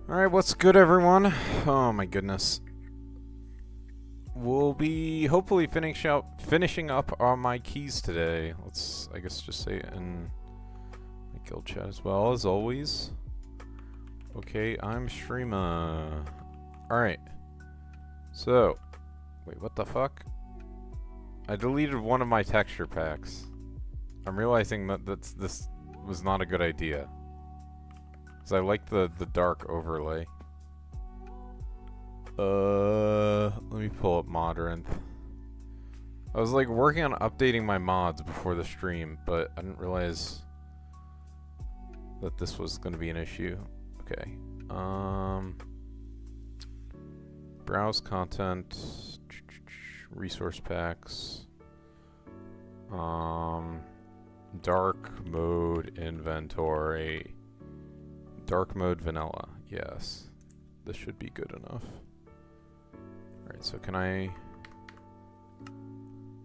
Alright, what's good, everyone? Oh my goodness. We'll be hopefully finishing up on my keys today. Let's, I guess, just say it in my guild chat as well, as always. Okay, I'm Shrima. Alright. So, wait, what the fuck? I deleted one of my texture packs. I'm realizing that this was not a good idea. Because I like the dark overlay. Let me pull up Modrinth. I was like working on updating my mods before the stream, but I didn't realize that this was going to be an issue. Okay. Browse content, resource packs, dark mode inventory, dark mode vanilla. Yes, this should be good enough. Alright, so can I...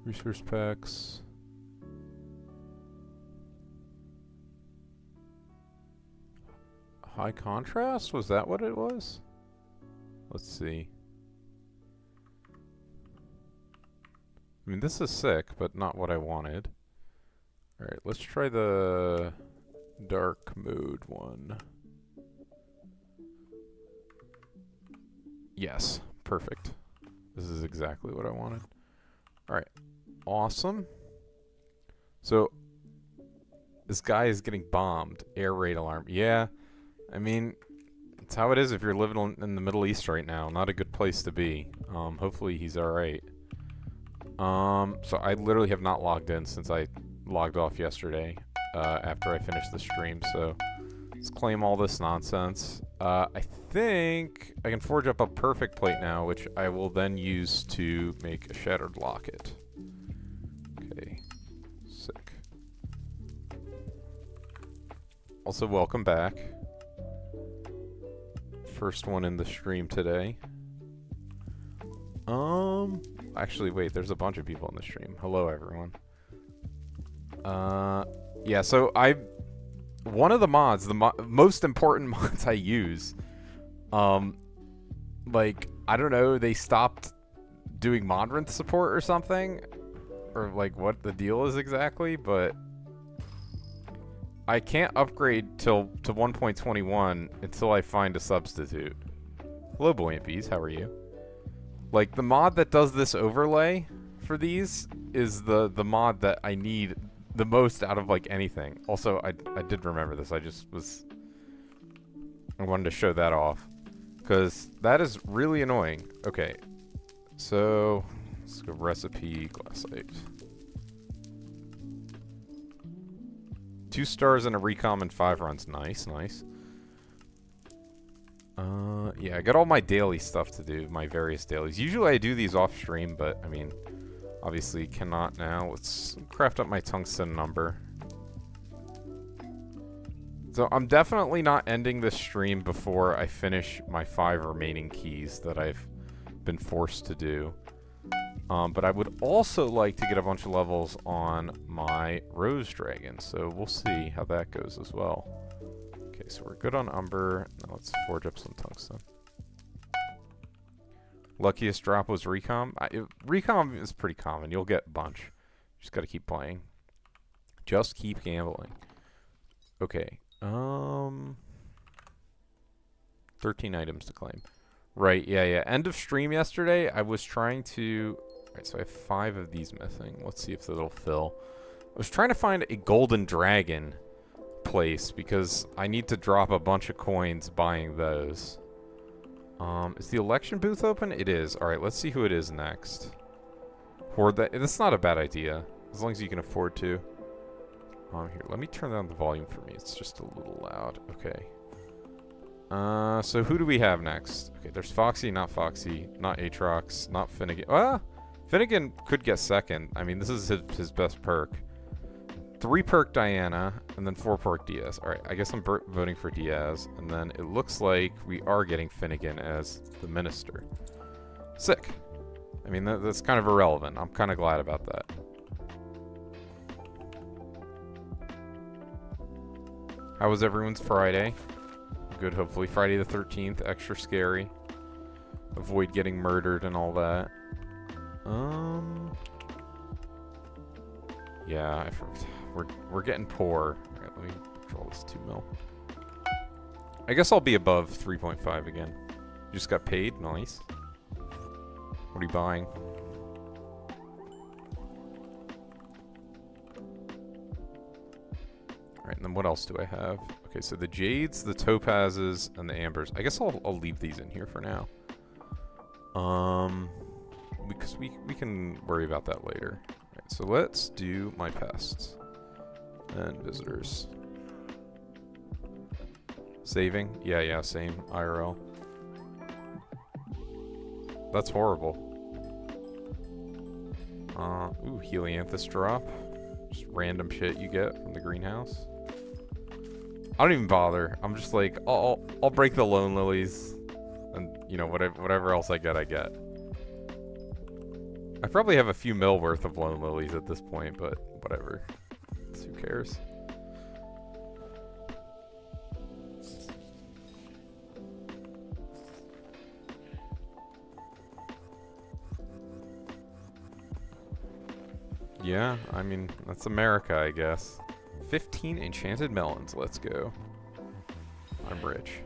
resource packs... high contrast? Was that what it was? Let's see. I mean, this is sick, but not what I wanted. Alright, let's try the dark mode one. Yes, perfect. This is exactly what I wanted. Alright, awesome. So, this guy is getting bombed. Air raid alarm. Yeah, I mean, it's how it is if you're living in the Middle East right now. Not a good place to be. Hopefully he's alright. So I literally have not logged in since I logged off yesterday, after I finished the stream, so let's claim all this nonsense. I think I can forge up a perfect plate now, which I will then use to make a shattered locket. Okay, sick. Also, welcome back. First one in the stream today. Actually, wait, there's a bunch of people in the stream. Hello, everyone. Yeah, so one of the mods, the most important mods I use, like, I don't know, they stopped doing Modrinth support or something, or like what the deal is exactly, but I can't upgrade to 1.21 until I find a substitute. Hello, Buoyant Bees, how are you? Like, the mod that does this overlay for these is the mod that I need the most out of, like, anything. Also, I did remember this. I wanted to show that off. Because that is really annoying. Okay. So, let's go recipe, glassite. 2 stars and a recom and 5 runs. Nice, nice. Yeah, I got all my daily stuff to do, my various dailies. Usually I do these off stream, but, I mean, obviously cannot now. Let's craft up my tungsten number. So I'm definitely not ending this stream before I finish my 5 remaining keys that I've been forced to do. But I would also like to get a bunch of levels on my rose dragon, so we'll see how that goes as well. Okay, so we're good on umber. Now let's forge up some tungsten. Luckiest drop was recom. Recom is pretty common. You'll get a bunch. Just gotta keep playing. Just keep gambling. Okay. 13 items to claim. Right, yeah. End of stream yesterday, I was trying to... Alright, so I have 5 of these missing. Let's see if it'll fill. I was trying to find a golden dragon place because I need to drop a bunch of coins buying those. Is the election booth open? It is. Alright, let's see who it is next. Hoard that. That's not a bad idea, as long as you can afford to. Here, let me turn down the volume for me. It's just a little loud. Okay. So who do we have next? Okay, there's Foxy, not Aatrox, not Finnegan. Finnegan could get second. I mean, this is his best perk. 3 perk Diana, and then 4 perk Diaz. Alright, I guess I'm voting for Diaz. And then it looks like we are getting Finnegan as the minister. Sick. I mean, that's kind of irrelevant. I'm kind of glad about that. How was everyone's Friday? good, hopefully. Friday the 13th, extra scary. Avoid getting murdered and all that. Yeah, we're getting poor. Alright, let me draw this 2 mil. I guess I'll be above 3.5 again. You just got paid? Nice. What are you buying? Alright, and then what else do I have? Okay, so the jades, the topazes, and the ambers. I guess I'll leave these in here for now. Because we can worry about that later. Alright, so let's do my pests. And visitors. Saving? Yeah, same. IRL. That's horrible. Ooh, Helianthus drop. Just random shit you get from the greenhouse. I don't even bother. I'm just like, I'll break the lone lilies, and you know whatever else I get, I get. I probably have a few mil worth of lone lilies at this point, but whatever. Who cares? Yeah, I mean, that's America, I guess. 15 enchanted melons, let's go. I'm rich.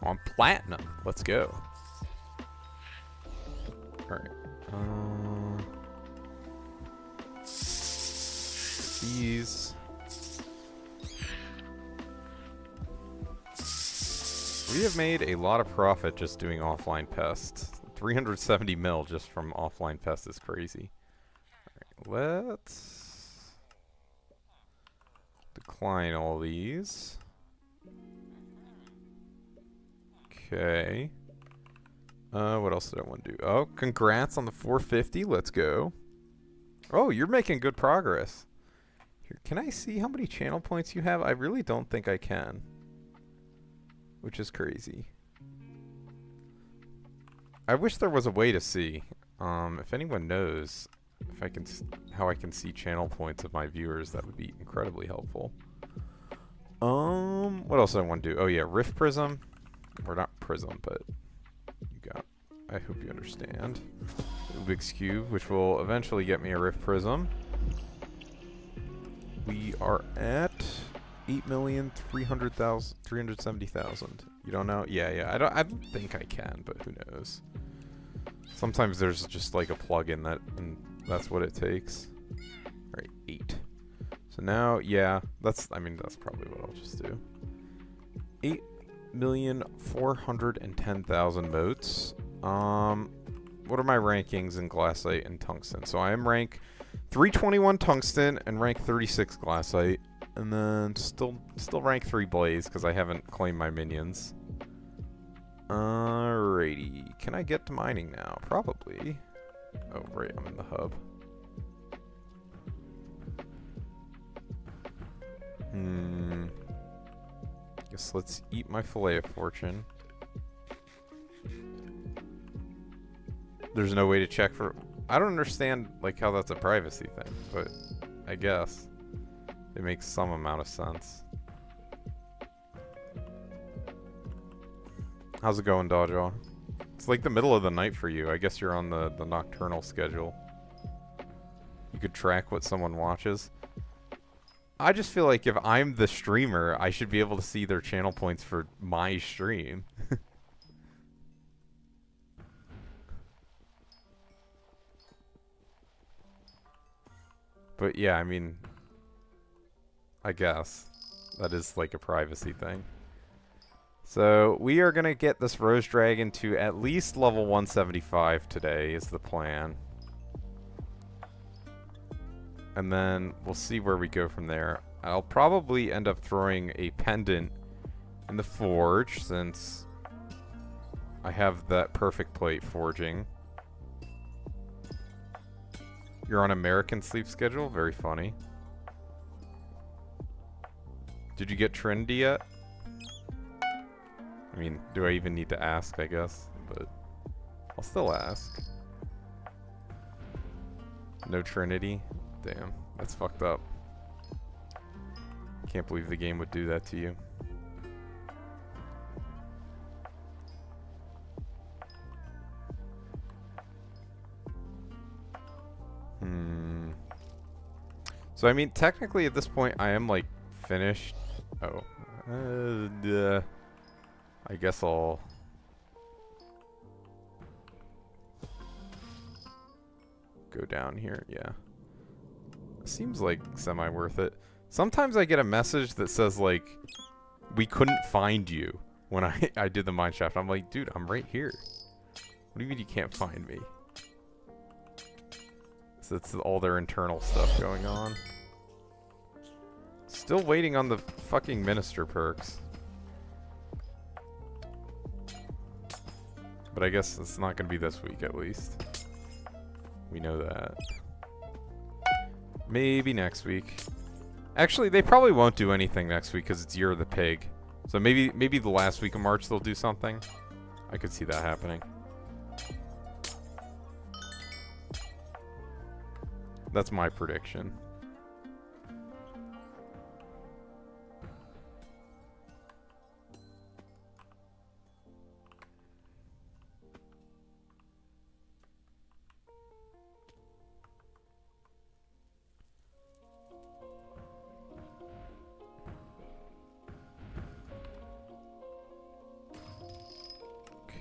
On platinum, let's go. Alright. These. We have made a lot of profit just doing offline pests. 370 mil just from offline pests is crazy. Alright, let's decline all these. Okay. What else did I want to do? Oh, congrats on the 450. Let's go. Oh, you're making good progress. Here, can I see how many channel points you have? I really don't think I can. Which is crazy. I wish there was a way to see. If anyone knows if I can how I can see channel points of my viewers, that would be incredibly helpful. What else do I want to do? Oh yeah, Rift Prism. Or not Prism, but you got. I hope you understand. Rubik's Cube, which will eventually get me a Rift Prism. We are at 8,370,000. You don't know? Yeah. I don't think I can, but who knows? Sometimes there's just like a plug-in and that's what it takes. All right, 8. So now, yeah, that's probably what I'll just do. 8,410,000 motes. What are my rankings in glassite and tungsten? So I am rank 321 tungsten and rank 36 glassite, and then still rank 3 blaze because I haven't claimed my minions. Alrighty, can I get to mining now? Probably. Oh right, I'm in the hub. Guess let's eat my fillet of fortune. There's no way to check for... I don't understand like how that's a privacy thing, but I guess it makes some amount of sense. How's it going, Dodgejaw? It's like the middle of the night for you. I guess you're on the nocturnal schedule. You could track what someone watches. I just feel like if I'm the streamer, I should be able to see their channel points for my stream. But yeah, I mean, I guess that is like a privacy thing. So we are going to get this Rose Dragon to at least level 175 today is the plan. And then we'll see where we go from there. I'll probably end up throwing a pendant in the forge since I have that perfect plate forging. You're on American sleep schedule? Very funny. Did you get Trinity yet? I mean, do I even need to ask, I guess? But I'll still ask. No Trinity? Damn, that's fucked up. Can't believe the game would do that to you. So I mean, technically at this point I am like finished. Oh. I guess I'll go down here. Yeah. Seems like semi worth it. Sometimes I get a message that says like, we couldn't find you when I did the mineshaft. I'm like, dude, I'm right here. What do you mean you can't find me? So it's all their internal stuff going on. Still waiting on the fucking minister perks. But I guess it's not going to be this week at least. We know that. Maybe next week. Actually, they probably won't do anything next week because it's Year of the Pig. So maybe the last week of March they'll do something. I could see that happening. That's my prediction.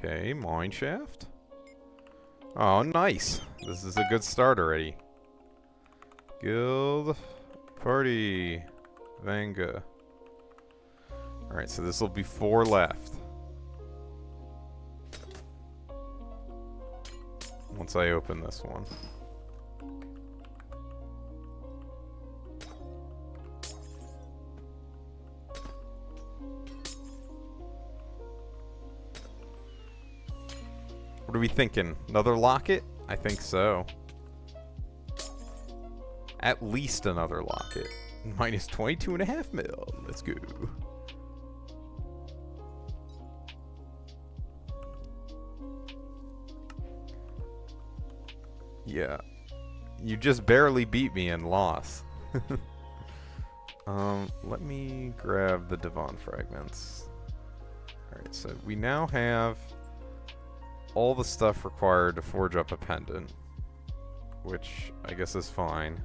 Okay, mineshaft. Oh, nice. This is a good start already. Guild party Vanga. Alright, so this will be 4 left. Once I open this one. What are we thinking? Another locket? I think so. At least another locket. Minus 22.5 mil. Let's go. Yeah. You just barely beat me in loss. Let me grab the Devon fragments. Alright, so we now have all the stuff required to forge up a pendant, which I guess is fine.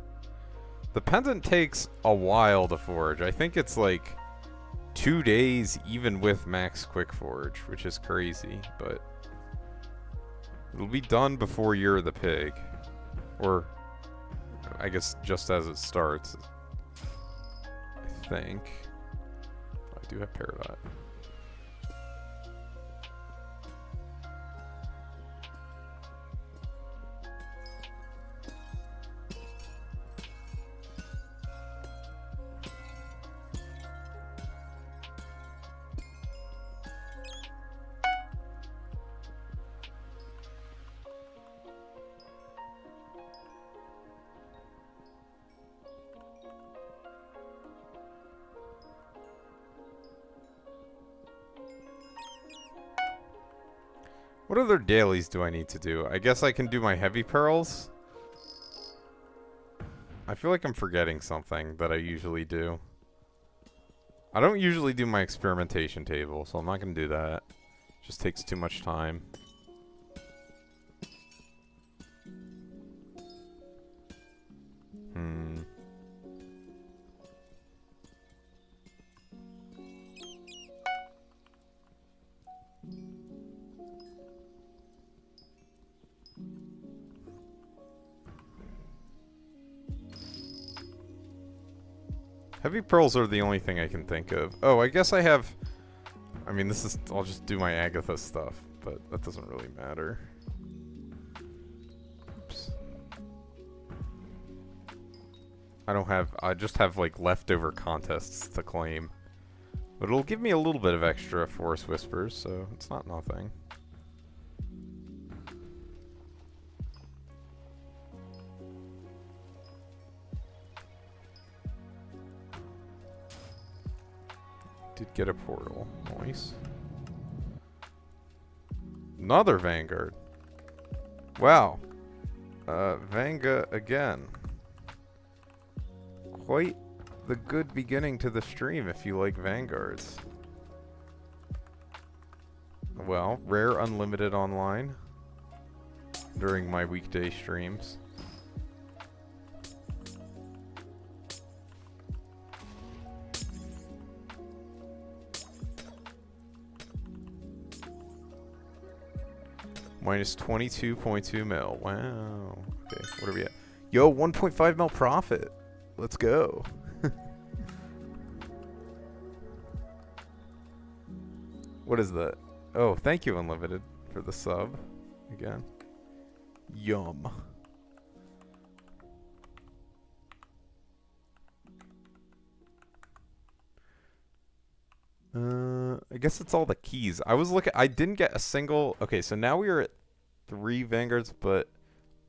The pendant takes a while to forge. I think it's like 2 days even with max quick forge, which is crazy, but it'll be done before Year of the Pig. Or I guess just as it starts. I think. I do have Peridot. What other dailies do I need to do? I guess I can do my heavy pearls. I feel like I'm forgetting something that I usually do. I don't usually do my experimentation table, so I'm not going to do that. It just takes too much time. Heavy pearls are the only thing I can think of. Oh, I guess I have... I mean, this is... I'll just do my Agatha stuff, but that doesn't really matter. Oops. I don't have... I just have, like, leftover contests to claim. But it'll give me a little bit of extra Forest Whispers, so it's not nothing. Did get a portal. Nice. Another Vanguard. Wow. Vanga again. Quite the good beginning to the stream if you like Vanguards. Well, rare unlimited online during my weekday streams. Minus 22.2 mil. Wow. Okay, what are we at? Yo, 1.5 mil profit. Let's go. What is that? Oh, thank you, Unlimited, for the sub. Again. Yum. I guess it's all the keys. I was looking. I didn't get a single. Okay, so now we are at 3 Vanguards, but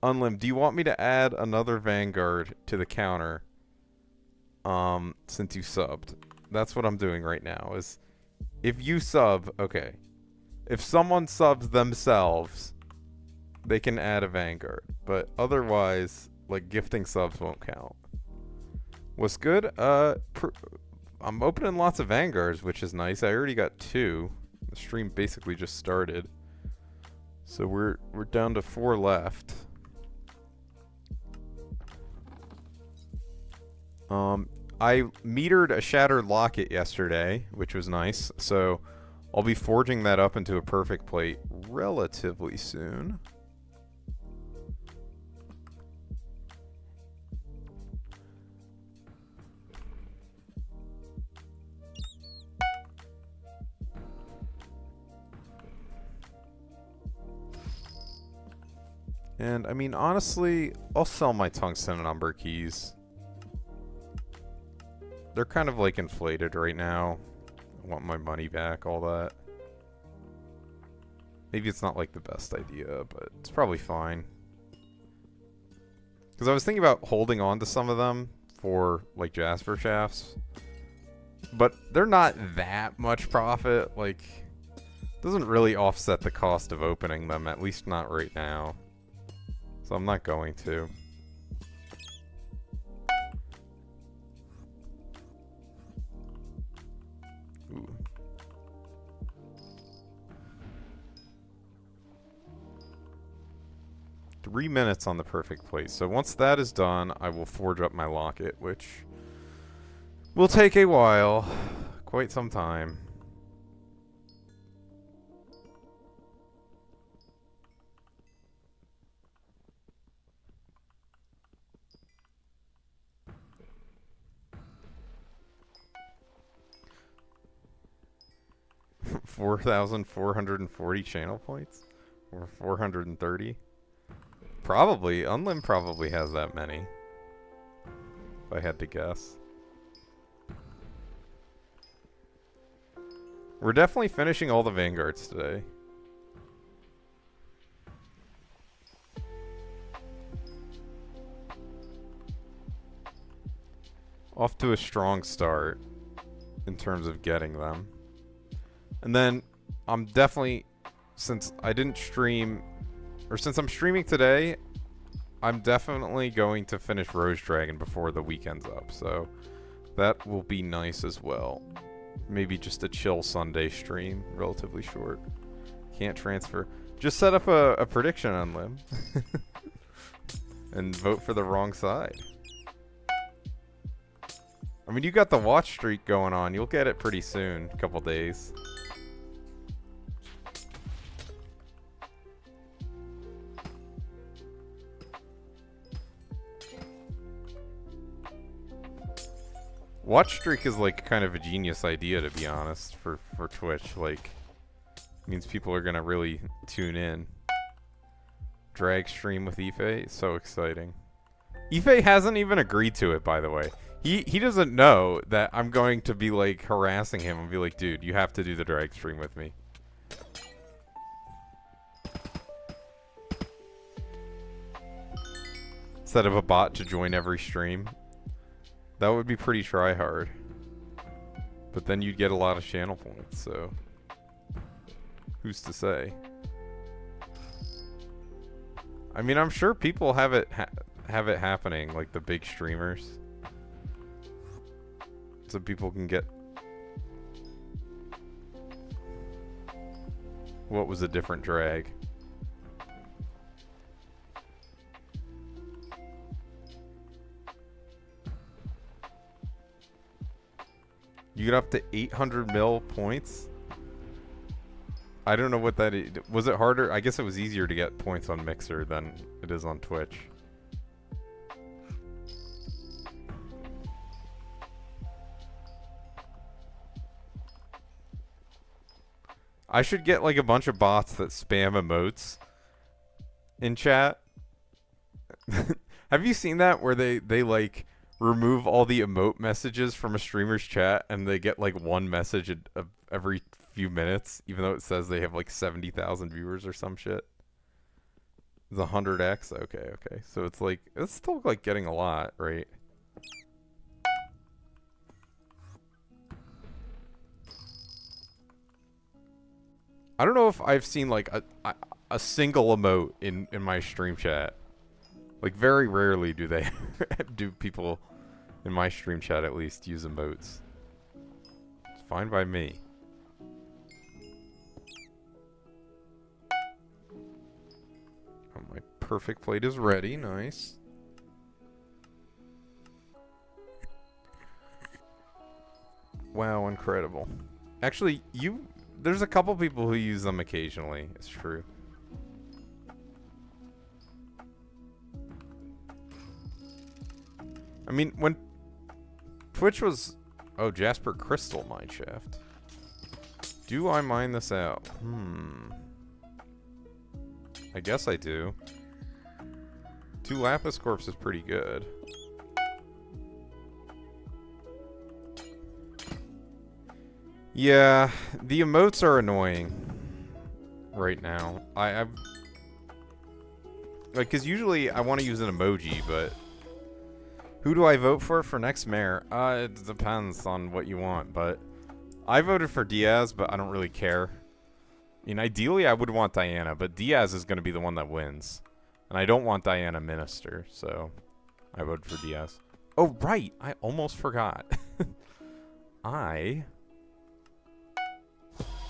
Unlim, do you want me to add another Vanguard to the counter? Since you subbed, that's what I'm doing right now. Is if you sub, okay, if someone subs themselves, they can add a Vanguard, but otherwise, like gifting subs won't count. What's good? I'm opening lots of Vanguards, which is nice. I already got 2. The stream basically just started. So we're down to 4 left. I metered a shattered locket yesterday, which was nice. So I'll be forging that up into a perfect plate relatively soon. And, I mean, honestly, I'll sell my tungsten and umber keys. They're kind of, like, inflated right now. I want my money back, all that. Maybe it's not, like, the best idea, but it's probably fine. Because I was thinking about holding on to some of them for, like, Jasper shafts. But they're not that much profit. Like, doesn't really offset the cost of opening them, at least not right now. So I'm not going to. Ooh. Three minutes on the perfect plate. So once that is done, I will forge up my locket, which will take a while. Quite some time. $4,440 channel points? Or 430? Probably. Unlim probably has that many. If I had to guess. We're definitely finishing all the Vanguards today. Off to a strong start in terms of getting them. And then I'm definitely, since I didn't stream, or since I'm streaming today, I'm definitely going to finish Rose Dragon before the weekend's up. So that will be nice as well. Maybe just a chill Sunday stream, relatively short. Can't transfer. Just set up a prediction on Lim. And vote for the wrong side. I mean, you got the watch streak going on. You'll get it pretty soon, a couple days. Watch streak is like kind of a genius idea, to be honest, for Twitch. Like, means people are gonna really tune in. Drag stream with Ife, so exciting. Ife hasn't even agreed to it, by the way. He doesn't know that I'm going to be like harassing him and be like, dude, you have to do the drag stream with me. Set up a bot to join every stream. That would be pretty try hard. But then you'd get a lot of channel points, so who's to say? I mean, I'm sure people have it happening, like the big streamers. So people can get... What was a different drag? You get up to 800 mil points? I don't know what that is. Was it harder? I guess it was easier to get points on Mixer than it is on Twitch. I should get like a bunch of bots that spam emotes in chat. Have you seen that where they like remove all the emote messages from a streamer's chat and they get like one message every few minutes, even though it says they have like 70,000 viewers or some shit? It's 100x. Okay, okay. So it's like, it's still like getting a lot, right? I don't know if I've seen like a single emote in my stream chat. Like very rarely do they do people in my stream chat at least use emotes. It's fine by me. Oh, my perfect plate is ready. Nice. Wow, incredible. Actually, there's a couple people who use them occasionally. It's true. I mean, when Twitch was... Oh, Jasper Crystal Mineshaft. Do I mine this out? I guess I do. 2 Lapis Corpse is pretty good. Yeah, the emotes are annoying right now. I've like, cause usually I want to use an emoji, but who do I vote for next mayor? It depends on what you want, but I voted for Diaz, but I don't really care. I mean, ideally I would want Diana, but Diaz is going to be the one that wins, and I don't want Diana minister, so I voted for Diaz. Oh right, I almost forgot.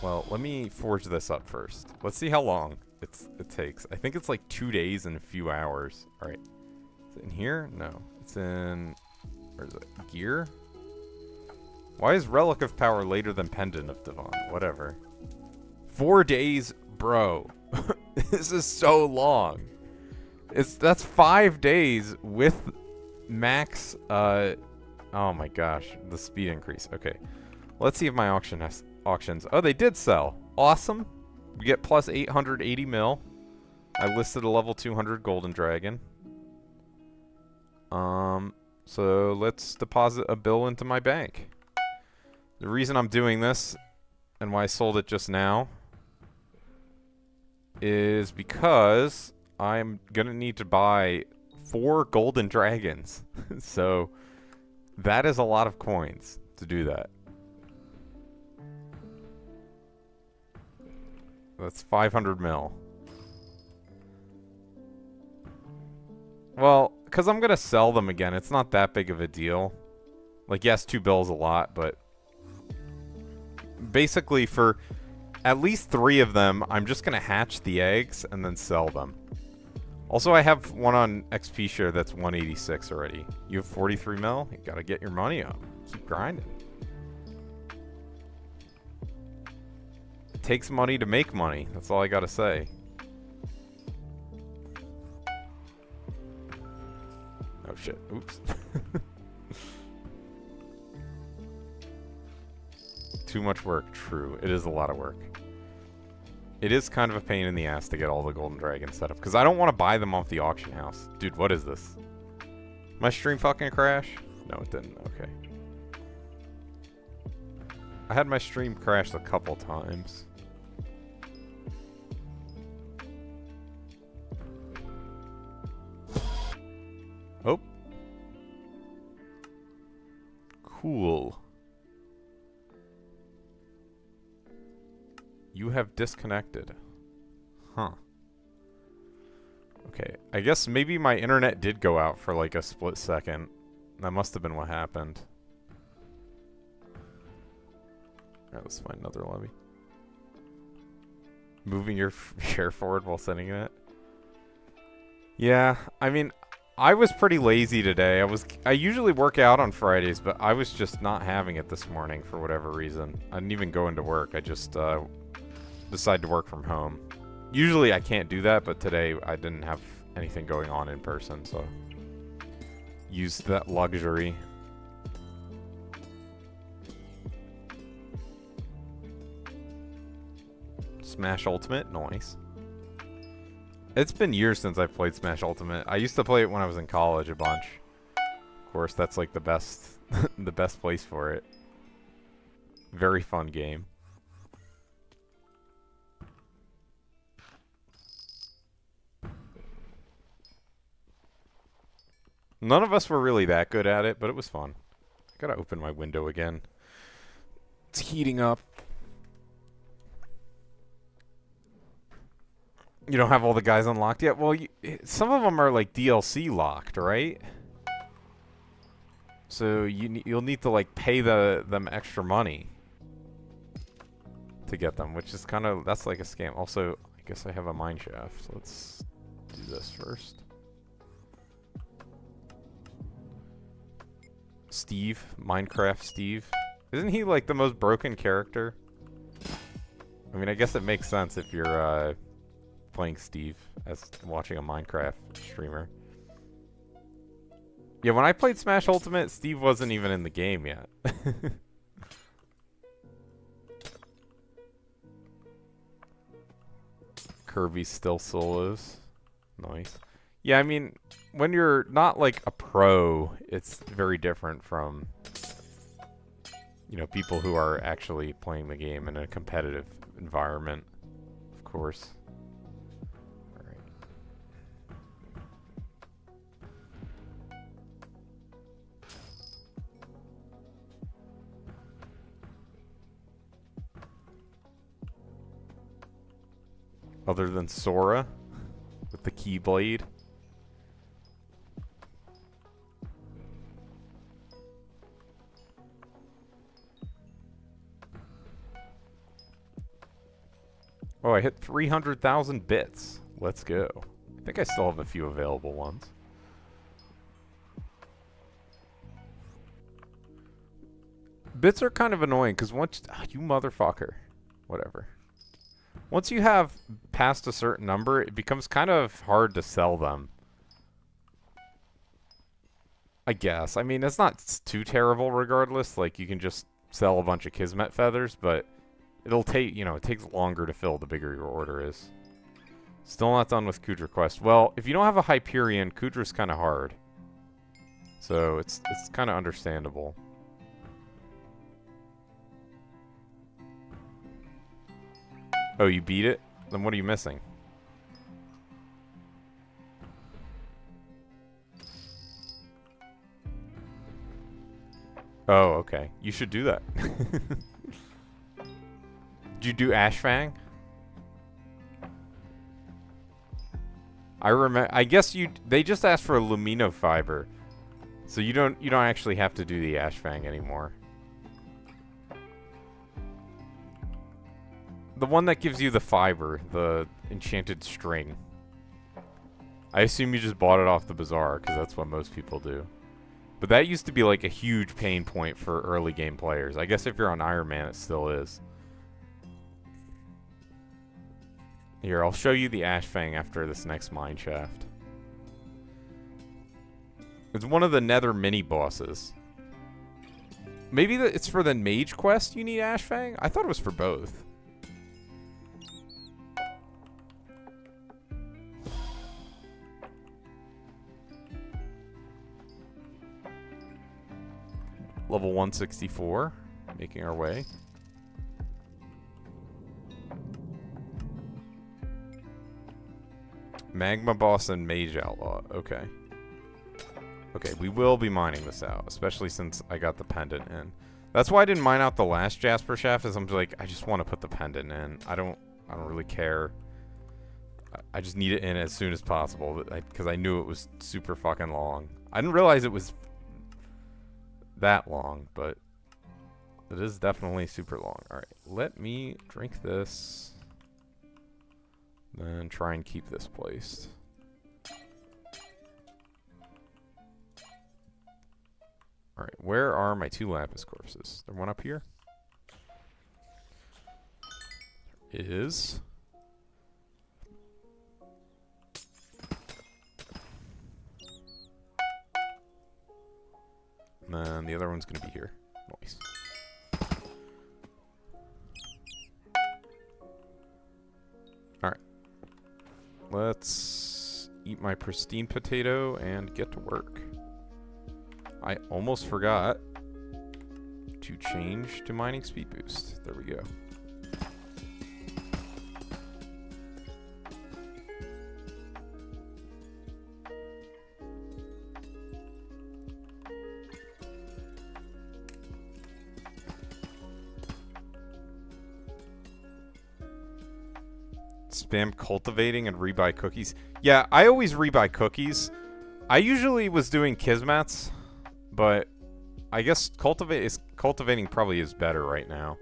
Well, let me forge this up first. Let's see how long it takes. I think it's like 2 days and a few hours. All right. Is it in here? No. It's in... Where is it? Gear? Why is Relic of Power later than Pendant of Devon? Whatever. 4 days? Bro. This is so long. That's 5 days with max... Oh my gosh. The speed increase. Okay. Let's see if my auction has... Auctions. Oh, they did sell. Awesome. We get plus 880 mil. I listed a level 200 golden dragon. So let's deposit a bill into my bank. The reason I'm doing this and why I sold it just now is because I'm gonna need to buy 4 golden dragons. So that is a lot of coins to do that. That's 500 mil. Well, because I'm going to sell them again. It's not that big of a deal. Like, yes, 2 bills a lot, but... Basically, for at least 3 of them, I'm just going to hatch the eggs and then sell them. Also, I have one on XP share that's 186 already. You have 43 mil? You got to get your money up. Keep grinding. Takes money to make money. That's all I gotta say. Oh shit. Oops. Too much work. True. It is a lot of work. It is kind of a pain in the ass to get all the golden dragons set up, because I don't want to buy them off the auction house. Dude, what is this? My stream fucking crash? No, it didn't. Okay. I had my stream crash a couple times. Oh. Cool. You have disconnected. Huh. Okay, I guess maybe my internet did go out for like a split second. That must have been what happened. Alright, let's find another lobby. Moving your chair forward while sitting in it. Yeah, I mean, I was pretty lazy today. I usually work out on Fridays, but I was just not having it this morning for whatever reason. I didn't even go into work. I just decided to work from home. Usually I can't do that, but today I didn't have anything going on in person, so used that luxury. Smash Ultimate, nice. It's been years since I've played Smash Ultimate. I used to play it when I was in college a bunch. Of course, that's like the best the best place for it. Very fun game. None of us were really that good at it, but it was fun. I gotta open my window again. It's heating up. You don't have all the guys unlocked yet? Well, some of them are like DLC locked, right? So you'll need to like pay them extra money to get them, which is kind of, that's like a scam. Also, I guess I have a mine shaft. So let's do this first. Steve, Minecraft Steve. Isn't he like the most broken character? I mean, I guess it makes sense if you're playing Steve as watching a Minecraft streamer. Yeah, when I played Smash Ultimate, Steve wasn't even in the game yet. Kirby still solos. Nice. Yeah, I mean, when you're not like a pro, it's very different from, you know, people who are actually playing the game in a competitive environment, of course. All right. Other than Sora with the Keyblade. Oh, I hit 300,000 bits. Let's go. I think I still have a few available ones. Bits are kind of annoying because once... you motherfucker. Whatever. Once you have past a certain number, it becomes kind of hard to sell them. I guess. I mean, it's not too terrible regardless. Like, you can just sell a bunch of Kismet feathers, but... it'll take, you know, it takes longer to fill the bigger your order is. Still not done with Kudra Quest. Well, if you don't have a Hyperion, Kudra's kind of hard. So it's kind of understandable. Oh, you beat it? Then what are you missing? Oh, okay. You should do that. Did you do Ashfang? I remember. I guess they just asked for a Lumino fiber, so you don't actually have to do the Ashfang anymore. The one that gives you the fiber, the enchanted string. I assume you just bought it off the bazaar because that's what most people do. But that used to be like a huge pain point for early game players. I guess if you're on Iron Man, it still is. Here, I'll show you the Ashfang after this next mine shaft. It's one of the Nether mini-bosses. Maybe it's for the Mage Quest you need Ashfang? I thought it was for both. Level 164. Making our way. Magma Boss and Mage Outlaw. Okay. Okay, we will be mining this out, especially since I got the pendant in. That's why I didn't mine out the last Jasper shaft, is I'm like, I just want to put the pendant in. I don't really care. I just need it in as soon as possible because I knew it was super fucking long. I didn't realize it was that long, but it is definitely super long. All right, let me drink this, then try and keep this placed. All right, where are my 2 lapis corpses? There one up here. There is. And then the other one's going to be here. Nice. Alright. Let's eat my pristine potato and get to work. I almost forgot to change to mining speed boost. There we go. Spam cultivating and rebuy cookies. Yeah, I always rebuy cookies. I usually was doing kismets, but I guess cultivating probably is better right now.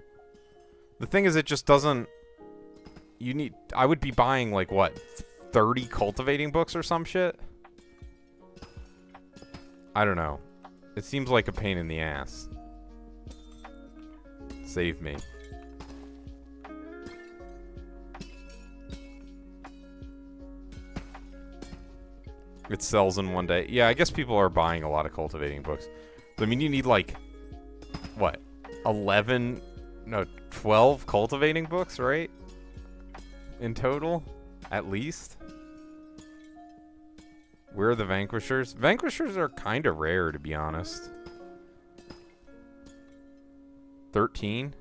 The thing is, it just doesn't... I would be buying, like, what, 30 cultivating books or some shit? I don't know. It seems like a pain in the ass. Save me. It sells in one day. Yeah, I guess people are buying a lot of cultivating books. I mean, you need, like, what? 12 cultivating books, right? In total? At least? Where are the Vanquishers? Vanquishers are kind of rare, to be honest. 13?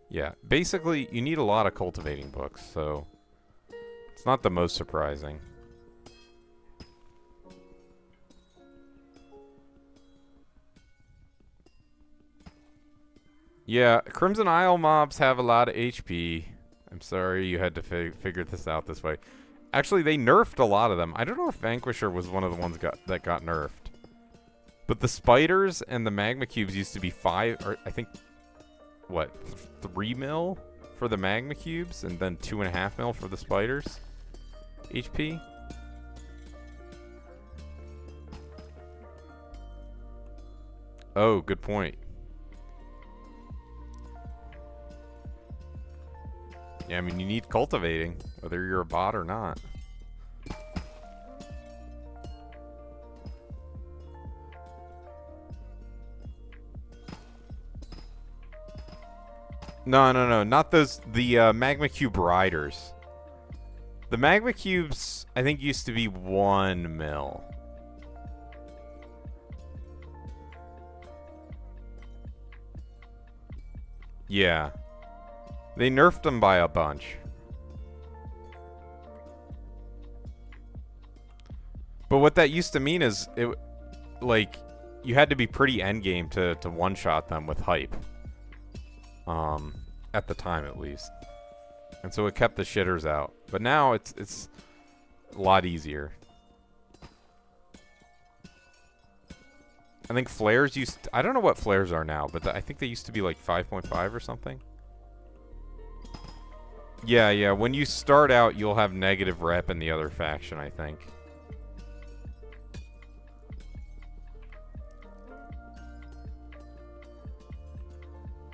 Yeah, basically, you need a lot of cultivating books, so... It's not the most surprising. Yeah, Crimson Isle mobs have a lot of HP. I'm sorry you had to figure this out this way. Actually, they nerfed a lot of them. I don't know if Vanquisher was one of the ones that got nerfed. But the spiders and the magma cubes used to be 5, or I think, what, 3 mil for the magma cubes, and then 2.5 mil for the spiders. HP. Oh, good point. Yeah, I mean, you need cultivating, whether you're a bot or not. No, not those, the magma cube riders. The magma cubes, I think, used to be 1 mil. Yeah. They nerfed them by a bunch. But what that used to mean is, like, you had to be pretty endgame to one-shot them with hype. At the time, at least. And so it kept the shitters out. But now it's a lot easier. I think flares I don't know what flares are now, but I think they used to be like 5.5 or something. Yeah, when you start out, you'll have negative rep in the other faction, I think.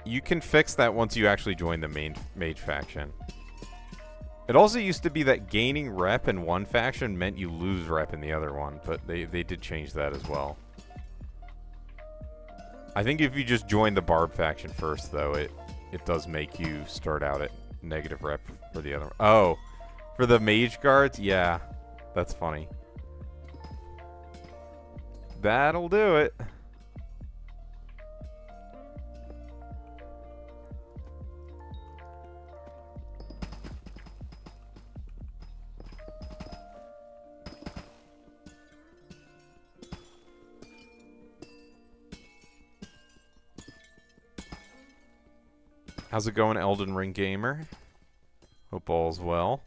You can fix that once you actually join the main mage faction. It also used to be that gaining rep in one faction meant you lose rep in the other one, but they did change that as well. I think if you just join the Barb faction first, though, it does make you start out at negative rep for the other one. Oh, for the mage guards? Yeah, that's funny. That'll do it. How's it going, Elden Ring Gamer? Hope all's well.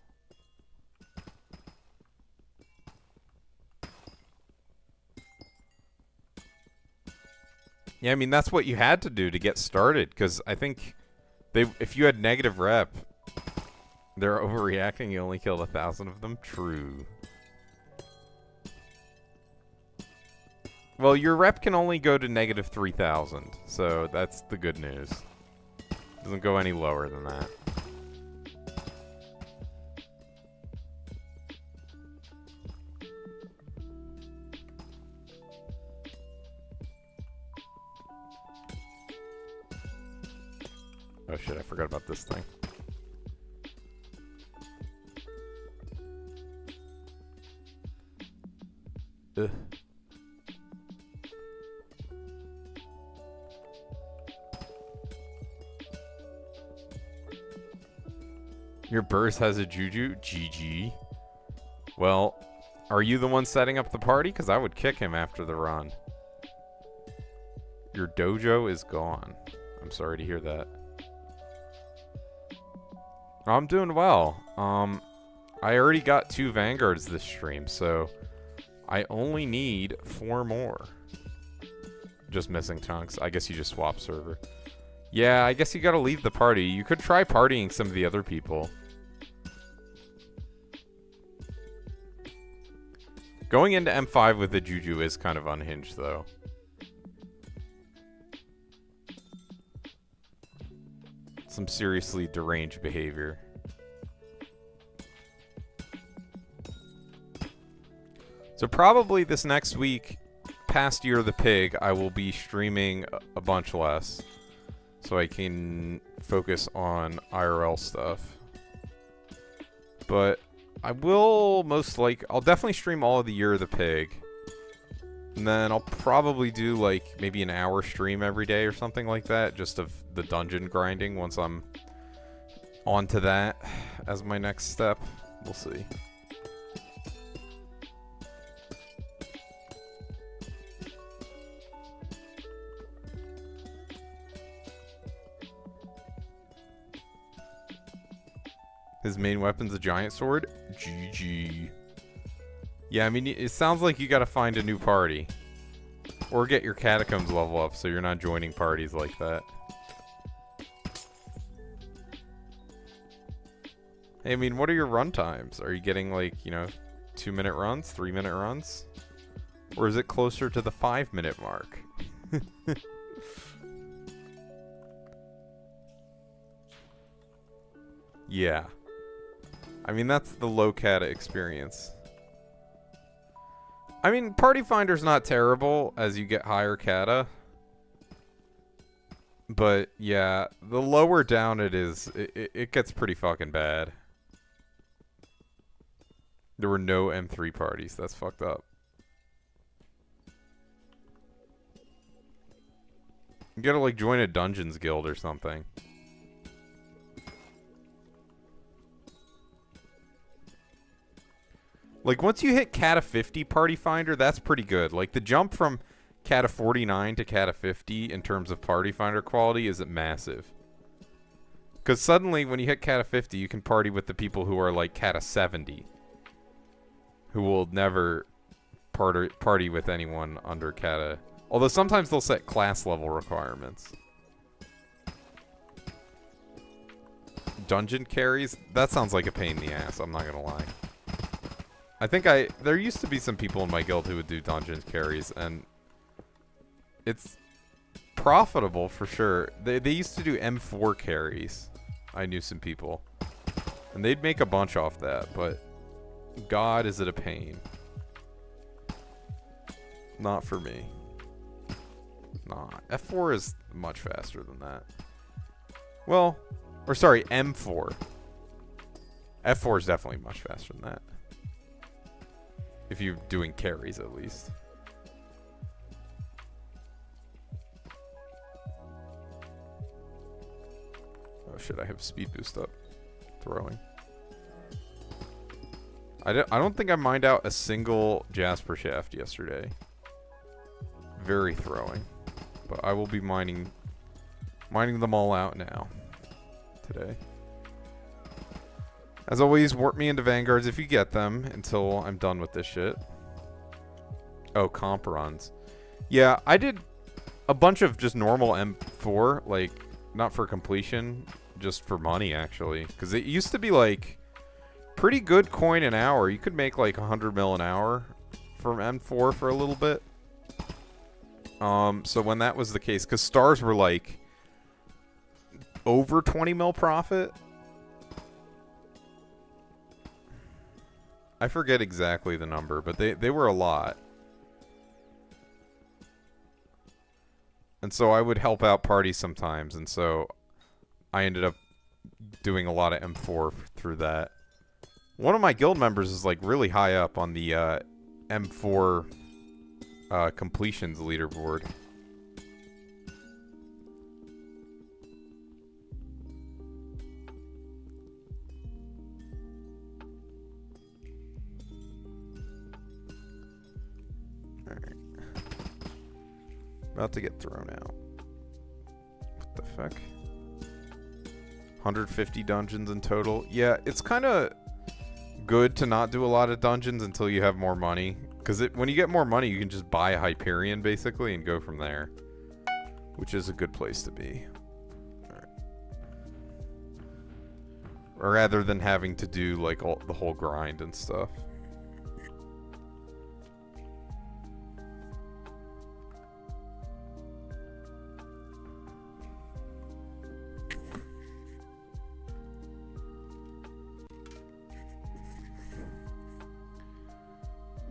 Yeah, I mean, that's what you had to do to get started, because I think if you had negative rep, they're overreacting. You only killed 1,000 of them. True. Well, your rep can only go to negative 3,000, so that's the good news. Doesn't go any lower than that. Oh shit, I forgot about this thing. Ugh. Your burst has a juju? GG. Well, are you the one setting up the party? Because I would kick him after the run. Your dojo is gone. I'm sorry to hear that. I'm doing well. I already got 2 Vanguards this stream, so I only need 4 more. Just missing chunks. I guess you just swap server. Yeah, I guess you gotta leave the party. You could try partying some of the other people. Going into M5 with the Juju is kind of unhinged, though. Some seriously deranged behavior. So probably this next week, past Year of the Pig, I will be streaming a bunch less. So I can focus on IRL stuff. But I will I'll definitely stream all of the Year of the Pig. And then I'll probably do like maybe an hour stream every day or something like that. Just of the dungeon grinding once I'm onto that as my next step. We'll see. His main weapon's a giant sword? GG. Yeah, I mean, it sounds like you gotta find a new party. Or get your catacombs level up so you're not joining parties like that. Hey, I mean, what are your run times? Are you getting, like, 2-minute runs? 3-minute runs? Or is it closer to the 5-minute mark? Yeah. I mean, that's the low kata experience. I mean, Party Finder's not terrible as you get higher kata. But, yeah, the lower down it is, it gets pretty fucking bad. There were no M3 parties. That's fucked up. You gotta, like, join a Dungeons Guild or something. Like, once you hit Kata 50 Party Finder, that's pretty good. Like, the jump from Kata 49 to Kata 50 in terms of Party Finder quality is massive. Because suddenly, when you hit Kata 50, you can party with the people who are, like, Kata 70. Who will never party with anyone under Kata. Although sometimes they'll set class level requirements. Dungeon carries? That sounds like a pain in the ass, I'm not gonna lie. I think there used to be some people in my guild who would do dungeon carries, and it's profitable for sure. They used to do M4 carries. I knew some people. And they'd make a bunch off that, but God, is it a pain. Not for me. Nah, F4 is much faster than that. Well, or sorry, M4. F4 is definitely much faster than that. If you're doing carries, at least. Oh shit, I have speed boost up. Throwing. I don't think I mined out a single Jasper shaft yesterday. Very throwing. But I will be mining them all out now. today. As always, warp me into Vanguards if you get them until I'm done with this shit. Oh, comp runs. Yeah, I did a bunch of just normal M4, like, not for completion, just for money, actually. Because it used to be, like, pretty good coin an hour. You could make, like, 100 mil an hour from M4 for a little bit. So when that was the case, because stars were, like, over 20 mil profit. I forget exactly the number, but they were a lot. And so I would help out parties sometimes, and so I ended up doing a lot of M4 through that. One of my guild members is like really high up on the M4 completions leaderboard. About to get thrown out. What the fuck? 150 dungeons in total. Yeah, it's kind of good to not do a lot of dungeons until you have more money. Because when you get more money, you can just buy a Hyperion, basically, and go from there. Which is a good place to be. Alright. Rather than having to do, like, the whole grind and stuff.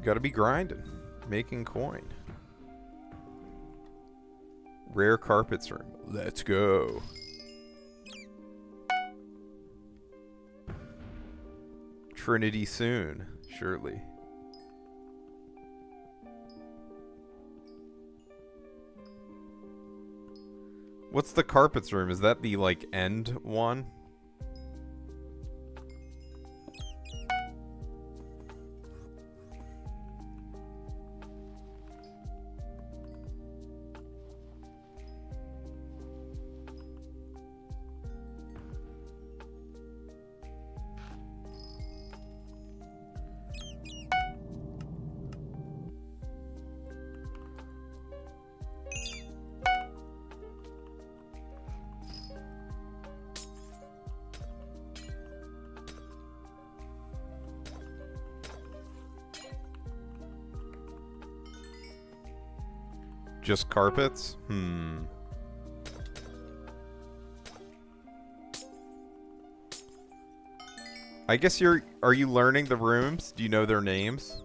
Gotta be grinding, making coin. Rare carpets room. Let's go. Trinity soon, surely. What's the carpets room? Is that the, like, end one? Just carpets? I guess are you learning the rooms? Do you know their names?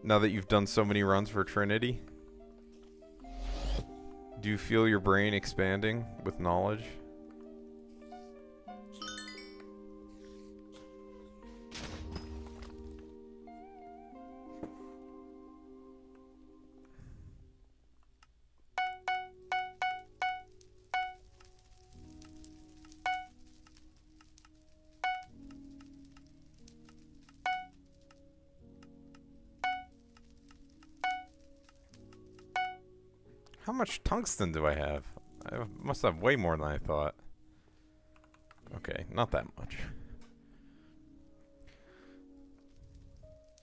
Now that you've done so many runs for Trinity? Do you feel your brain expanding with knowledge? How much tungsten do I have? I must have way more than I thought. Okay, not that much.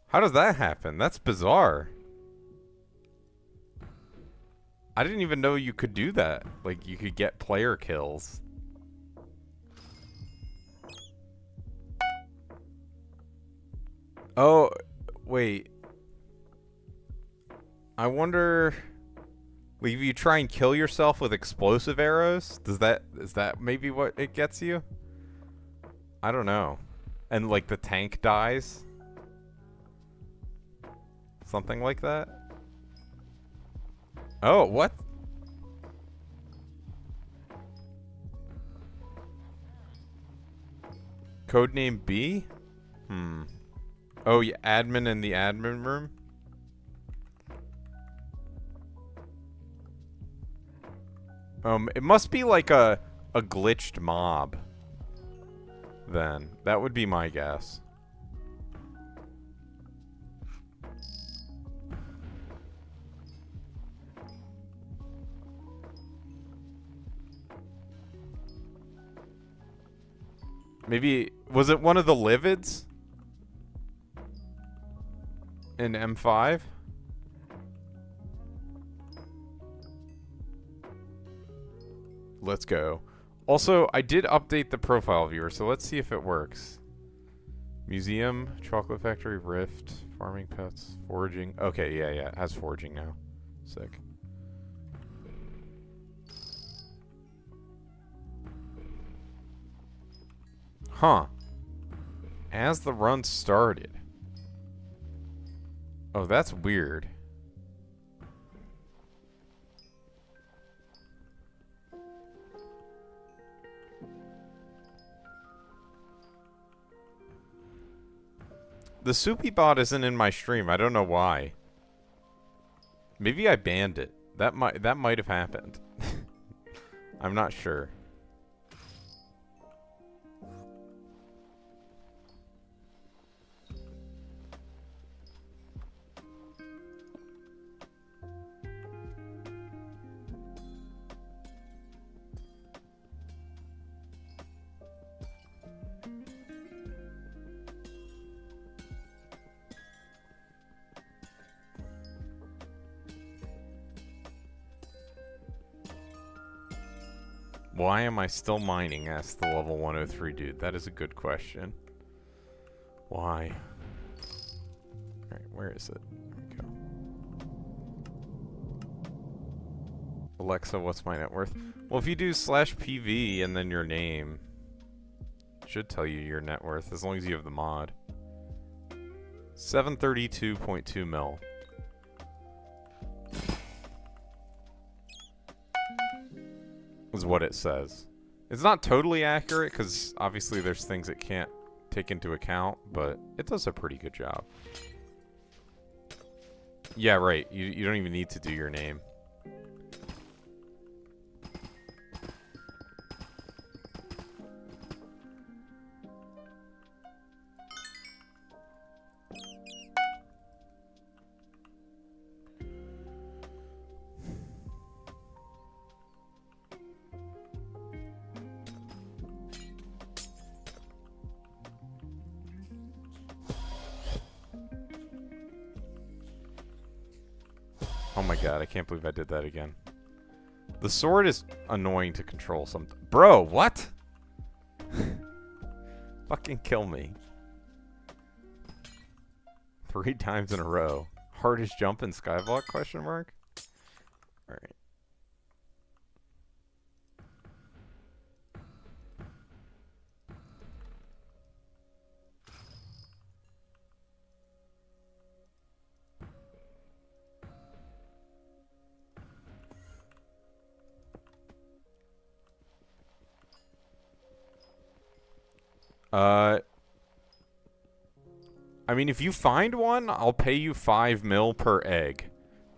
How does that happen? That's bizarre. I didn't even know you could do that. Like, you could get player kills. Oh, wait. I wonder... Like, if you try and kill yourself with explosive arrows, is that maybe what it gets you? I don't know. And, like, the tank dies? Something like that? Oh, what? Codename B? Oh, yeah, admin in the admin room? It must be like a glitched mob. Then. That would be my guess. Maybe, was it one of the livids? In M5? Let's go. Also, I did update the profile viewer, so let's see if it works. Museum, chocolate factory, rift, farming pets, foraging. Okay, yeah, it has foraging now. Sick. Huh. As the run started. Oh, that's weird. The Soupy bot isn't in my stream. I don't know why. Maybe I banned it. That might have happened. I'm not sure. Why am I still mining? Asked the level 103 dude. That is a good question. Why? Alright, where is it? There we go. Alexa, what's my net worth? Well, if you do /PV and then your name, it should tell you your net worth as long as you have the mod. 732.2 mil. Is what it says. It's not totally accurate because obviously there's things it can't take into account, but it does a pretty good job. Yeah, right. You don't even need to do your name. Oh my god, I can't believe I did that again. The sword is annoying to control sometimes. Bro, what? Fucking kill me. 3 times in a row. Hardest jump in Skyblock, question mark? Alright. I mean, if you find one, I'll pay you 5 mil per egg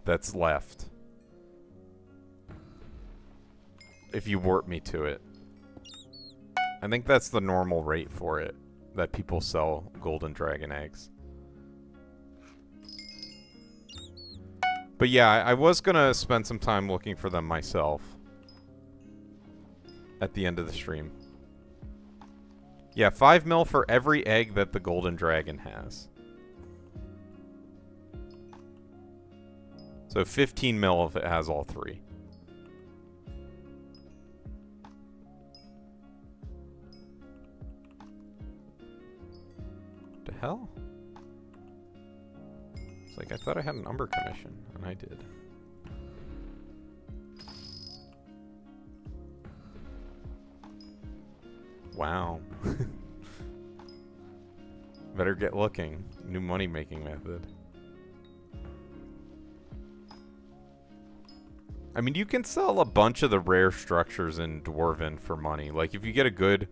that's left. If you warp me to it. I think that's the normal rate for it, that people sell golden dragon eggs. But yeah, I was gonna spend some time looking for them myself. At the end of the stream. Yeah, 5 mil for every egg that the golden dragon has. So 15 mil if it has all 3. The hell? It's like I thought I had an Umber commission, and I did. Wow. Better get looking. New money-making method. I mean, you can sell a bunch of the rare structures in Dwarven for money. Like, if you get a good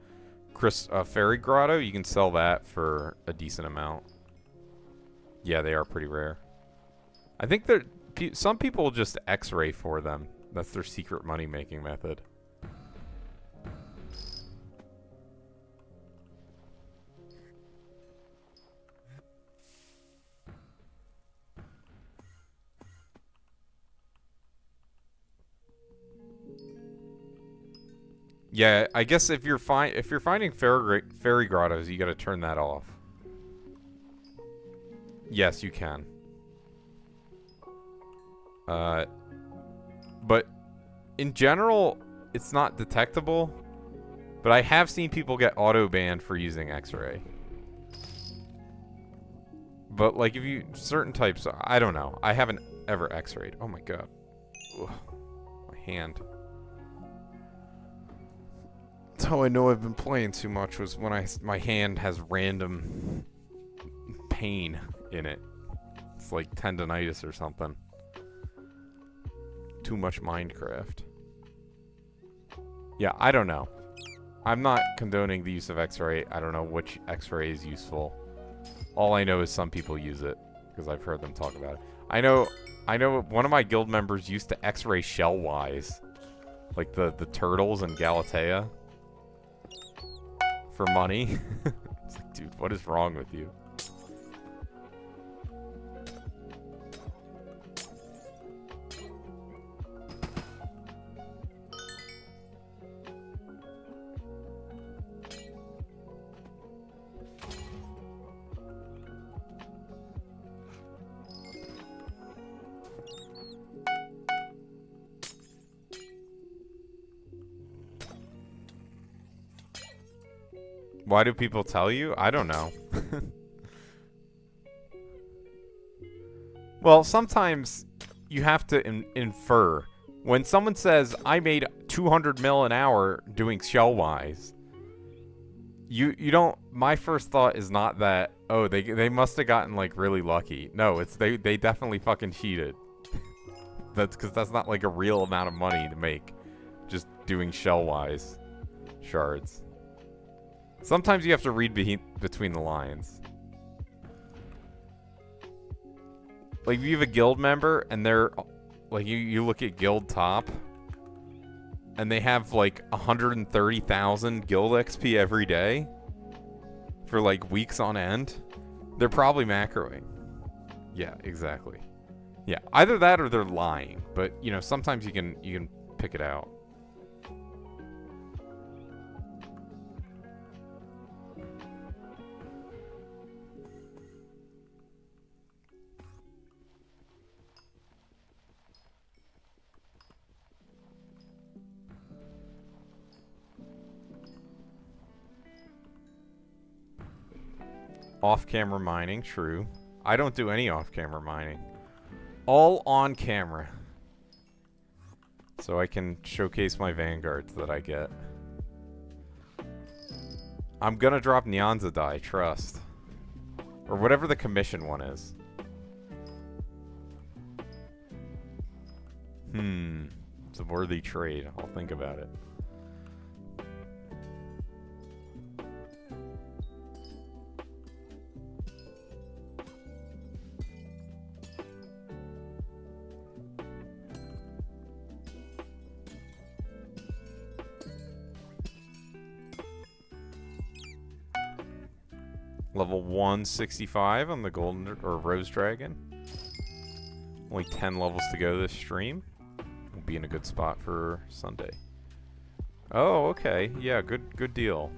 fairy grotto, you can sell that for a decent amount. Yeah, they are pretty rare. I think that some people just X-ray for them. That's their secret money-making method. Yeah, I guess if you're finding fairy grottos, you gotta turn that off. Yes, you can. But in general, it's not detectable. But I have seen people get auto-banned for using X-ray. But, like, if you... certain types... I don't know. I haven't ever X-rayed. Oh, my God. Ugh. My hand. That's how I know I've been playing too much, was when my hand has random pain in it. It's like tendonitis or something. Too much Minecraft. Yeah, I don't know. I'm not condoning the use of X-ray. I don't know which X-ray is useful. All I know is some people use it, because I've heard them talk about it. I know one of my guild members used to X-ray Shellwise. Like the turtles in Galatea. For money. It's like, dude, what is wrong with you? Why do people tell you? I don't know. Well, sometimes you have to infer. When someone says, I made 200 mil an hour doing Shellwise, you don't... My first thought is not that, oh, they must have gotten, like, really lucky. No, it's they definitely fucking cheated. That's because that's not, like, a real amount of money to make just doing Shellwise shards. Sometimes you have to read between the lines. Like, if you have a guild member and they're... Like, you look at guild top and they have, like, 130,000 guild XP every day for, like, weeks on end. They're probably macroing. Yeah, exactly. Yeah, either that or they're lying. But, you know, sometimes you can pick it out. Off-camera mining, true. I don't do any off-camera mining. All on camera. So I can showcase my vanguards that I get. I'm gonna drop Nyanza die, trust. Or whatever the commission one is. It's a worthy trade. I'll think about it. Level 165 on the golden or rose dragon. Only 10 levels to go this stream. We'll be in a good spot for Sunday. Oh, okay. Yeah, good deal.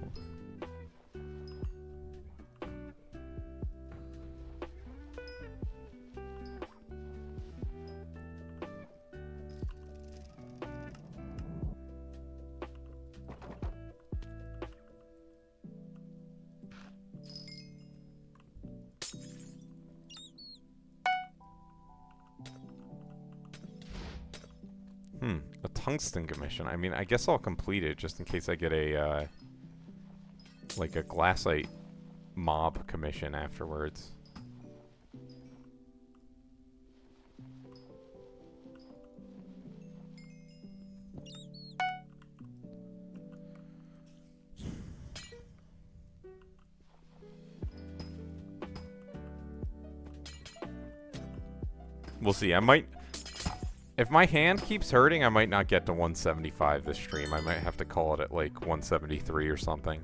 A tungsten commission. I mean, I guess I'll complete it just in case I get a, like a glassite mob commission afterwards. We'll see. I might... If my hand keeps hurting, I might not get to 175 this stream. I might have to call it at like 173 or something.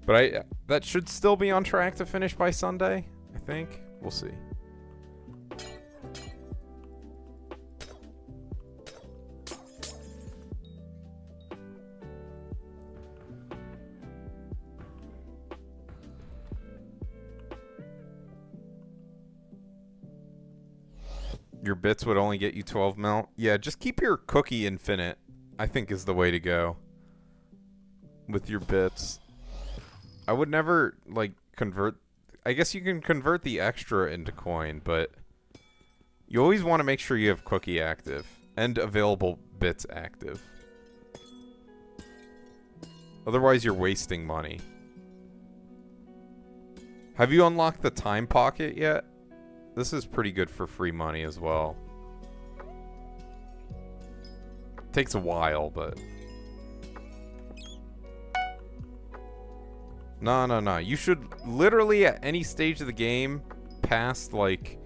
But that should still be on track to finish by Sunday, I think. We'll see. Your bits would only get you 12 mil. Yeah, just keep your cookie infinite, I think is the way to go. With your bits. I would never, like, convert... I guess you can convert the extra into coin, but... You always want to make sure you have cookie active. And available bits active. Otherwise, you're wasting money. Have you unlocked the time pocket yet? This is pretty good for free money as well. Takes a while, but... No. You should literally at any stage of the game, past, like,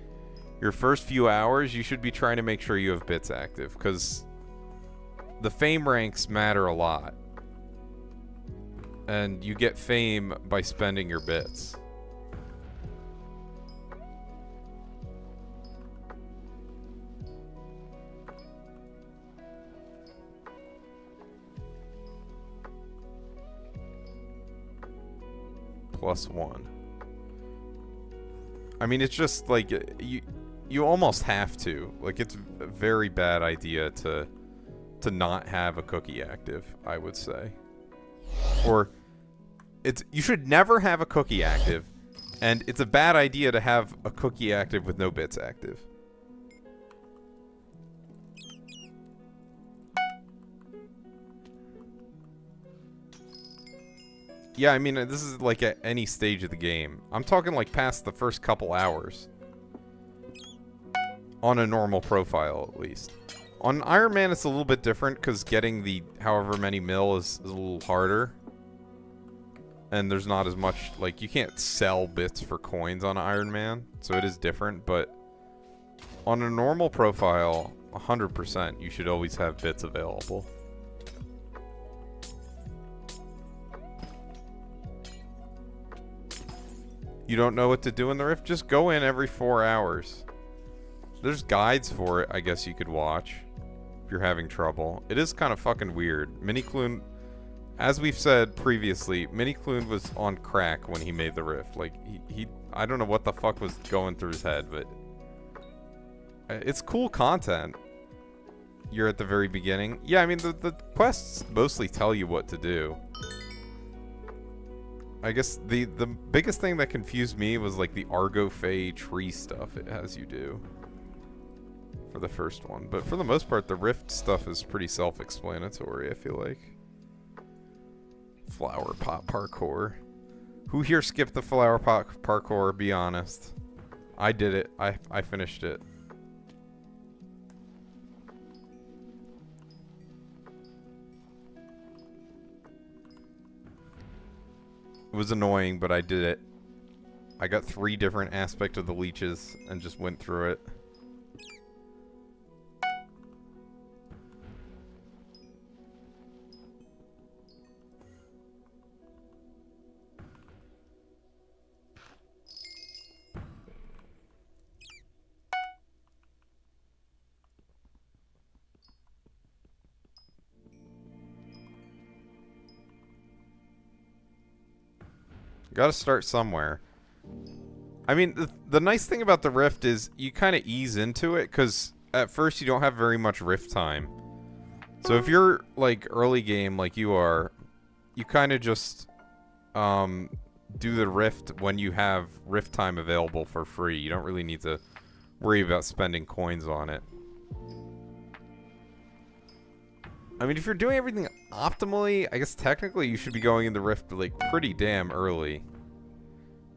your first few hours, you should be trying to make sure you have bits active, because the fame ranks matter a lot. And you get fame by spending your bits. +1. I mean, it's just like you almost have to. Like, it's a very bad idea to not have a cookie active, I would say. Or you should never have a cookie active, and it's a bad idea to have a cookie active with no bits active. Yeah, I mean, this is like at any stage of the game. I'm talking like past the first couple hours. On a normal profile, at least. On Iron Man, it's a little bit different, because getting the however many mil is a little harder. And there's not as much, like, you can't sell bits for coins on Iron Man, so it is different, but on a normal profile, 100%, you should always have bits available. You don't know what to do in the Rift? Just go in every 4 hours. There's guides for it, I guess you could watch. If you're having trouble. It is kind of fucking weird. Minikloon, as we've said previously, Minikloon was on crack when he made the Rift. Like, he I don't know what the fuck was going through his head, but... It's cool content. You're at the very beginning. Yeah, I mean, the quests mostly tell you what to do. I guess the biggest thing that confused me was like the Argo Fae tree stuff it has you do for the first one. But for the most part, the Rift stuff is pretty self-explanatory, I feel like. Flower pot parkour. Who here skipped the flower pot parkour, be honest? I did it. I finished it. It was annoying, but I did it. I got 3 different aspects of the leeches and just went through it. Gotta start somewhere. I mean, the nice thing about the Rift is you kind of ease into it, because at first you don't have very much Rift time. So if you're, like, early game like you are, you kind of just do the Rift when you have Rift time available for free. You don't really need to worry about spending coins on it. I mean, if you're doing everything optimally, I guess technically you should be going in the Rift, like, pretty damn early.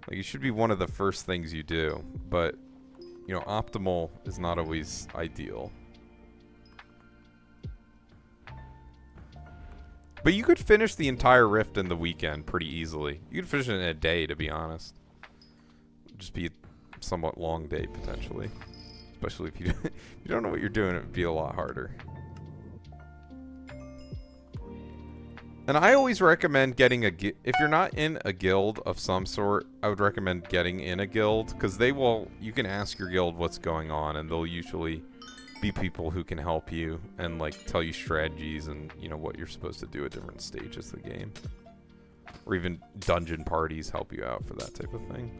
Like, it should be one of the first things you do. But, you know, optimal is not always ideal. But you could finish the entire Rift in the weekend pretty easily. You could finish it in a day, to be honest. It'd just be a somewhat long day, potentially. Especially if you don't know what you're doing, it would be a lot harder. And I always recommend getting if you're not in a guild of some sort, I would recommend getting in a guild, because you can ask your guild what's going on, and they'll usually be people who can help you and, like, tell you strategies and, you know, what you're supposed to do at different stages of the game. Or even dungeon parties help you out for that type of thing.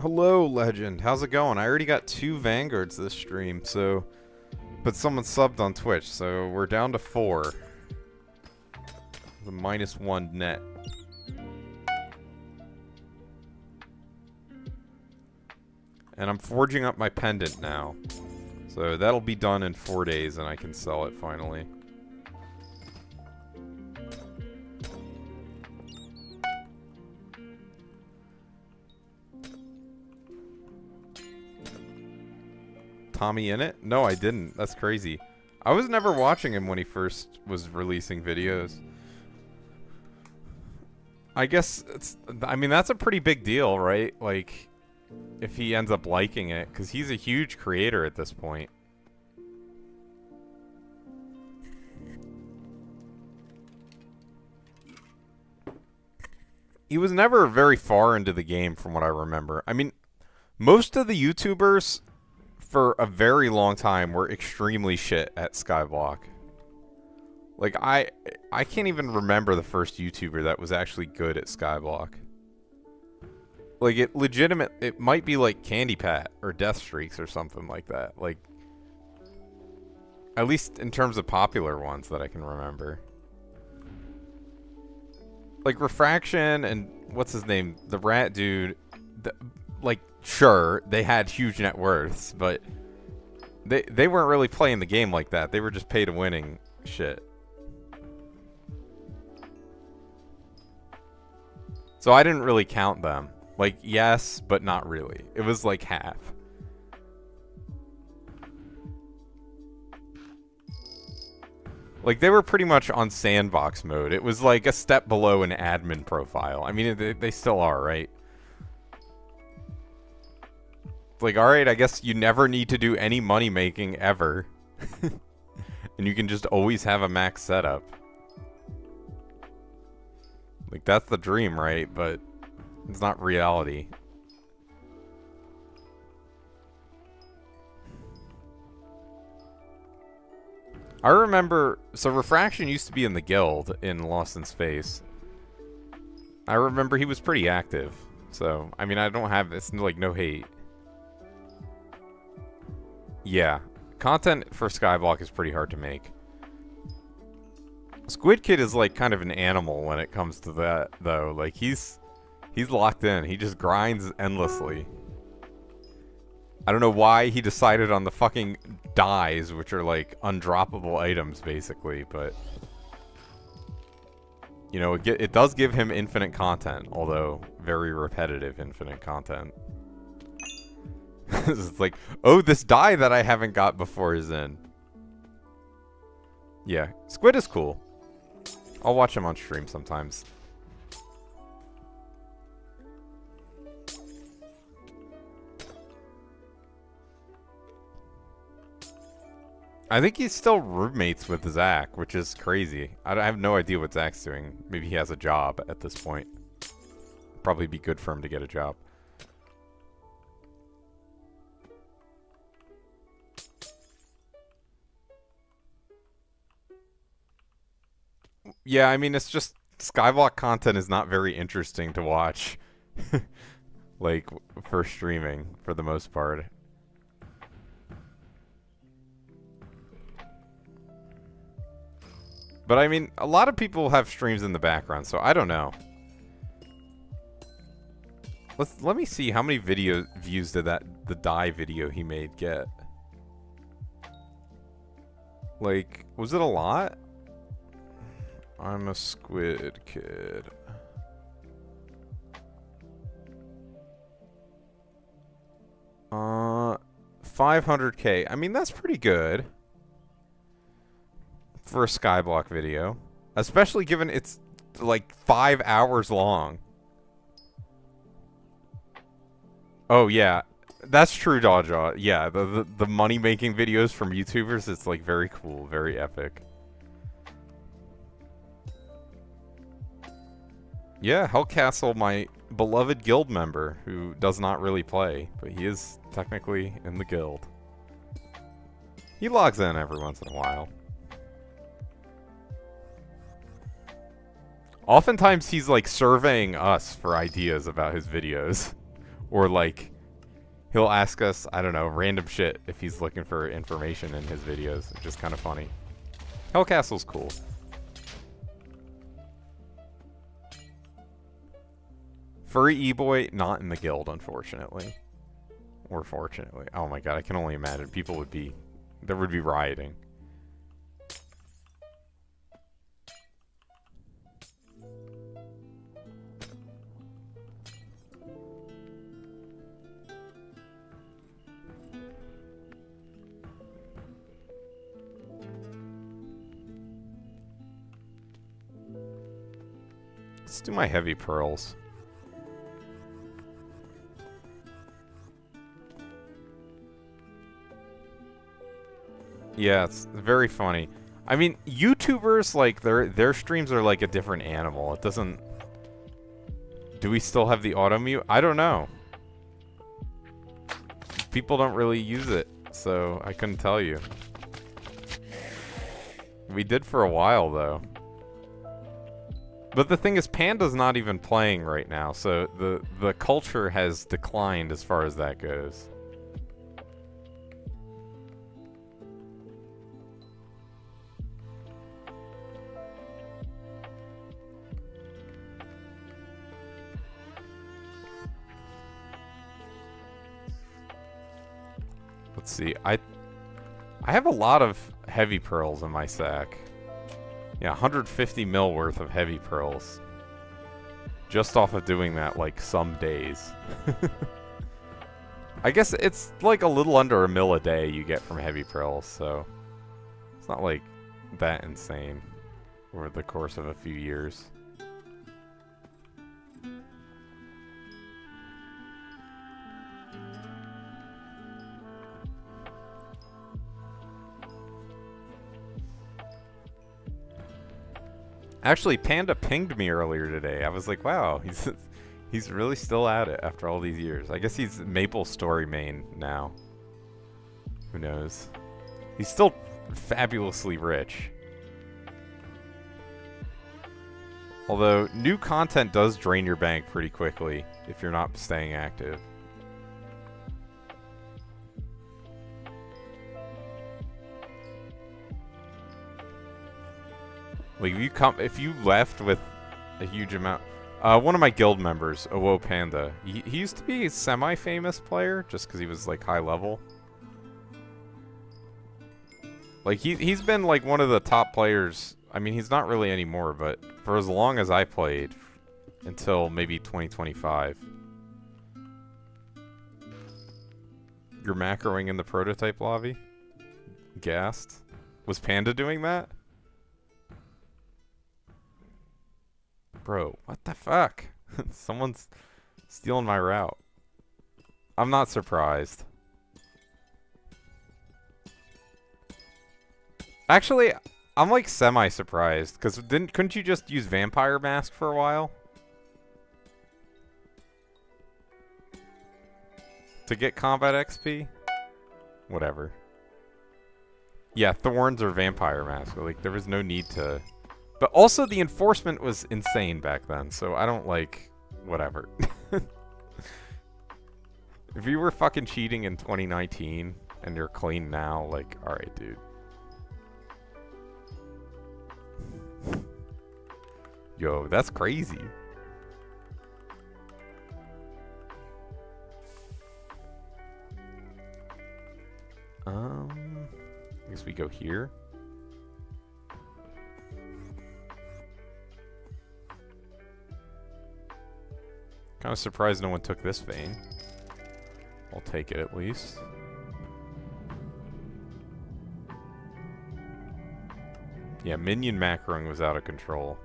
Hello, Legend. How's it going? I already got 2 Vanguards this stream, so... But someone subbed on Twitch, so we're down to 4. The -1 net. And I'm forging up my pendant now. So that'll be done in 4 days and I can sell it finally. Tommy in it? No, I didn't. That's crazy. I was never watching him when he first was releasing videos. I guess it's... I mean, that's a pretty big deal, right? Like, if he ends up liking it, because he's a huge creator at this point. He was never very far into the game from what I remember. I mean, most of the YouTubers for a very long time were extremely shit at Skyblock. Like, I can't even remember the first YouTuber that was actually good at Skyblock. Like, it might be like Candy Pat or Death Streaks or something like that. Like, at least in terms of popular ones that I can remember. Like, Refraction and, what's his name? The Rat Dude. Like, sure, they had huge net worths, but they weren't really playing the game like that. They were just pay-to-winning shit. So I didn't really count them. Like, yes, but not really. It was like half. Like, they were pretty much on sandbox mode. It was like a step below an admin profile. I mean, they still are, right? Like, alright, I guess you never need to do any money making ever. And you can just always have a max setup. Like, that's the dream, right? But it's not reality. I remember... So, Refraction used to be in the guild in Lost in Space. I remember he was pretty active. So, I mean, I don't have... It's like no hate. Yeah. Content for Skyblock is pretty hard to make. Squid Kid is like kind of an animal when it comes to that, though. Like, he's locked in. He just grinds endlessly. I don't know why he decided on the fucking dyes, which are like undroppable items, basically, but... You know, it does give him infinite content, although very repetitive infinite content. It's like, oh, this dye that I haven't got before is in. Yeah, Squid is cool. I'll watch him on stream sometimes. I think he's still roommates with Zach, which is crazy. I have no idea what Zach's doing. Maybe he has a job at this point. Probably be good for him to get a job. Yeah, I mean, it's just... Skyblock content is not very interesting to watch. Like, for streaming, for the most part. But I mean, a lot of people have streams in the background, so I don't know. Let me see how many views did the dye video he made get. Like, was it a lot? I'm a Squid Kid. Uh, 500K. I mean, that's pretty good for a Skyblock video, especially given it's like 5 hours long. Oh yeah, that's true, Dodgejaw. Yeah, the money making videos from YouTubers, it's like very cool, very epic. Yeah, Hellcastle, my beloved guild member, who does not really play, but he is technically in the guild. He logs in every once in a while. Oftentimes he's like surveying us for ideas about his videos. Or like, he'll ask us, I don't know, random shit if he's looking for information in his videos. It's just kind of funny. Hellcastle's cool. Furry E-Boy, not in the guild, unfortunately. Or fortunately. Oh my god, I can only imagine. People would be... There would be rioting. Let's do my heavy pearls. Yeah, it's very funny. I mean, YouTubers, like, their streams are like a different animal. It doesn't... Do we still have the auto mute? I don't know. People don't really use it, so I couldn't tell you. We did for a while, though. But the thing is, Panda's not even playing right now, so the culture has declined as far as that goes. Let's see. I have a lot of heavy pearls in my sack. Yeah, 150 mil worth of heavy pearls. Just off of doing that, like, some days. I guess it's like a little under a mil a day you get from heavy pearls, so... It's not, like, that insane over the course of a few years. Actually, Panda pinged me earlier today. I was like, wow, he's really still at it after all these years. I guess he's Maple Story main now. Who knows? He's still fabulously rich. Although, new content does drain your bank pretty quickly if you're not staying active. Like, if you left with a huge amount... one of my guild members, Owo Panda, he used to be a semi-famous player, just because he was, like, high level. Like, he's been, like, one of the top players... I mean, he's not really anymore, but for as long as I played, until maybe 2025. You're macroing in the prototype lobby? Gassed? Was Panda doing that? Bro, what the fuck? Someone's stealing my route. I'm not surprised. Actually, I'm like semi-surprised, because couldn't you just use Vampire Mask for a while? To get combat XP? Whatever. Yeah, Thorns or Vampire Mask. Like, there was no need to... But also, the enforcement was insane back then, so I don't like... Whatever. If you were fucking cheating in 2019, and you're clean now, like, alright, dude. Yo, that's crazy. I guess we go here. Kind of surprised no one took this vein. I'll take it at least. Yeah, minion macroing was out of control.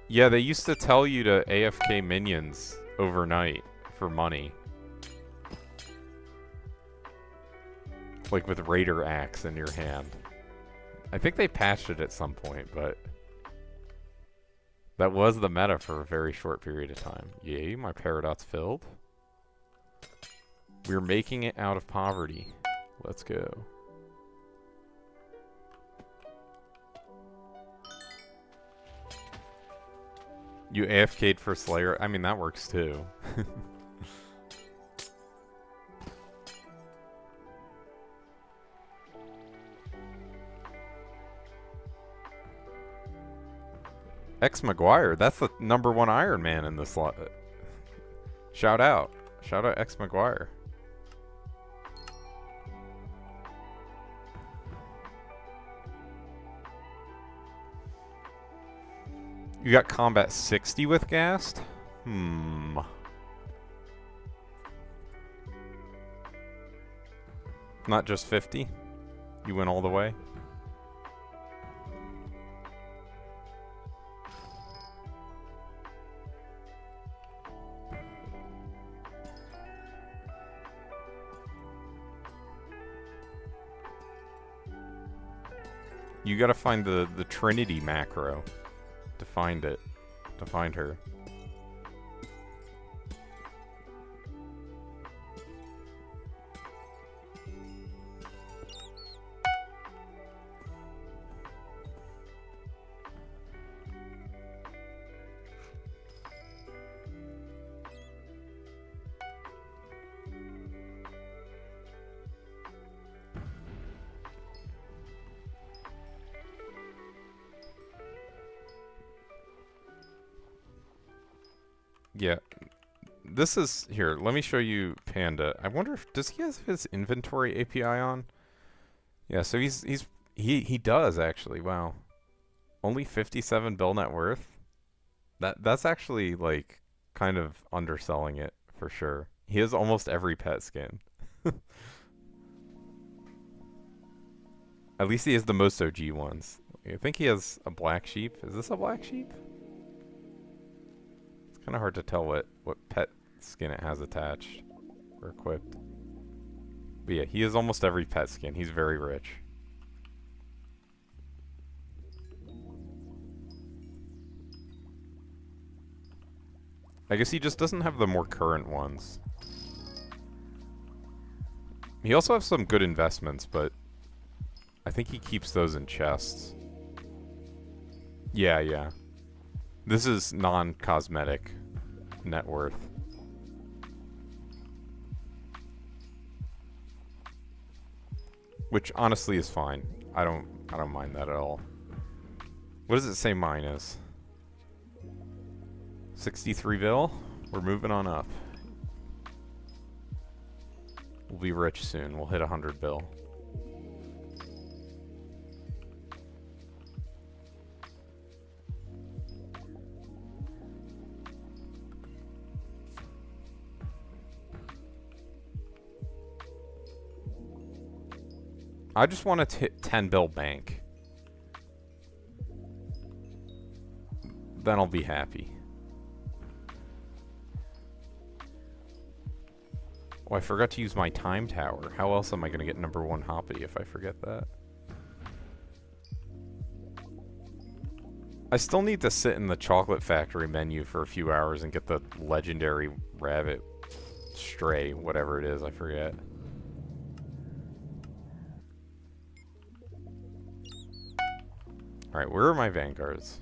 Yeah, they used to tell you to AFK minions overnight for money. Like with Raider Axe in your hand. I think they patched it at some point, but... That was the meta for a very short period of time. Yay, my Peridot's filled. We're making it out of poverty. Let's go. You AFK'd for Slayer? I mean, that works too. X McGuire, that's the #1 Iron Man in this lot. Shout out. Shout out X McGuire. You got combat 60 with Gast? Not just 50? You went all the way? You gotta find the Trinity macro to find it. To find her. Yeah. This is... Here, let me show you Panda. I wonder if... Does he have his inventory API on? Yeah, so he does, actually. Wow. Only 57 bill net worth? That's actually, like, kind of underselling it, for sure. He has almost every pet skin. At least he has the most OG ones. I think he has a black sheep. Is this a black sheep? Kind of hard to tell what pet skin it has attached or equipped. But yeah, he has almost every pet skin. He's very rich. I guess he just doesn't have the more current ones. He also has some good investments, but I think he keeps those in chests. Yeah, yeah. This is non-cosmetic net worth. Which honestly is fine. I don't mind that at all. What does it say mine is? 63 bill? We're moving on up. We'll be rich soon. We'll hit 100 bill. I just want to hit 10 bill bank. Then I'll be happy. Oh, I forgot to use my time tower. How else am I going to get #1 Hoppity if I forget that? I still need to sit in the chocolate factory menu for a few hours and get the legendary rabbit stray, whatever it is, I forget. Alright, where are my vanguards?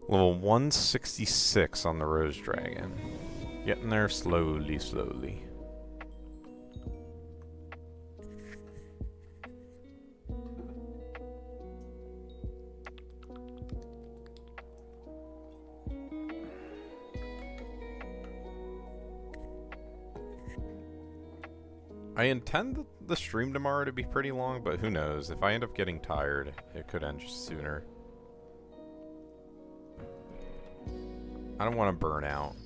Level 166 on the Rose Dragon. Getting there slowly, slowly. I intend the stream tomorrow to be pretty long, but who knows? If I end up getting tired, it could end sooner. I don't want to burn out.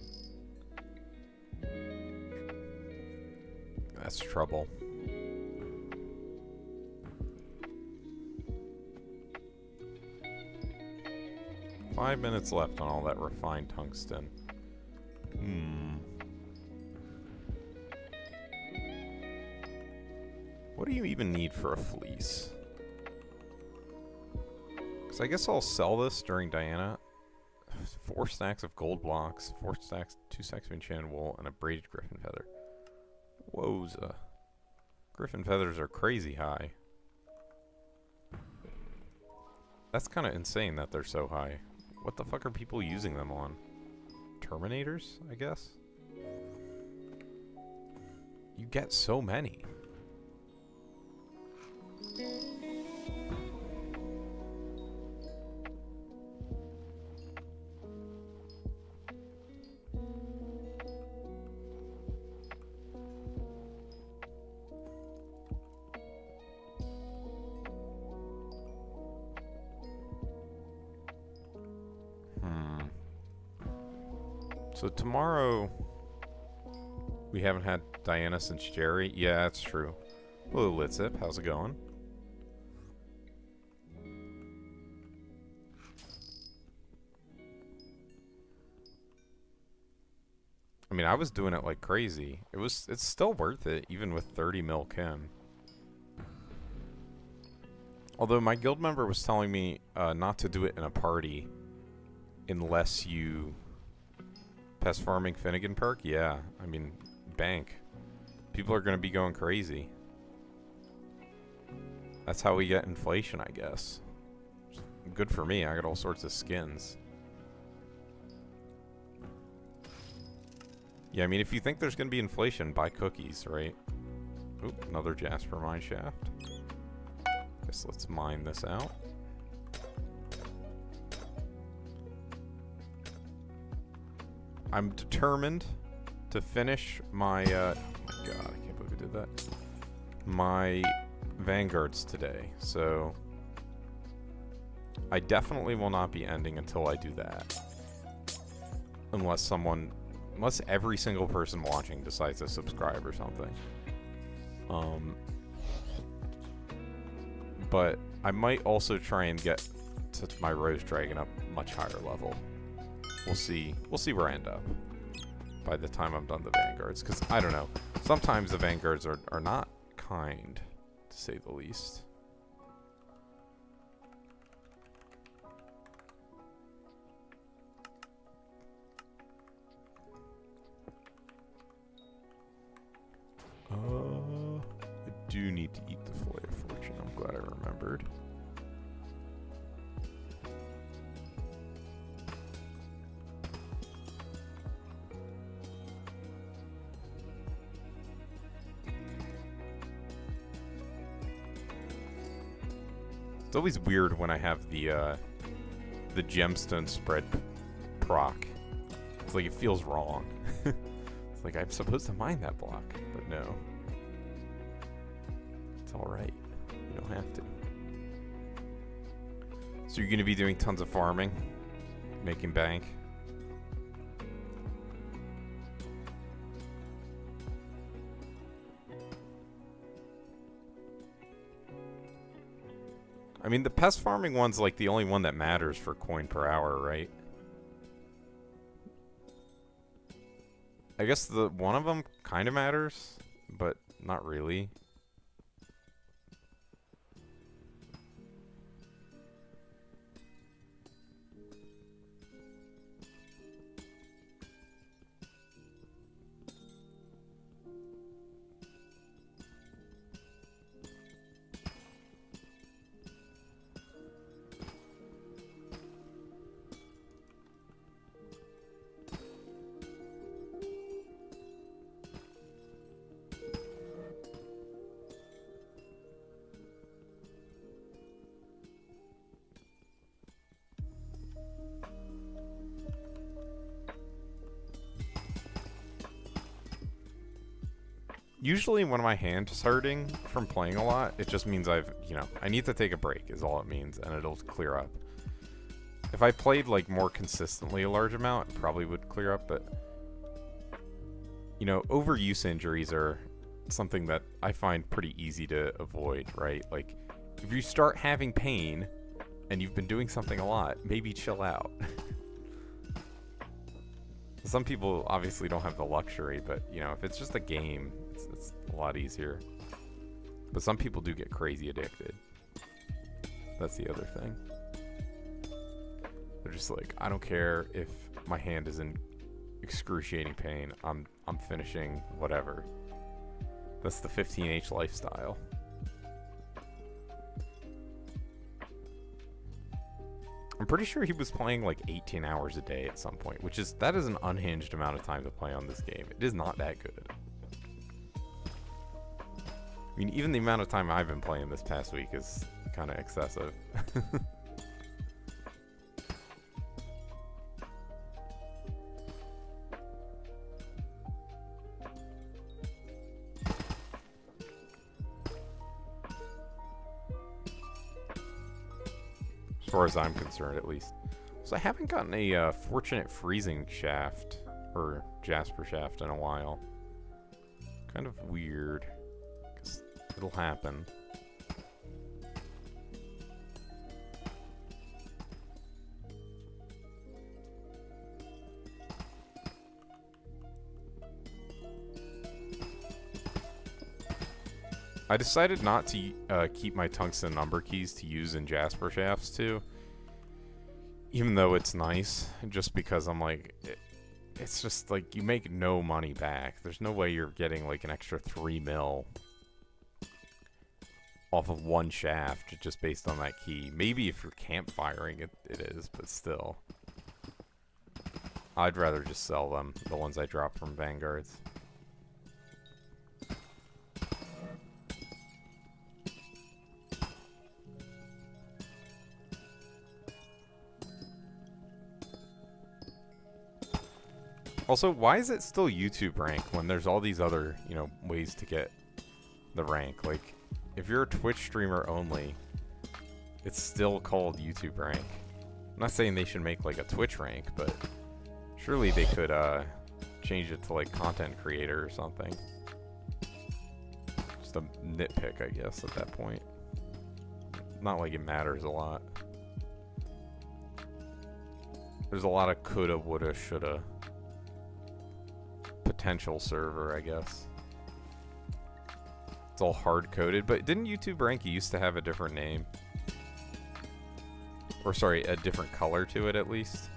That's trouble. Five minutes left on all that refined tungsten. What do you even need for a fleece? Because I guess I'll sell this during Diana. 4 stacks of gold blocks, 2 stacks of enchanted wool, and a braided griffin feather. Wowza. Griffin feathers are crazy high. That's kind of insane that they're so high. What the fuck are people using them on? Terminators, I guess? You get so many. So tomorrow, we haven't had Diana since Jerry. Yeah, that's true. Hello, Litzip. How's it going? I mean, I was doing it like crazy. It's still worth it, even with 30 mil Kim. Although my guild member was telling me not to do it in a party unless you pest farming Finnegan perk. Yeah, I mean, bank. People are going to be going crazy. That's how we get inflation, I guess. Good for me. I got all sorts of skins. Yeah, I mean, if you think there's going to be inflation, buy cookies, right? Oop, another Jasper mine shaft. Guess let's mine this out. I'm determined to finish my, oh my god, I can't believe I did that. My vanguards today, so I definitely will not be ending until I do that. Unless every single person watching decides to subscribe or something. But I might also try and get to my Rose Dragon up much higher level. We'll see where I end up by the time I'm done the Vanguards. Because, I don't know, sometimes the Vanguards are not kind, to say the least. I do need to eat the Fillet of Fortune. I'm glad I remembered. It's always weird when I have the gemstone spread proc. It's like it feels wrong. It's like I'm supposed to mine that block, but no. It's alright. You don't have to. So you're going to be doing tons of farming? Making bank? I mean, the pest farming one's like the only one that matters for coin per hour, right? I guess the one of them kind of matters, but not really. Usually when my hand is hurting from playing a lot, it just means I need to take a break is all it means, and it'll clear up. If I played like more consistently a large amount, it probably would clear up, but you know, overuse injuries are something that I find pretty easy to avoid, right? Like, if you start having pain and you've been doing something a lot, maybe chill out. Some people obviously don't have the luxury, but you know, if it's just a game, it's a lot easier. But some people do get crazy addicted. That's the other thing. They're just like, I don't care if my hand is in excruciating pain. I'm finishing whatever. That's the 15H lifestyle. I'm pretty sure he was playing like 18 hours a day at some point, that is an unhinged amount of time to play on this game. It is not that good. I mean, even the amount of time I've been playing this past week is kind of excessive. As far as I'm concerned, at least. So I haven't gotten a Fortunate Freezing shaft, or Jasper shaft, in a while. Kind of weird, because it'll happen. I decided not to keep my tungsten number keys to use in Jasper shafts too, even though it's nice, just because I'm like, it's just like you make no money back. There's no way you're getting like an extra 3 mil off of one shaft just based on that key. Maybe if you're campfiring it is, but still. I'd rather just sell them, the ones I drop from Vanguards. Also, why is it still YouTube rank when there's all these other, you know, ways to get the rank? Like, if you're a Twitch streamer only, it's still called YouTube rank. I'm not saying they should make, like, a Twitch rank, but surely they could, change it to, like, content creator or something. Just a nitpick, I guess, at that point. Not like it matters a lot. There's a lot of coulda, woulda, shoulda. Potential server, I guess. It's all hard-coded, but didn't YouTube rank used to have a different name? Or sorry, a different color to it at least?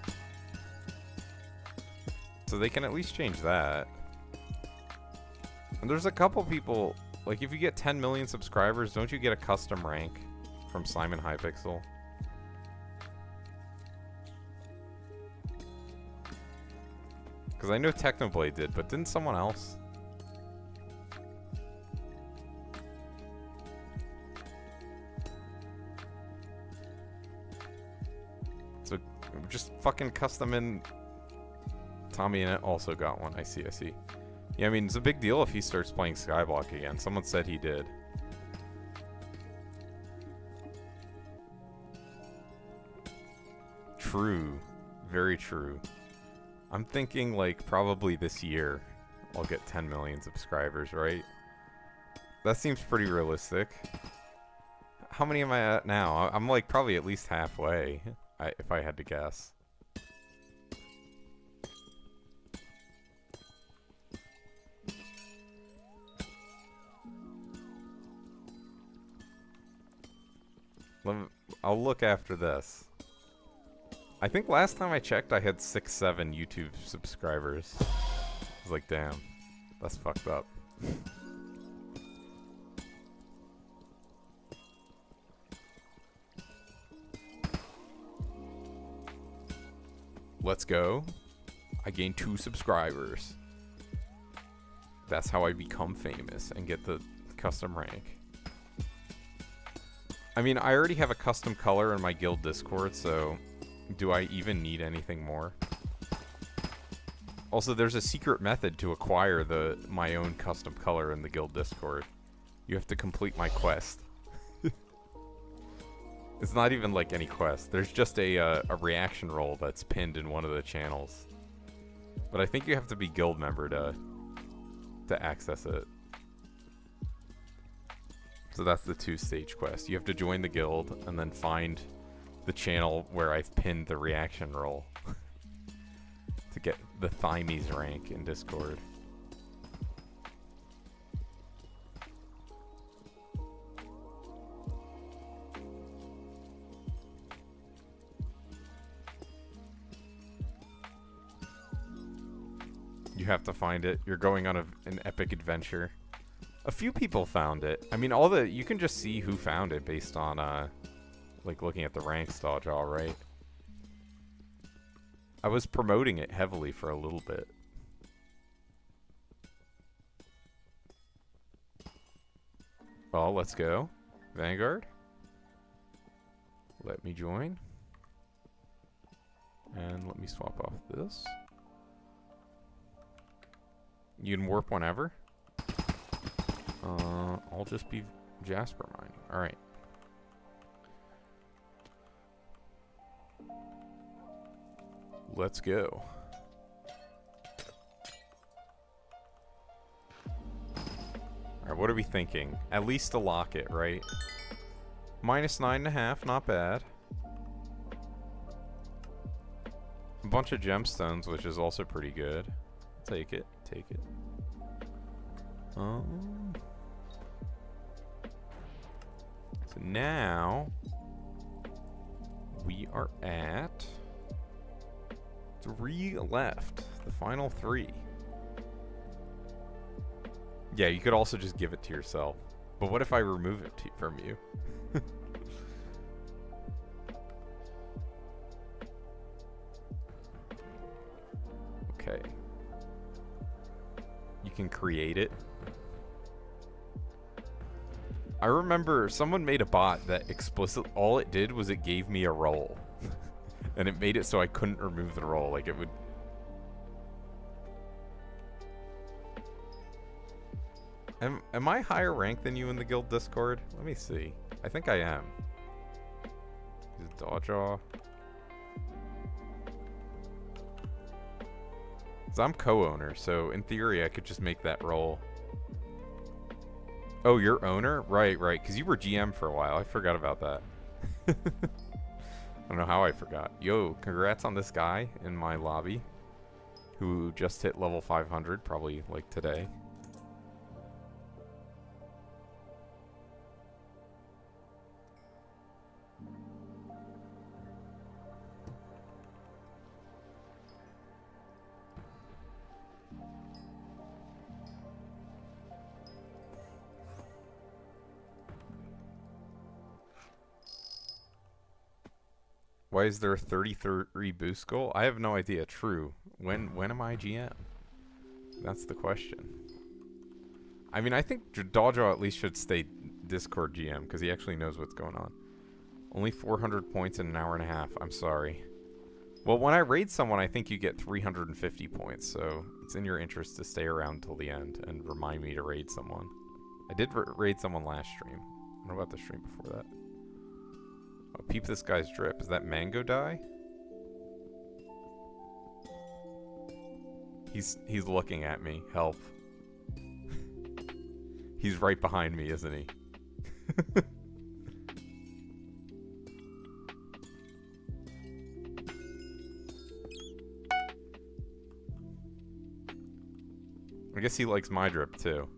So they can at least change that. And there's a couple people, like if you get 10 million subscribers, don't you get a custom rank from Simon Hypixel? Because I know Technoblade did, but didn't someone else? So just fucking custom in. Tommy Annette also got one. I see. Yeah, I mean, it's a big deal if he starts playing Skyblock again. Someone said he did. True. Very true. I'm thinking, like, probably this year I'll get 10 million subscribers, right? That seems pretty realistic. How many am I at now? I'm, like, probably at least halfway, if I had to guess. I'll look after this. I think last time I checked, I had 6-7 YouTube subscribers. I was like, damn, that's fucked up. Let's go. I gained 2 subscribers. That's how I become famous and get the custom rank. I mean, I already have a custom color in my guild Discord, so do I even need anything more? Also, there's a secret method to acquire my own custom color in the guild Discord. You have to complete my quest. It's not even like any quest. There's just a reaction roll that's pinned in one of the channels. But I think you have to be guild member to access it. So that's the 2-stage quest. You have to join the guild and then find the channel where I've pinned the reaction roll to get the Thymies rank in Discord. You have to find it. You're going on an epic adventure. A few people found it. I mean, you can just see who found it based on, like, looking at the ranks dodge, all right? I was promoting it heavily for a little bit. Well, let's go. Vanguard. Let me join. And let me swap off this. You can warp whenever. I'll just be Jasper mining. Alright. Let's go. Alright, what are we thinking? At least a locket, right? Minus 9.5, not bad. A bunch of gemstones, which is also pretty good. Take it, take it. So now we are at 3 left. The final 3. Yeah, you could also just give it to yourself. But what if I remove it from you? Okay. You can create it. I remember someone made a bot that all it did was it gave me a roll. And it made it so I couldn't remove the roll. Like, it would... Am I higher rank than you in the guild Discord? Let me see. I think I am. Is it Dawjaw? 'Cause I'm co-owner, so in theory I could just make that roll. Oh, you're owner? Right, right. Because you were GM for a while. I forgot about that. I don't know how I forgot. Yo, congrats on this guy in my lobby who just hit level 500, probably like today. Why is there a 33 boost goal? I have no idea. True. When am I GM? That's the question. I mean, I think Dawjaw at least should stay Discord GM because he actually knows what's going on. Only 400 points in an hour and a half. I'm sorry. Well, when I raid someone, I think you get 350 points, so it's in your interest to stay around till the end and remind me to raid someone. I did raid someone last stream. What about the stream before that? Oh, peep this guy's drip. Is that mango dye? He's looking at me. Help. He's right behind me, isn't he? I guess he likes my drip too.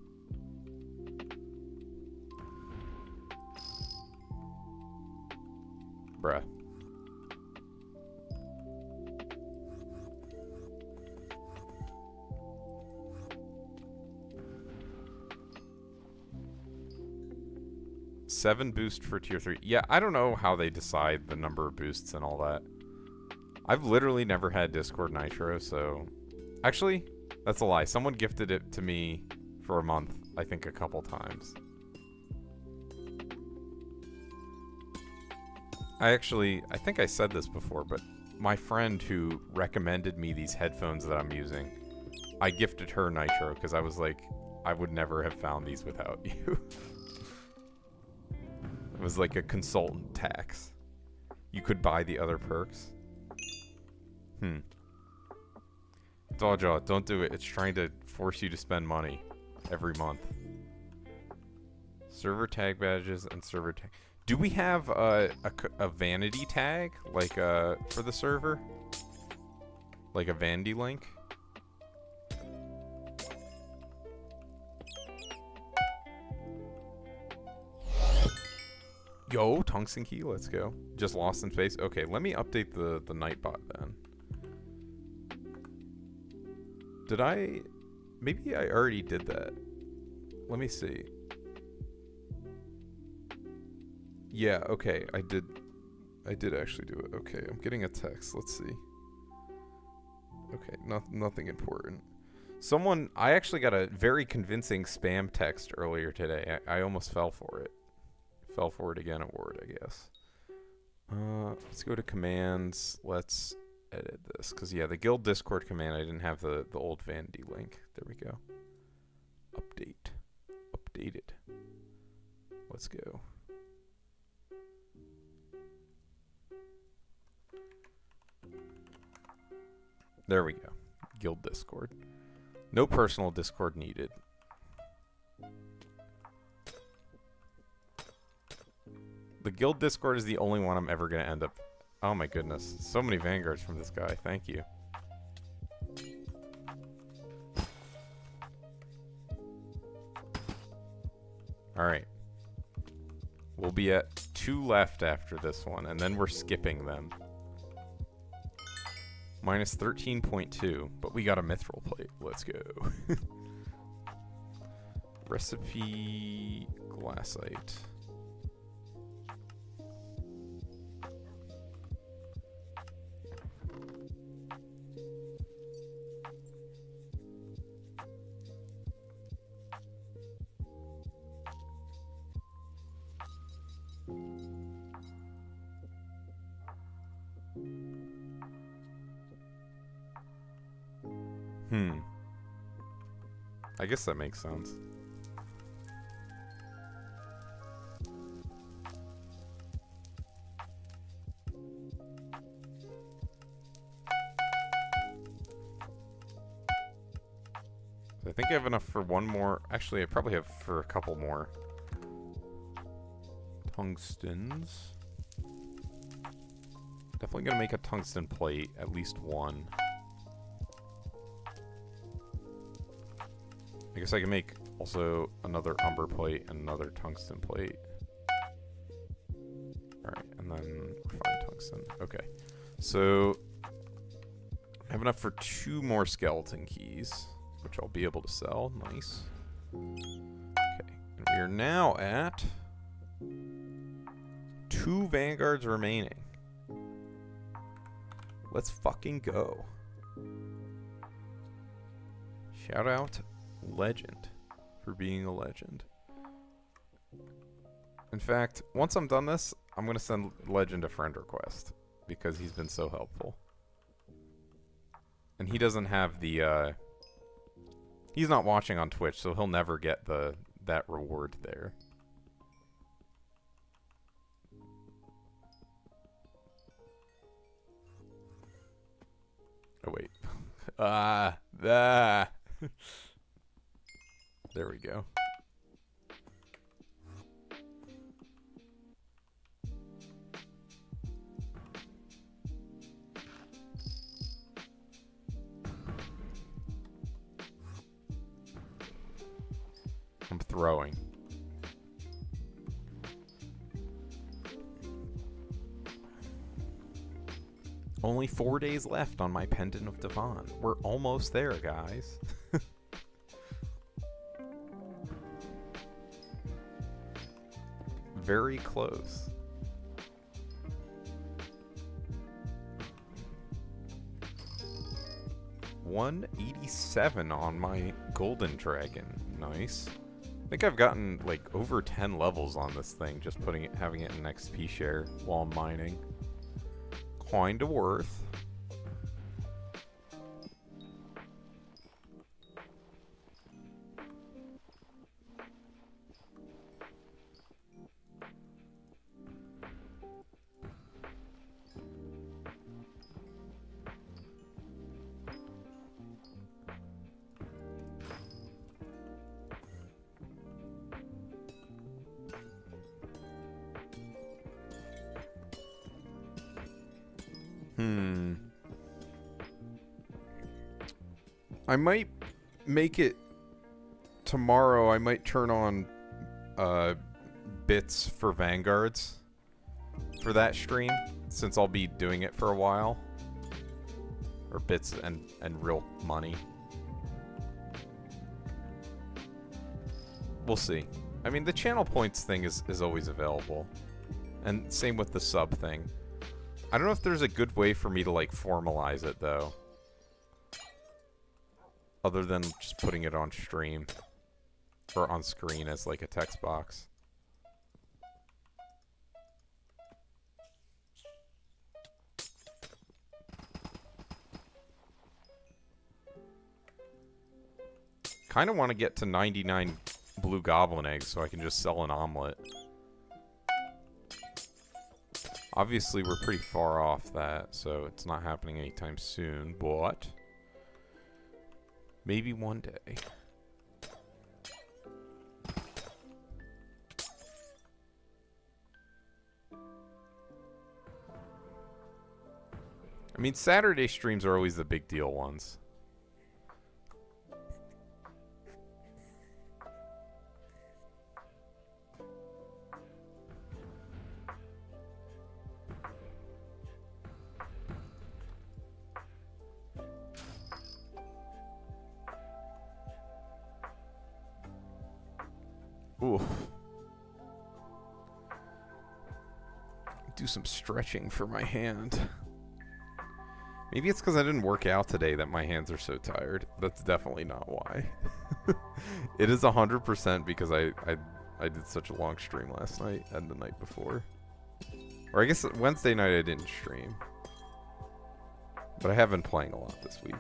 Bruh. Seven boost for tier 3. Yeah, I don't know how they decide the number of boosts and all that. I've literally never had Discord Nitro, so... Actually, that's a lie. Someone gifted it to me for a month, I think a couple times. I think I said this before, but my friend who recommended me these headphones that I'm using, I gifted her Nitro because I was like, I would never have found these without you. It was like a consultant tax. You could buy the other perks. Dodgejaw, don't do it. It's trying to force you to spend money every month. Server tag badges and server tag. Do we have a vanity tag, like for the server? Like a vanity link? Yo, tungsten key, let's go. Just lost in space. Okay, let me update the Nightbot then. Did I? Maybe I already did that. Let me see. Yeah, okay, I did actually do it. Okay, I'm getting a text. Let's see. Okay, nothing important. I actually got a very convincing spam text earlier today. I almost fell for it. Fell for it again at Word, I guess. Let's go to commands. Let's edit this. Because, yeah, the guild Discord command, I didn't have the old vanity link. There we go. Update. Updated. Let's go. There we go. Guild Discord. No personal Discord needed. The guild Discord is the only one I'm ever going to end up... Oh my goodness. So many vanguards from this guy. Thank you. Alright. We'll be at 2 left after this one, and then we're skipping them. Minus 13.2, but we got a mithril plate. Let's go. Recipe glassite. I guess that makes sense. I think I have enough for one more. Actually, I probably have for a couple more. Tungstens. Definitely gonna make a tungsten plate, at least one. I guess I can make also another umber plate and another tungsten plate. Alright, and then refined tungsten. Okay. So, I have enough for 2 more skeleton keys, which I'll be able to sell. Nice. Okay, and we are now at 2 vanguards remaining. Let's fucking go. Shout out Legend for being a legend. In fact, once I'm done this, I'm going to send Legend a friend request because he's been so helpful. And he doesn't have the he's not watching on Twitch, so he'll never get that reward there. Oh wait. There we go. I'm throwing. Only 4 days left on my Pendant of Devon. We're almost there, guys. Very close. $187 on my Golden Dragon. Nice. I think I've gotten like over 10 levels on this thing just having it in XP share while I'm mining. Kinda worth. I might make it tomorrow. I might turn on bits for Vanguards for that stream, since I'll be doing it for a while. Or bits and real money. We'll see. I mean, the channel points thing is always available. And same with the sub thing. I don't know if there's a good way for me to, like, formalize it, though. Other than just putting it on stream. Or on screen as, like, a text box. Kind of want to get to 99 blue goblin eggs so I can just sell an omelet. Obviously, we're pretty far off that, so it's not happening anytime soon, but maybe one day. I mean, Saturday streams are always the big deal ones. Oof. Do some stretching for my hand. Maybe it's because I didn't work out today that my hands are so tired. That's definitely not why. It is 100% because I did such a long stream last night and the night before. Or I guess Wednesday night I didn't stream. But I have been playing a lot this week.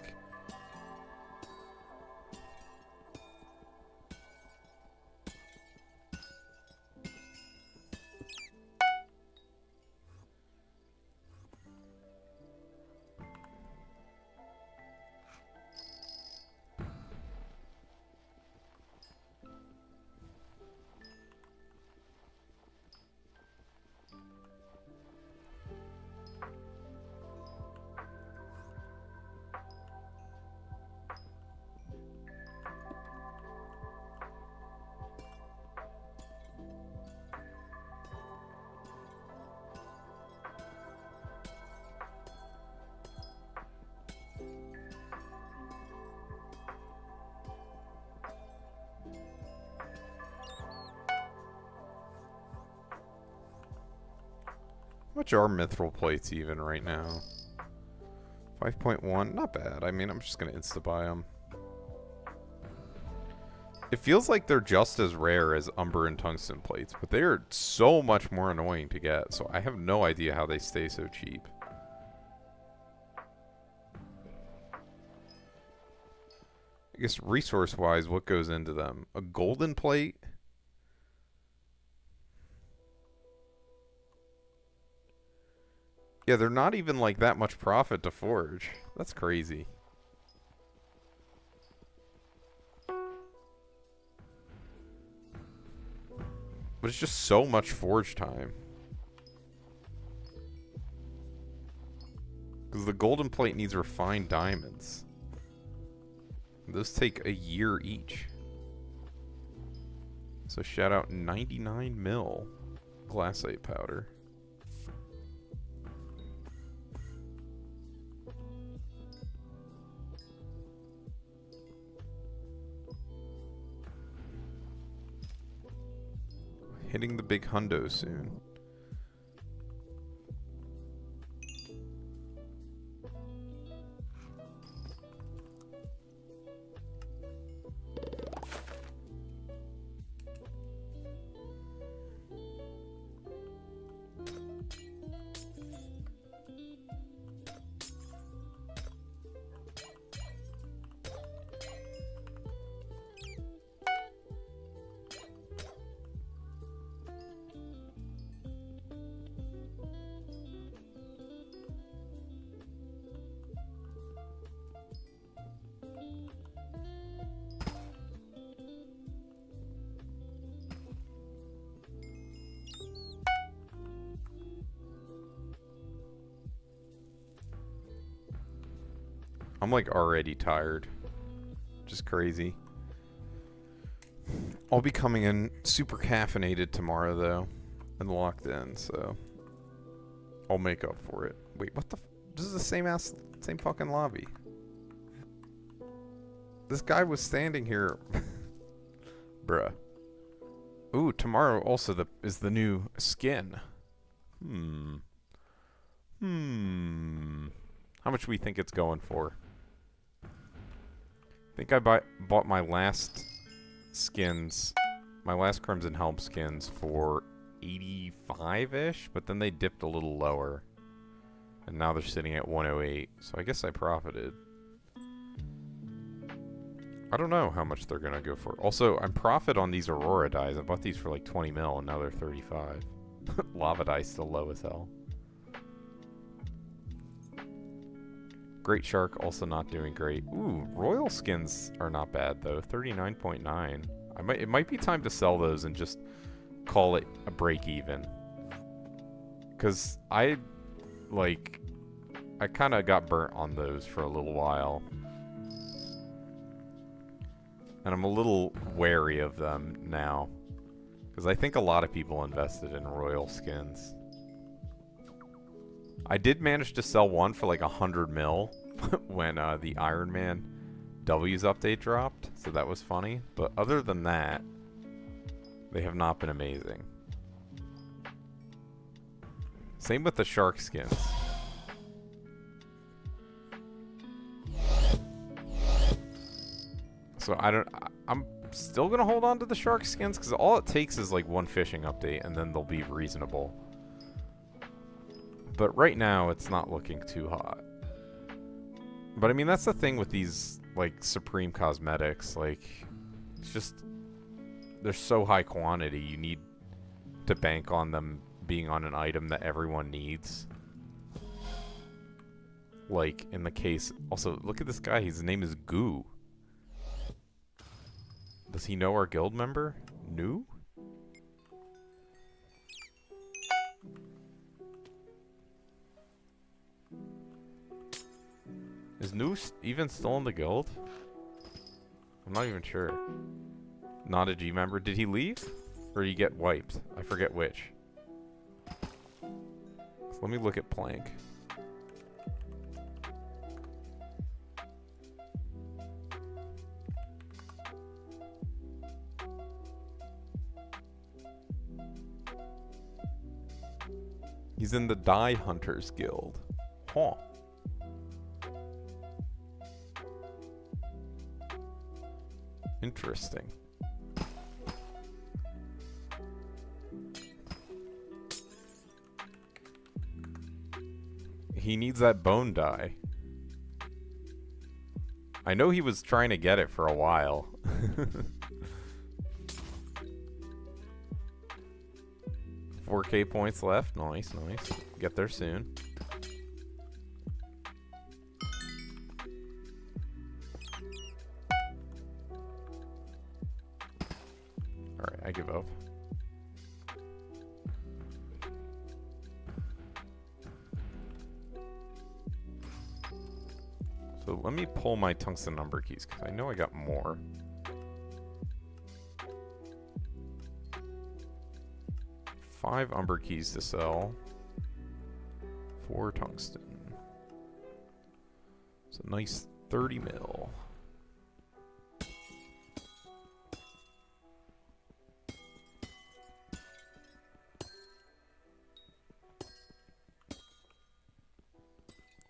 How much are mithril plates even right now? 5.1, not bad. I mean, I'm just gonna insta-buy them. It feels like they're just as rare as umber and tungsten plates, but they are so much more annoying to get, so I have no idea how they stay so cheap. I guess resource-wise, what goes into them? A golden plate? Yeah, they're not even like that much profit to forge. That's crazy. But it's just so much forge time. Because the golden plate needs refined diamonds. Those take a year each. So shout out 99 mil glassite powder. Hitting the big hundo soon. I'm like already tired. Just crazy. I'll be coming in super caffeinated tomorrow though, and locked in, so I'll make up for it. Wait, what the? This is the same fucking lobby. This guy was standing here. Bruh. Ooh, tomorrow also is the new skin. How much do we think it's going for? I think I bought my last skins, my last Crimson Helm skins for 85-ish, but then they dipped a little lower. And now they're sitting at 108, so I guess I profited. I don't know how much they're going to go for. Also, I'm profit on these Aurora dyes. I bought these for like 20 mil, and now they're 35. Lava dye still low as hell. Great Shark also not doing great. Ooh, Royal skins are not bad though. 39.9. It might be time to sell those and just call it a break even. Cause I kind of got burnt on those for a little while. And I'm a little wary of them now. Cause I think a lot of people invested in Royal skins. I did manage to sell one for like 100 mil when the Iron Man W's update dropped, so that was funny. But other than that, they have not been amazing. Same with the shark skins. So I'm still gonna hold on to the shark skins because all it takes is like one fishing update and then they'll be reasonable. But right now, it's not looking too hot. But I mean, that's the thing with these, like, Supreme Cosmetics. Like, it's just, they're so high quantity, you need to bank on them being on an item that everyone needs. Like, in the case, also, look at this guy, his name is Goo. Does he know our guild member? New? Is New even still in the guild? I'm not even sure. Not a G member. Did he leave? Or did he get wiped? I forget which. So let me look at Plank. He's in the Die Hunters Guild. Huh. Interesting. He needs that bone dye. I know he was trying to get it for a while. 4K points left. Nice, nice. Get there soon. Alright, I give up. So let me pull my tungsten number keys, because I know I got more. Five umber keys to sell. 4 tungsten. It's a nice 30 mil.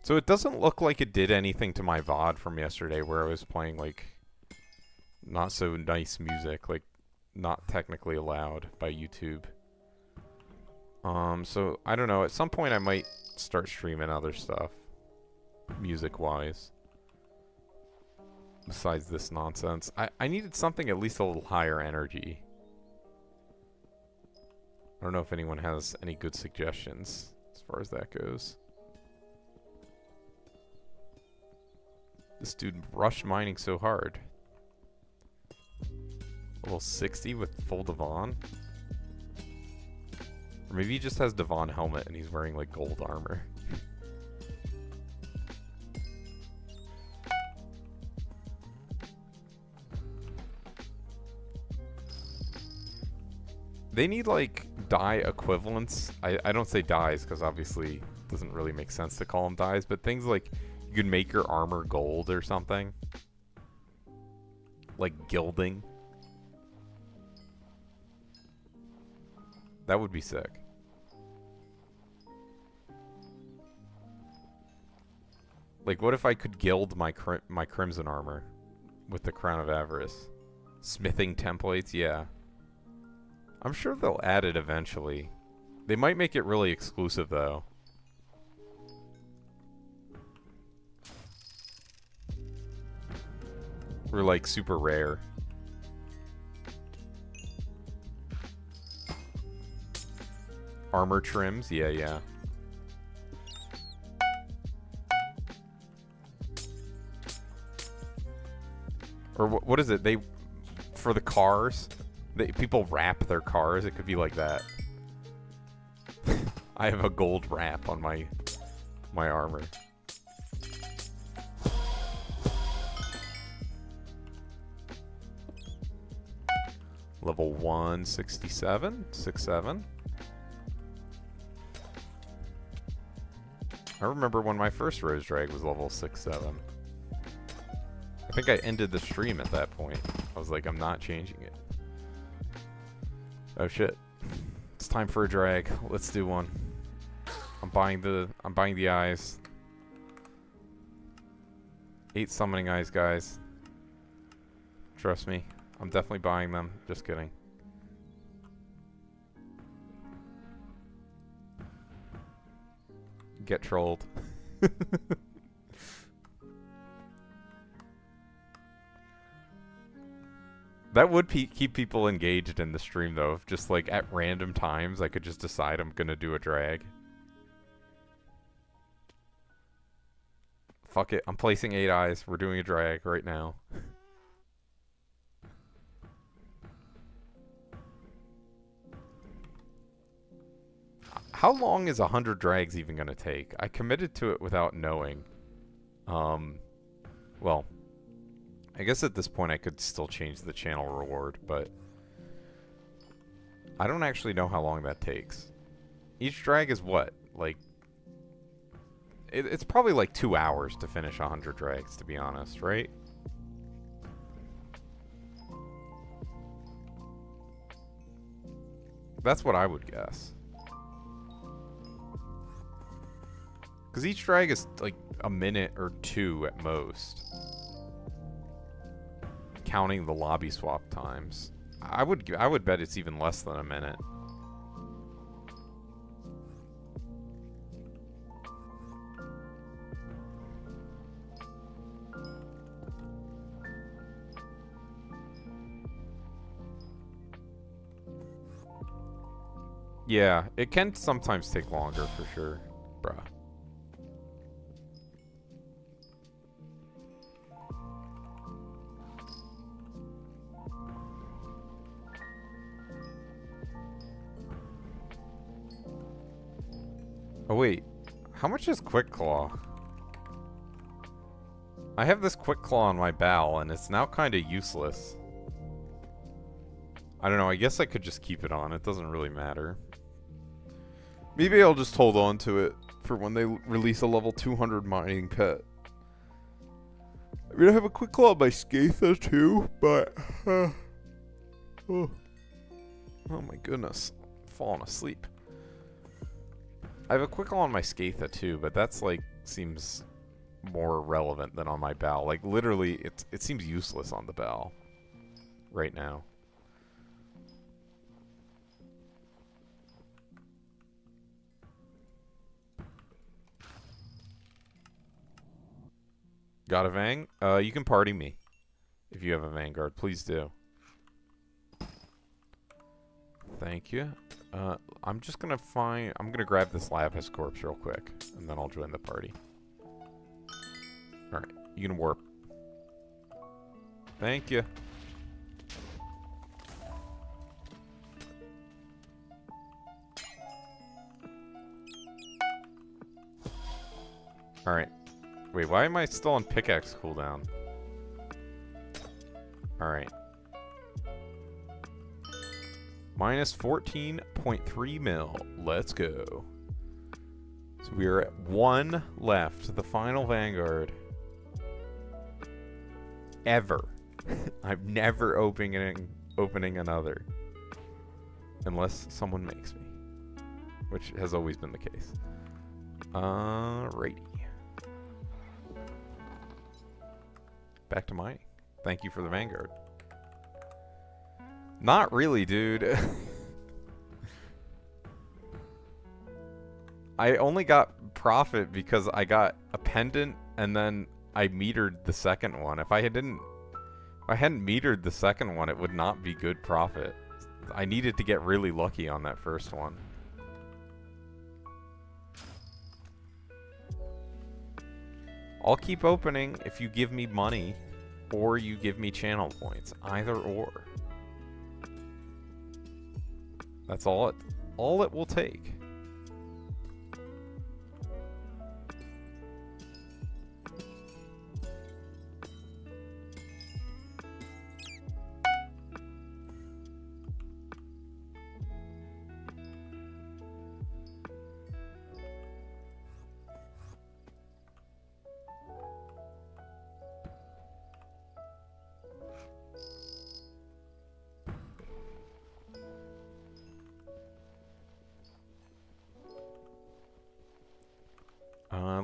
So it doesn't look like it did anything to my VOD from yesterday where I was playing like not so nice music, like not technically allowed by YouTube. So I don't know, at some point I might start streaming other stuff, music-wise, besides this nonsense. I needed something at least a little higher energy. I don't know if anyone has any good suggestions as far as that goes. This dude rushed mining so hard. Level 60 with full Devon. Or maybe he just has Devon helmet and he's wearing like gold armor. They need, like, dye equivalents. I don't say dyes, because obviously it doesn't really make sense to call them dyes, but things like you could make your armor gold or something. Like gilding. That would be sick. Like, what if I could gild my crimson armor with the Crown of Avarice? Smithing templates, yeah. I'm sure they'll add it eventually. They might make it really exclusive, though. Or, like, super rare. Armor trims, yeah, yeah. Or what is it? They, for the cars, people wrap their cars. It could be like that. I have a gold wrap on my armor. Level 167, 67. I remember when my first Rose Drag was level 67. I think I ended the stream at that point. I was like, I'm not changing it. Oh shit. It's time for a drag. Let's do one. I'm buying the eyes. 8 summoning eyes, guys. Trust me. I'm definitely buying them. Just kidding. Get trolled. That would keep people engaged in the stream, though. If just, like, at random times, I could just decide I'm gonna do a drag. Fuck it. I'm placing 8 eyes. We're doing a drag right now. How long is 100 drags even gonna take? I committed to it without knowing. Well, I guess at this point I could still change the channel reward, but I don't actually know how long that takes. Each drag is what? Like, it's probably like 2 hours to finish 100 drags, to be honest, right? That's what I would guess. Because each drag is like a minute or 2 at most. Counting the lobby swap times. I would bet it's even less than a minute. Yeah, it can sometimes take longer for sure, bruh. Oh wait, how much is Quick Claw? I have this Quick Claw on my bow, and it's now kind of useless. I don't know, I guess I could just keep it on. It doesn't really matter. Maybe I'll just hold on to it for when they release a level 200 mining pet. I mean, I have a Quick Claw by Skatha too, but... oh my goodness. I'm falling asleep. I have a Quick Claw on my Skatha too, but that's like, seems more relevant than on my bow. Like, literally, it seems useless on the bow right now. Got a Vang? You can party me if you have a Vanguard. Please do. Thank you. I'm just gonna I'm gonna grab this Lapis Corpse real quick, and then I'll join the party. Alright, you can warp. Thank you. Alright. Wait, why am I still on pickaxe cooldown? Alright. Minus 14.3 mil. Let's go. So we are at 1 left. The final Vanguard. Ever. I'm never opening another. Unless someone makes me. Which has always been the case. Alrighty. Back to mining. Thank you for the Vanguard. Not really, dude. I only got profit because I got a pendant and then I metered the second one. If I hadn't metered the second one, it would not be good profit. I needed to get really lucky on that first one. I'll keep opening if you give me money or you give me channel points. Either or. That's all it will take.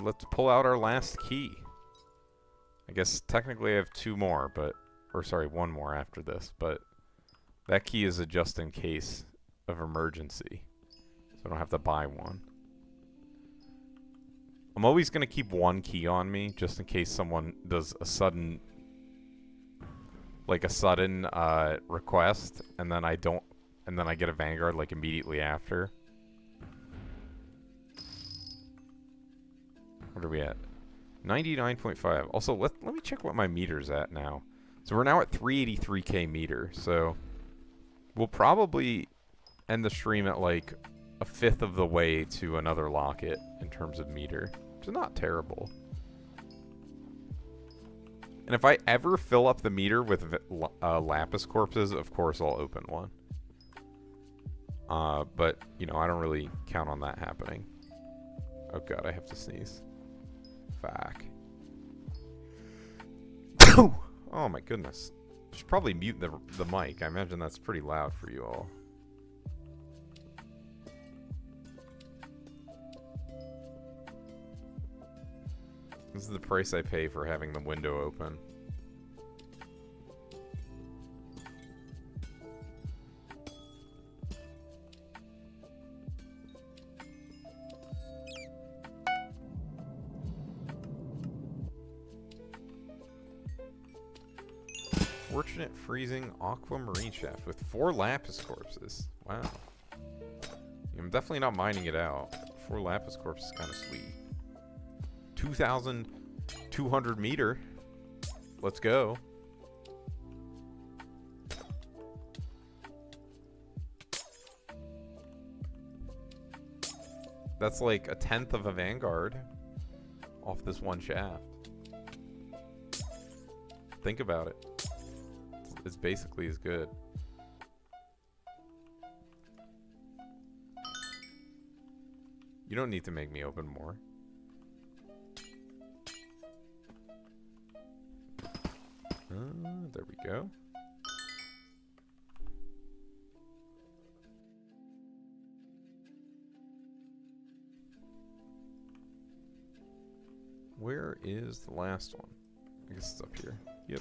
Let's pull out our last key. I guess technically I have 2 more, but... Or sorry, 1 more after this, but... That key is a just in case of emergency. So I don't have to buy one. I'm always going to keep 1 key on me, just in case someone does a sudden... Like a sudden request, and then I don't... And then I get a Vanguard like immediately after. What are we at? 99.5. Also, let me check what my meter's at now. So we're now at 383k meter. So we'll probably end the stream at like a 1/5 of the way to another locket in terms of meter, which is not terrible. And if I ever fill up the meter with lapis corpses, of course I'll open one. But, you know, I don't really count on that happening. Oh god, I have to sneeze. Fuck. Oh my goodness. I should probably mute the mic. I imagine that's pretty loud for you all. This is the price I pay for having the window open. Fortunate freezing aquamarine shaft with 4 lapis corpses. Wow. I'm definitely not mining it out. 4 lapis corpses is kind of sweet. 2,200 meter. Let's go. That's like a 1/10 of a Vanguard off this one shaft. Think about it. It's basically as good. You don't need to make me open more. There we go. Where is the last one? I guess it's up here. Yep.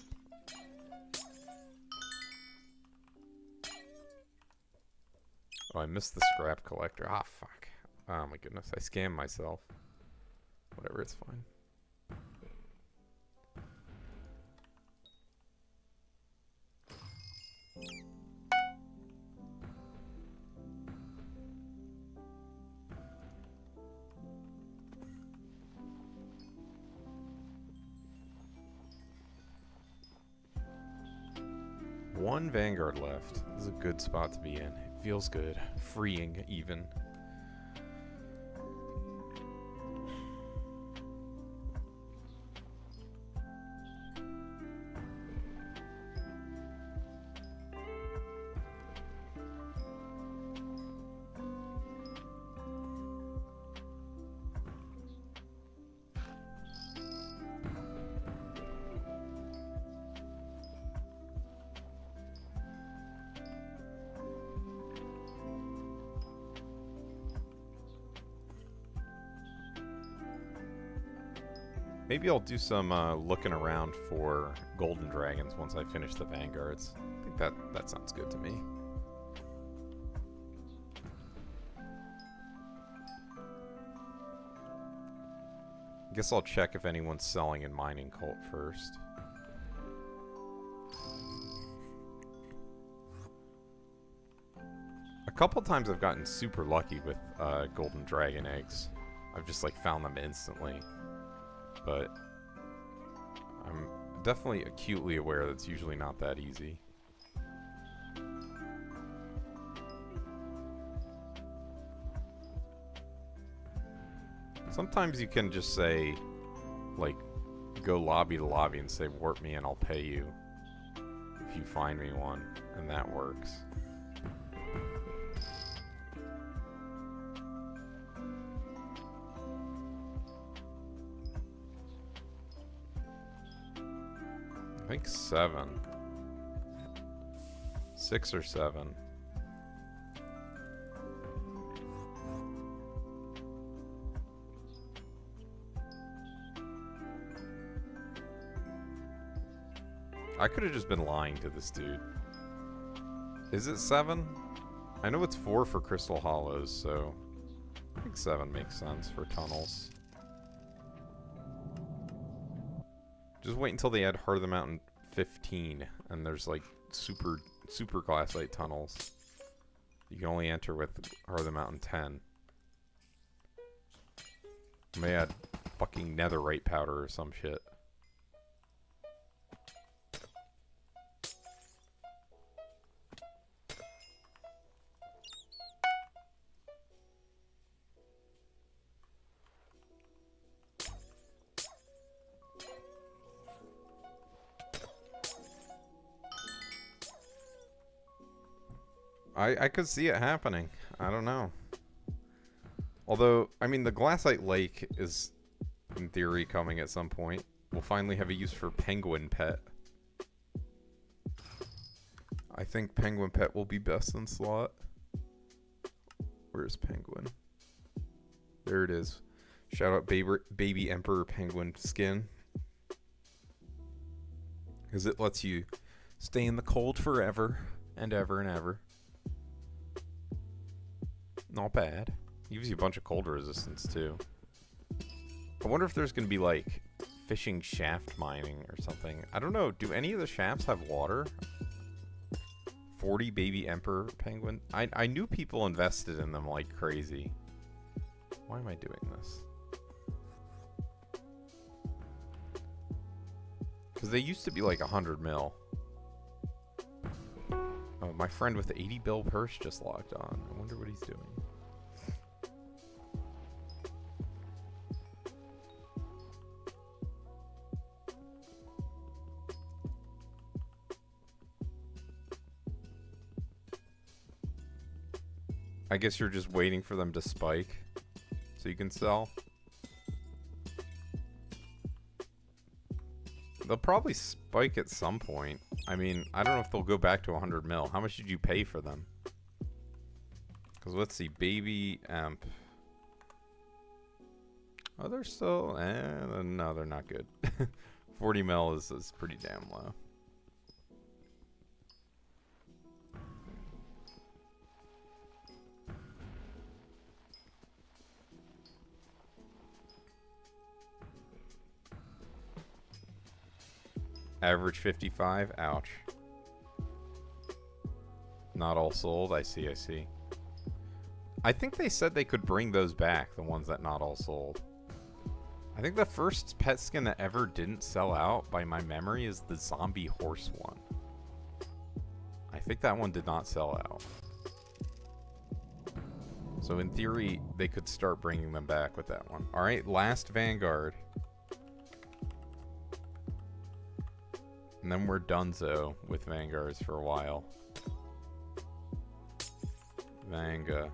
Oh, I missed the scrap collector. Ah, fuck. Oh my goodness, I scammed myself. Whatever, it's fine. One Vanguard left. This is a good spot to be in. It feels good. Freeing, even. Maybe I'll do some looking around for golden dragons once I finish the vanguards. I think that sounds good to me. I guess I'll check if anyone's selling in mining cult first. A couple times I've gotten super lucky with golden dragon eggs. I've just like found them instantly. But I'm definitely acutely aware that it's usually not that easy. Sometimes you can just say, like, go lobby to lobby and say, warp me and I'll pay you if you find me one, and that works. I think 7. 6 or 7. I could have just been lying to this dude. Is it 7? I know it's 4 for Crystal Hollows, so I think 7 makes sense for tunnels. Just wait until they add Heart of the Mountain 15, and there's like super glassite tunnels. You can only enter with Heart of the Mountain 10. I may add fucking netherite powder or some shit. I could see it happening. I don't know. Although, I mean, the Glassite Lake is, in theory, coming at some point. We'll finally have a use for Penguin Pet. I think Penguin Pet will be best in slot. Where's Penguin? There it is. Shout out Baby Emperor Penguin skin. Because it lets you stay in the cold forever and ever and ever. Not bad. Gives you a bunch of cold resistance too. I wonder if there's going to be like fishing shaft mining or something. I don't know. Do any of the shafts have water? 40 Baby Emperor Penguin. I knew people invested in them like crazy. Why am I doing this? Because they used to be like 100 mil. Oh, my friend with the 80 bill purse just logged on. I wonder what he's doing. I guess you're just waiting for them to spike so you can sell. They'll probably spike at some point. I mean, I don't know if they'll go back to 100 mil. How much did you pay for them? Because let's see, Baby Emp. Oh, they're still... no, they're not good. 40 mil is pretty damn low. Average 55. Ouch. Not all sold. I see, I see. I think they said they could bring those back, the ones that not all sold. I think the first pet skin that ever didn't sell out, by my memory, is the zombie horse one. I think that one did not sell out. So in theory, they could start bringing them back with that one. Alright, last Vanguard. And then we're donezo with Vanguards for a while. Vanga.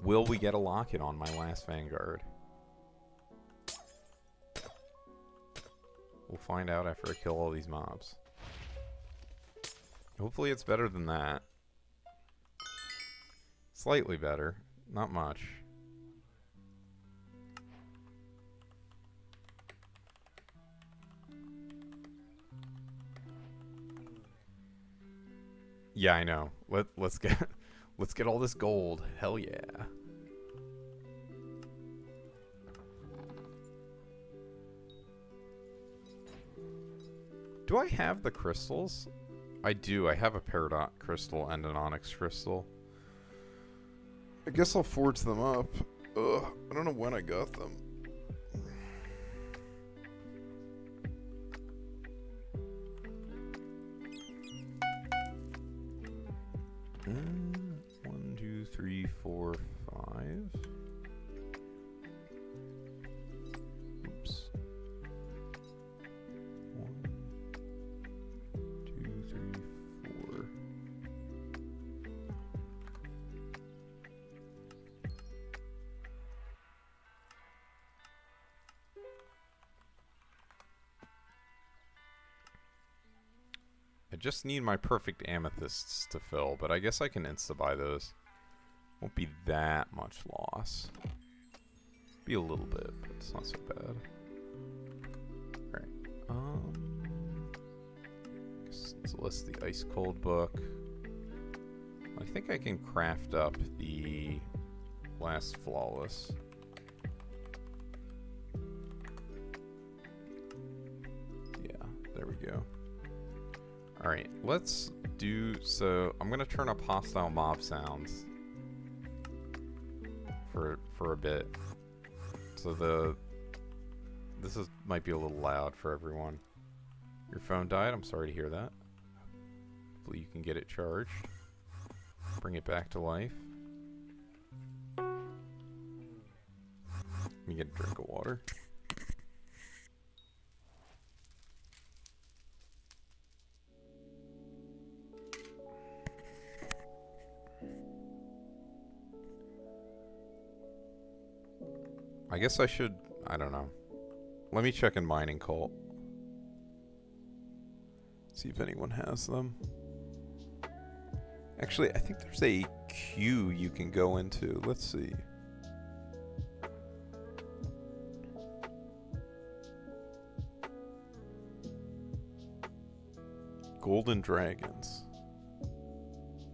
Will we get a locket on my last Vanguard? We'll find out after I kill all these mobs. Hopefully it's better than that. Slightly better. Not much. Yeah, I know. Let's get all this gold. Hell yeah. Do I have the crystals? I do. I have a peridot crystal and an onyx crystal. I guess I'll forge them up. Ugh, I don't know when I got them. One, two, three, four, five. Oops. 1, 2, 3, 4. I just need my perfect amethysts to fill, but I guess I can insta-buy those. Won't be that much loss. Be a little bit, but it's not so bad. Alright. So let's the ice cold book. I think I can craft up the last flawless. Yeah, there we go. Alright, let's do, so I'm gonna turn up hostile mob sounds for a bit. So this might be a little loud for everyone. Your phone died, I'm sorry to hear that. Hopefully you can get it charged. Bring it back to life. Let me get a drink of water. I guess I should, I don't know. Let me check in Mining Cult. See if anyone has them. Actually, I think there's a queue you can go into. Let's see. Golden Dragons.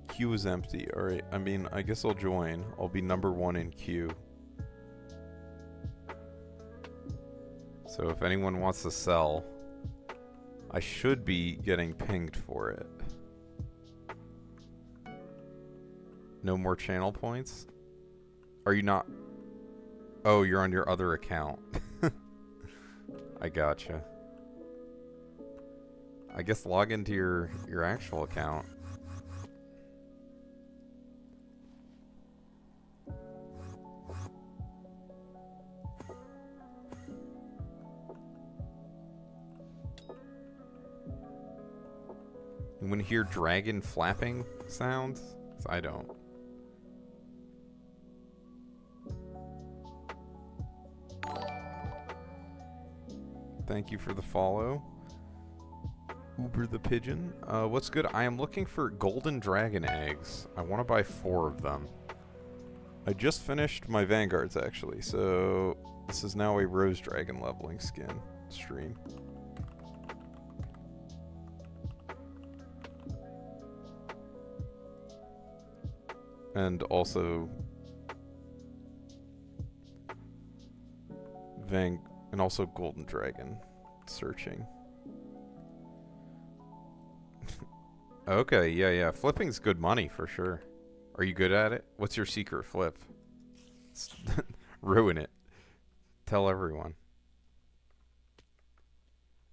Queue is empty. Alright, I mean, I guess I'll join. I'll be number 1 in queue. So if anyone wants to sell, I should be getting pinged for it. No more channel points? Are you not? Oh, you're on your other account. I gotcha. I guess log into your actual account. You want to hear dragon flapping sounds? 'Cause I don't. Thank you for the follow. Uber the Pigeon. What's good? I am looking for golden dragon eggs. I want to buy 4 of them. I just finished my Vanguards, actually, so this is now a Rose Dragon leveling skin stream. And also and also Golden Dragon searching. Okay, yeah. Flipping's good money for sure. Are you good at it? What's your secret flip? Ruin it. Tell everyone.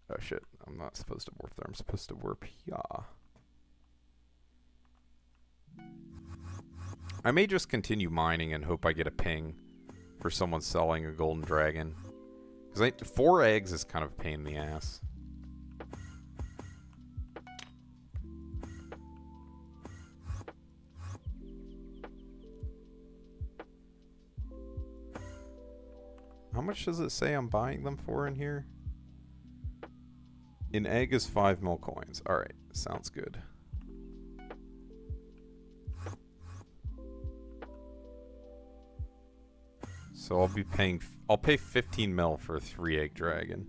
Oh shit, I'm not supposed to warp there. I'm supposed to warp here. I may just continue mining and hope I get a ping for someone selling a golden dragon. Because 4 eggs is kind of a pain in the ass. How much does it say I'm buying them for in here? An egg is 5 mil coins. Alright, sounds good. So I'll be paying... I'll pay 15 mil for a 3-egg dragon.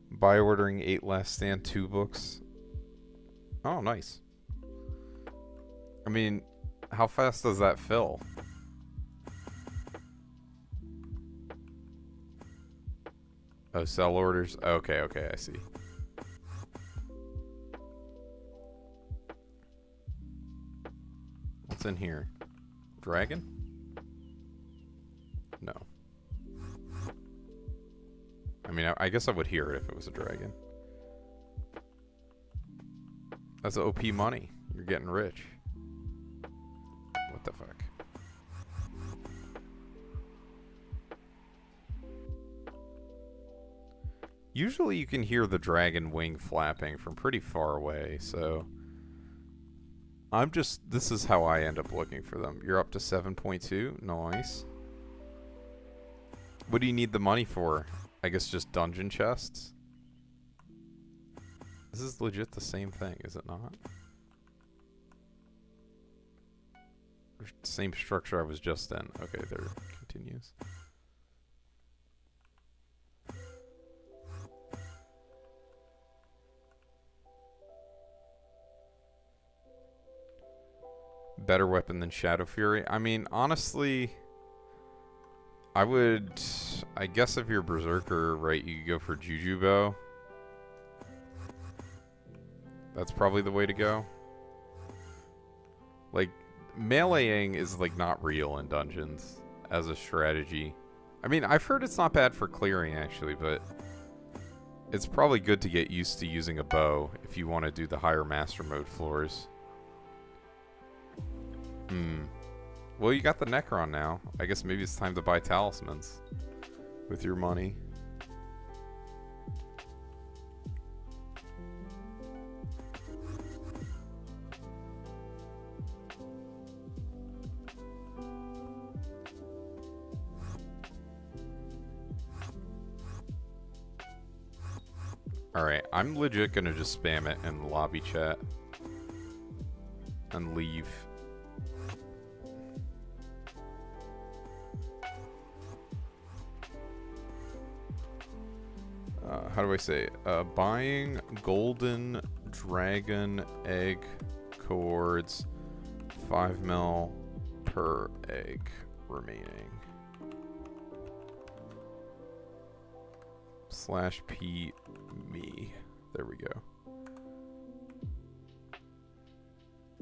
By ordering 8 Last Stand 2 books. Oh, nice. I mean, how fast does that fill? Oh, sell orders? Okay, okay, I see. What's in here? Dragon? No. I mean, I guess I would hear it if it was a dragon. That's OP money. You're getting rich. What the fuck? Usually you can hear the dragon wing flapping from pretty far away, so... this is how I end up looking for them. You're up to 7.2? Nice. What do you need the money for? I guess just dungeon chests? This is legit the same thing, is it not? Same structure I was just in. Okay, there it continues. Better weapon than Shadow Fury? I mean, honestly, I guess if you're Berserker, right, you could go for Juju Bow. That's probably the way to go. Like, meleeing is, like, not real in dungeons as a strategy. I mean, I've heard it's not bad for clearing, actually, but it's probably good to get used to using a bow if you want to do the higher Master Mode floors. Well, you got the Necron now. I guess maybe it's time to buy talismans with your money. Alright, I'm legit gonna just spam it in the lobby chat and leave. How do I say it? Buying golden dragon egg cords, 5 mil per egg remaining. /P me. There we go.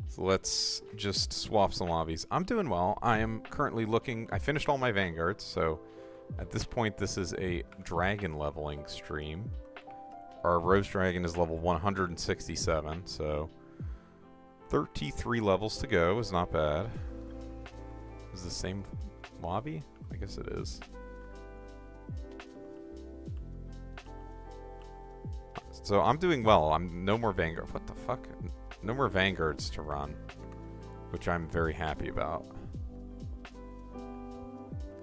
So let's just swap some lobbies. I'm doing well. I am currently looking. I finished all my vanguards, so at this point, this is a dragon leveling stream. Our Rose Dragon is level 167, so 33 levels to go is not bad. Is it the same lobby? I guess it is. So I'm doing well. I'm no more Vanguard. What the fuck? No more Vanguards to run, which I'm very happy about.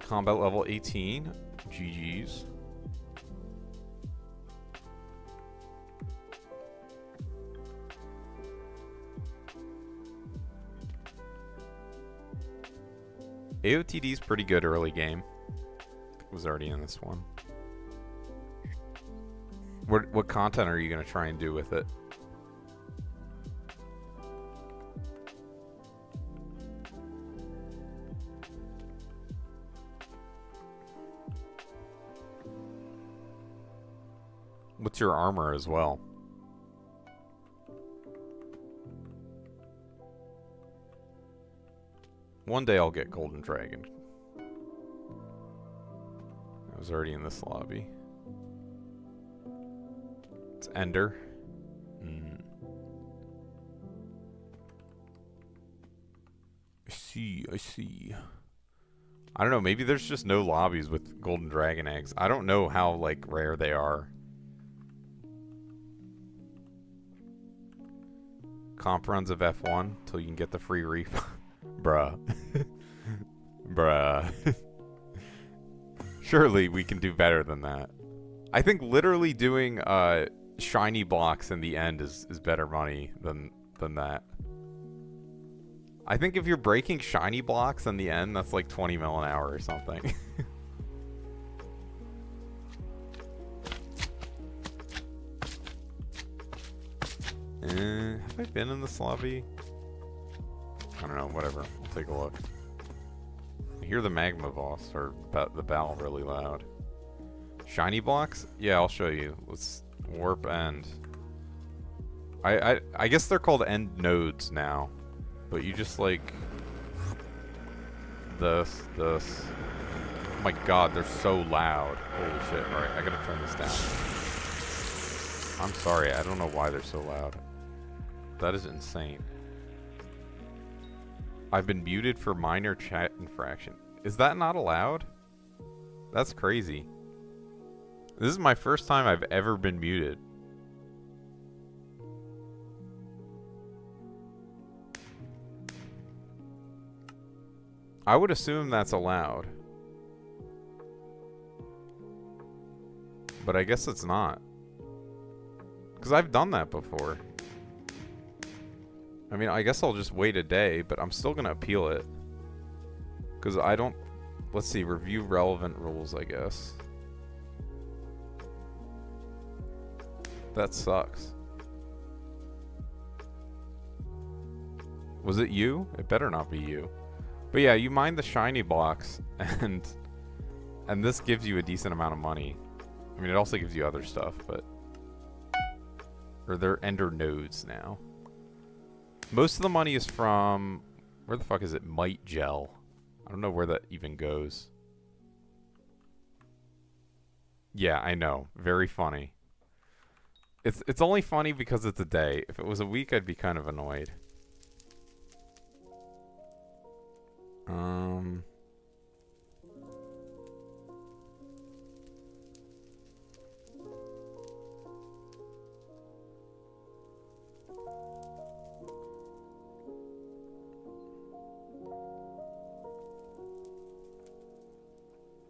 Combat level 18. GG's. AOTD is pretty good early game. Was already in this one. What content are you going to try and do with it? What's your armor as well? One day I'll get Golden Dragon. I was already in this lobby. It's Ender. I see. I don't know, maybe there's just no lobbies with Golden Dragon eggs. I don't know how, like, rare they are. Comp runs of F1 till you can get the free reef. Bruh. Bruh. Surely we can do better than that. I think literally doing shiny blocks in the end is better money than that. I think if you're breaking shiny blocks in the end, that's like 20 mil an hour or something. Have I been in this lobby? I don't know, whatever. I'll take a look. I hear the magma boss, or the battle really loud. Shiny blocks? Yeah, I'll show you. Let's warp end. I guess they're called end nodes now. But you just like... This. Oh my god, they're so loud. Holy shit. Alright, I gotta turn this down. I'm sorry, I don't know why they're so loud. That is insane. I've been muted for minor chat infraction. Is that not allowed? That's crazy. This is my first time I've ever been muted. I would assume that's allowed. But I guess it's not. Because I've done that before. I mean, I guess I'll just wait a day, but I'm still going to appeal it. Because I don't... Let's see, review relevant rules, I guess. That sucks. Was it you? It better not be you. But yeah, you mine the shiny blocks, and this gives you a decent amount of money. I mean, it also gives you other stuff, but... Or they're ender nodes now. Most of the money is from... Where the fuck is it? Might Gel. I don't know where that even goes. Yeah, I know. Very funny. It's only funny because it's a day. If it was a week, I'd be kind of annoyed.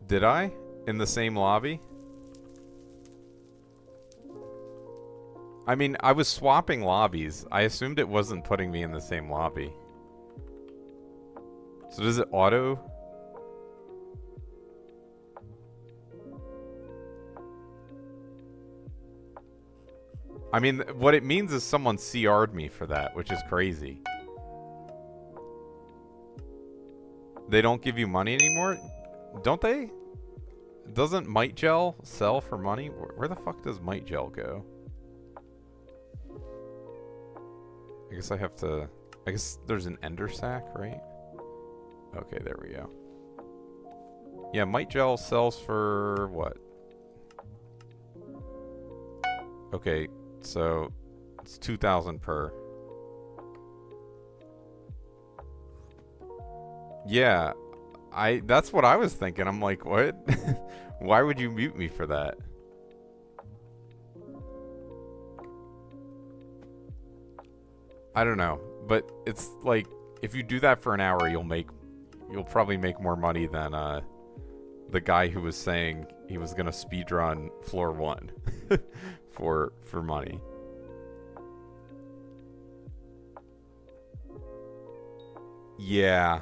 Did I? In the same lobby? I mean, I was swapping lobbies. I assumed it wasn't putting me in the same lobby. So does it auto? I mean, what it means is someone CR'd me for that, which is crazy. They don't give you money anymore? Don't they? Doesn't Might Gel sell for money? Where the fuck does Might Gel go? I guess I have to... I guess there's an Ender Sac, right? Okay, there we go. Yeah, Might Gel sells for what? Okay, so it's 2,000 per. Yeah, that's what I was thinking. I'm like, what? Why would you mute me for that? I don't know, but it's like if you do that for an hour, you'll probably make more money than the guy who was saying he was gonna speedrun floor 1 for money. Yeah,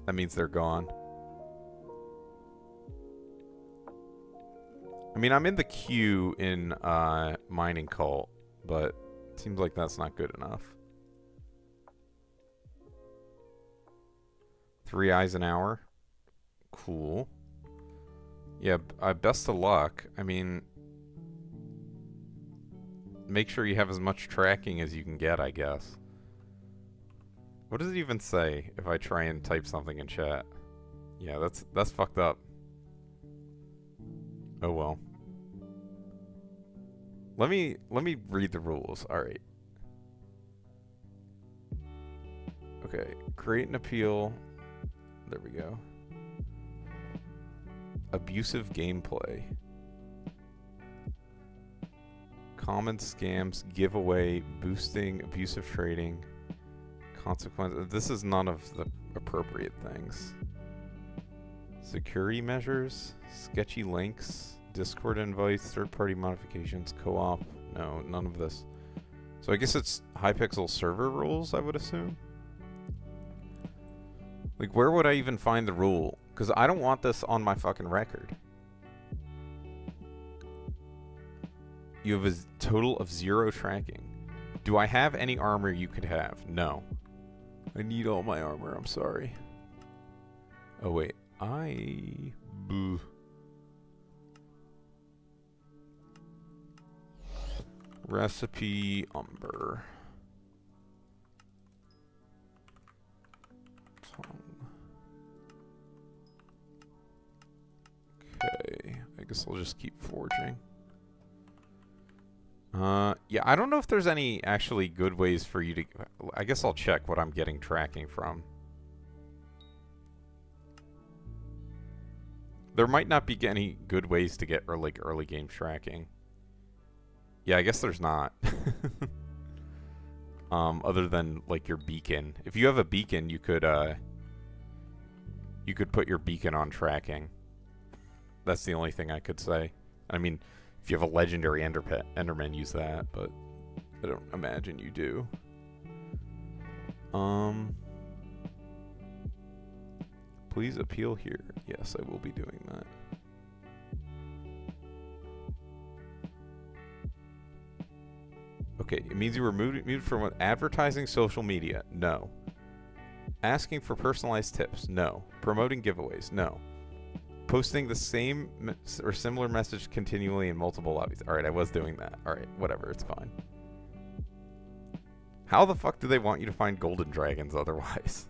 that means they're gone. I mean, I'm in the queue in Mining Cult, but it seems like that's not good enough. 3 eyes an hour. Cool. Yeah, best of luck. I mean, make sure you have as much tracking as you can get, I guess. What does it even say if I try and type something in chat? Yeah, that's fucked up. Oh well. Let me read the rules. All right. Okay, create an appeal. There we go. Abusive gameplay. Common scams, giveaway, boosting, abusive trading, consequences. This is none of the appropriate things. Security measures, sketchy links, Discord invites, third-party modifications, co-op. No, none of this. So I guess it's Hypixel server rules, I would assume. Like, where would I even find the rule? Because I don't want this on my fucking record. You have a total of 0 tracking. Do I have any armor you could have? No. I need all my armor, I'm sorry. Oh, wait. Boo. Recipe umber. Okay, I guess I'll just keep forging. Yeah, I don't know if there's any actually good ways for you to... I guess I'll check what I'm getting tracking from. There might not be any good ways to get early game tracking. Yeah, I guess there's not. Other than like your beacon. If you have a beacon, you could put your beacon on tracking. That's the only thing I could say. I mean, if you have a legendary Enderman, use that, but I don't imagine you do. Please appeal here. Yes, I will be doing that. Okay, it means you were muted from advertising social media. No. Asking for personalized tips. No. Promoting giveaways. No. Posting the same or similar message continually in multiple lobbies. Alright, I was doing that. Alright, whatever, it's fine. How the fuck do they want you to find golden dragons otherwise?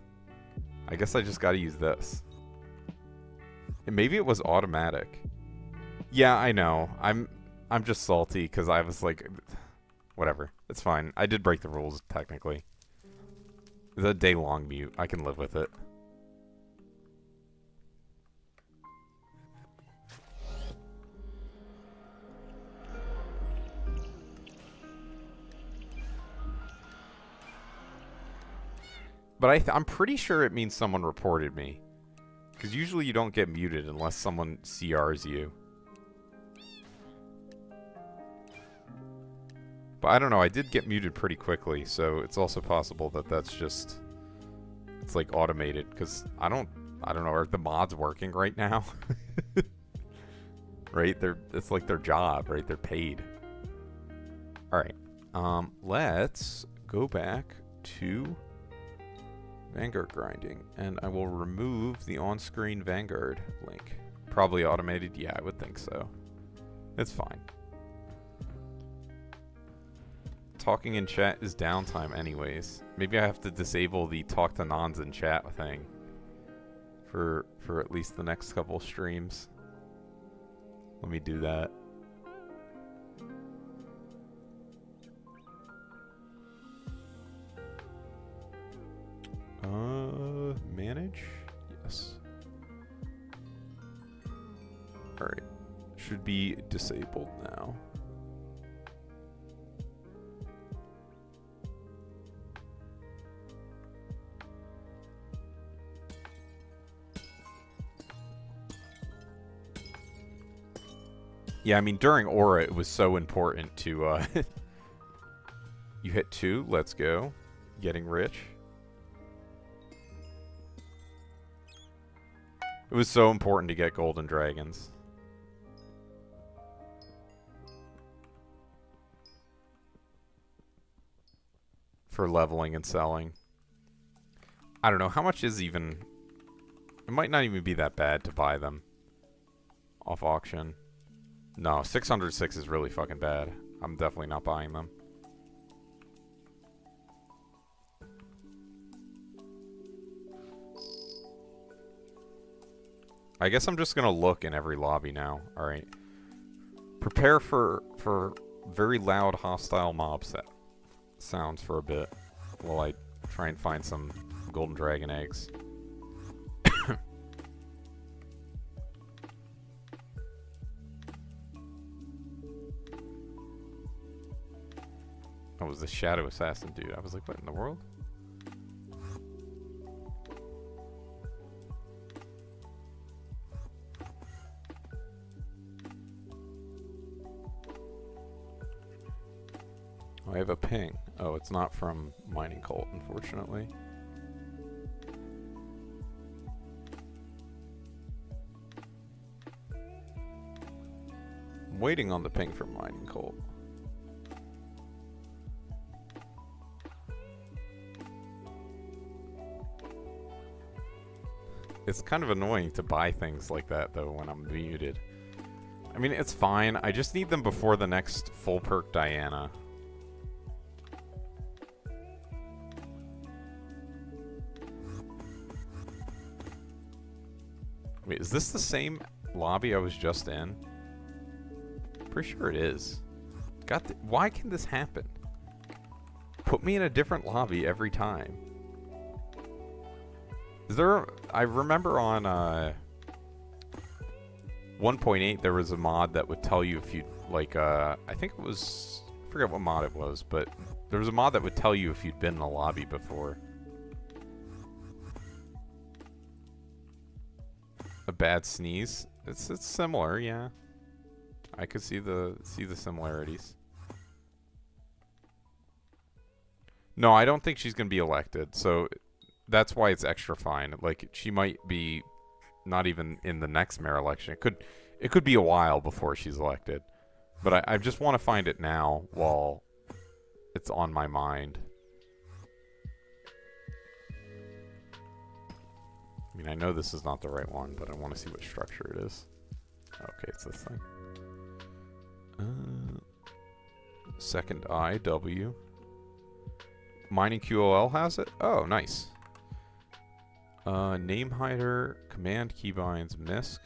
I guess I just gotta use this. And maybe it was automatic. Yeah, I know. I'm just salty because I was like... Whatever. It's fine. I did break the rules, technically. It's a day-long mute. I can live with it. But I'm pretty sure it means someone reported me. Because usually you don't get muted unless someone CRs you. But I don't know, I did get muted pretty quickly, so it's also possible that that's just... It's like automated, because I don't know, are the mods working right now? Right? It's like their job, right? They're paid. Alright. Let's go back to Vanguard grinding, and I will remove the on-screen Vanguard link. Probably automated? Yeah, I would think so. It's fine. Talking in chat is downtime anyways. Maybe I have to disable the talk to nons in chat thing for at least the next couple streams. Let me do that. Manage? Yes. Alright. Should be disabled now. Yeah, I mean, during Aura, it was so important to, You hit 2, let's go. Getting rich. It was so important to get golden dragons. For leveling and selling. I don't know, how much is even... It might not even be that bad to buy them. Off auction. No, 606 is really fucking bad. I'm definitely not buying them. I guess I'm just gonna look in every lobby now. Alright. Prepare for very loud hostile mob sounds for a bit while I try and find some golden dragon eggs. Oh, it was the Shadow Assassin dude. I was like, what in the world? I have a ping. Oh, it's not from Mining Cult, unfortunately. I'm waiting on the ping from mining coal. It's kind of annoying to buy things like that, though, when I'm muted. I mean, it's fine. I just need them before the next full perk Diana. Wait, is this the same lobby I was just in? Pretty sure it is. Why can this happen? Put me in a different lobby every time. Is there... I remember on 1.8 there was a mod that would tell you if you'd... Like, I think it was... I forget what mod it was, but there was a mod that would tell you if you'd been in a lobby before. A bad sneeze. It's similar, yeah. I could see the similarities. No, I don't think she's gonna be elected, so that's why it's extra fine. Like, she might be not even in the next mayor election. It could be a while before she's elected. But I just want to find it now while it's on my mind. I mean, I know this is not the right one, but I want to see what structure it is. Okay, it's this thing. Second IW. Mining QOL has it? Oh, nice. Name hider, command keybinds, MISC.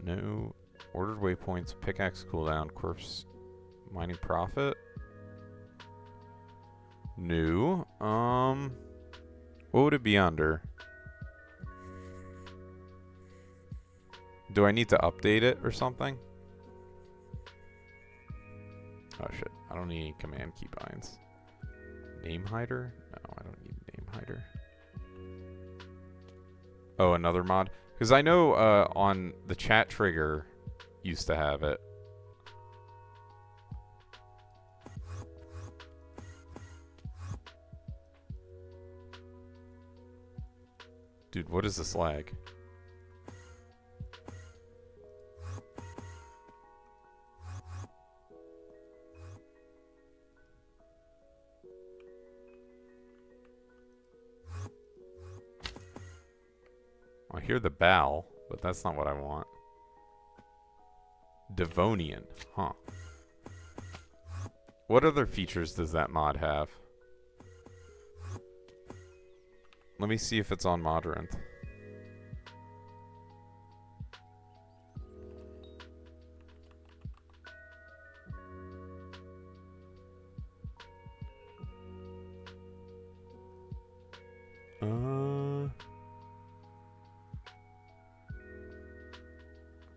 No. Ordered waypoints, pickaxe cooldown, corpse mining profit. New. What would it be under? Do I need to update it or something? Oh shit, I don't need command keybinds. Name hider? No, I don't need name hider. Oh, another mod? Because I know on the chat trigger used to have it. Dude, what is this lag? I hear the bell, but that's not what I want. Devonian, huh? What other features does that mod have? Let me see if it's on Modrent.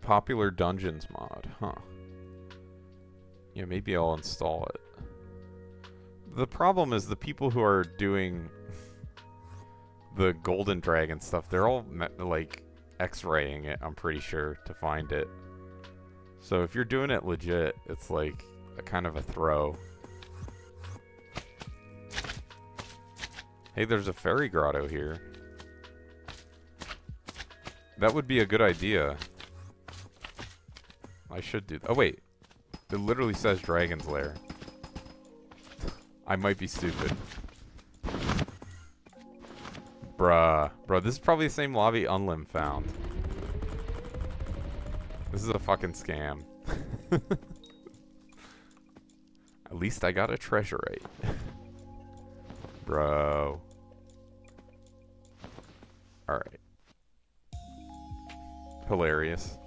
Popular Dungeons mod, huh? Yeah, maybe I'll install it. The problem is the people who are doing the Golden Dragon stuff, they're all like X-raying it, I'm pretty sure, to find it. So if you're doing it legit, it's like a kind of a throw. Hey, there's a fairy grotto here. That would be a good idea. I should do... Oh, wait. It literally says Dragon's Lair. I might be stupid. Bruh. Bro, this is probably the same lobby Unlim found. This is a fucking scam. At least I got a treasurite. Bro. Alright. Hilarious.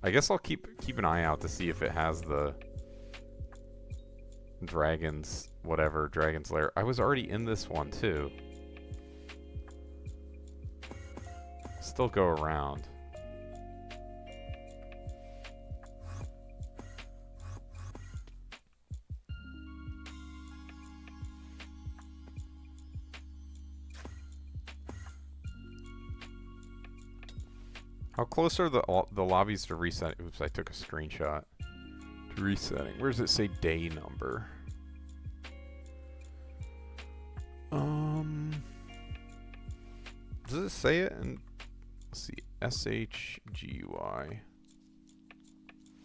I guess I'll keep an eye out to see if it has the Dragon's Lair. I was already in this one too. Still go around. How close are the lobbies to reset? Oops, I took a screenshot. To resetting. Where does it say day number? Does it say it? And let's see. SHGUI.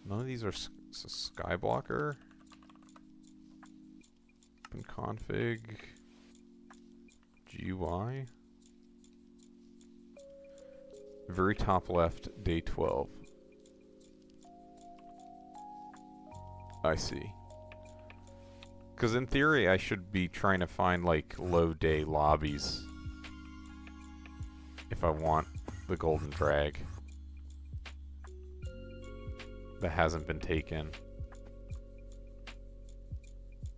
None of these are Skyblocker. Open config. GUI. Very top left, day 12. I see. Because in theory, I should be trying to find, like, low-day lobbies if I want the golden drag that hasn't been taken.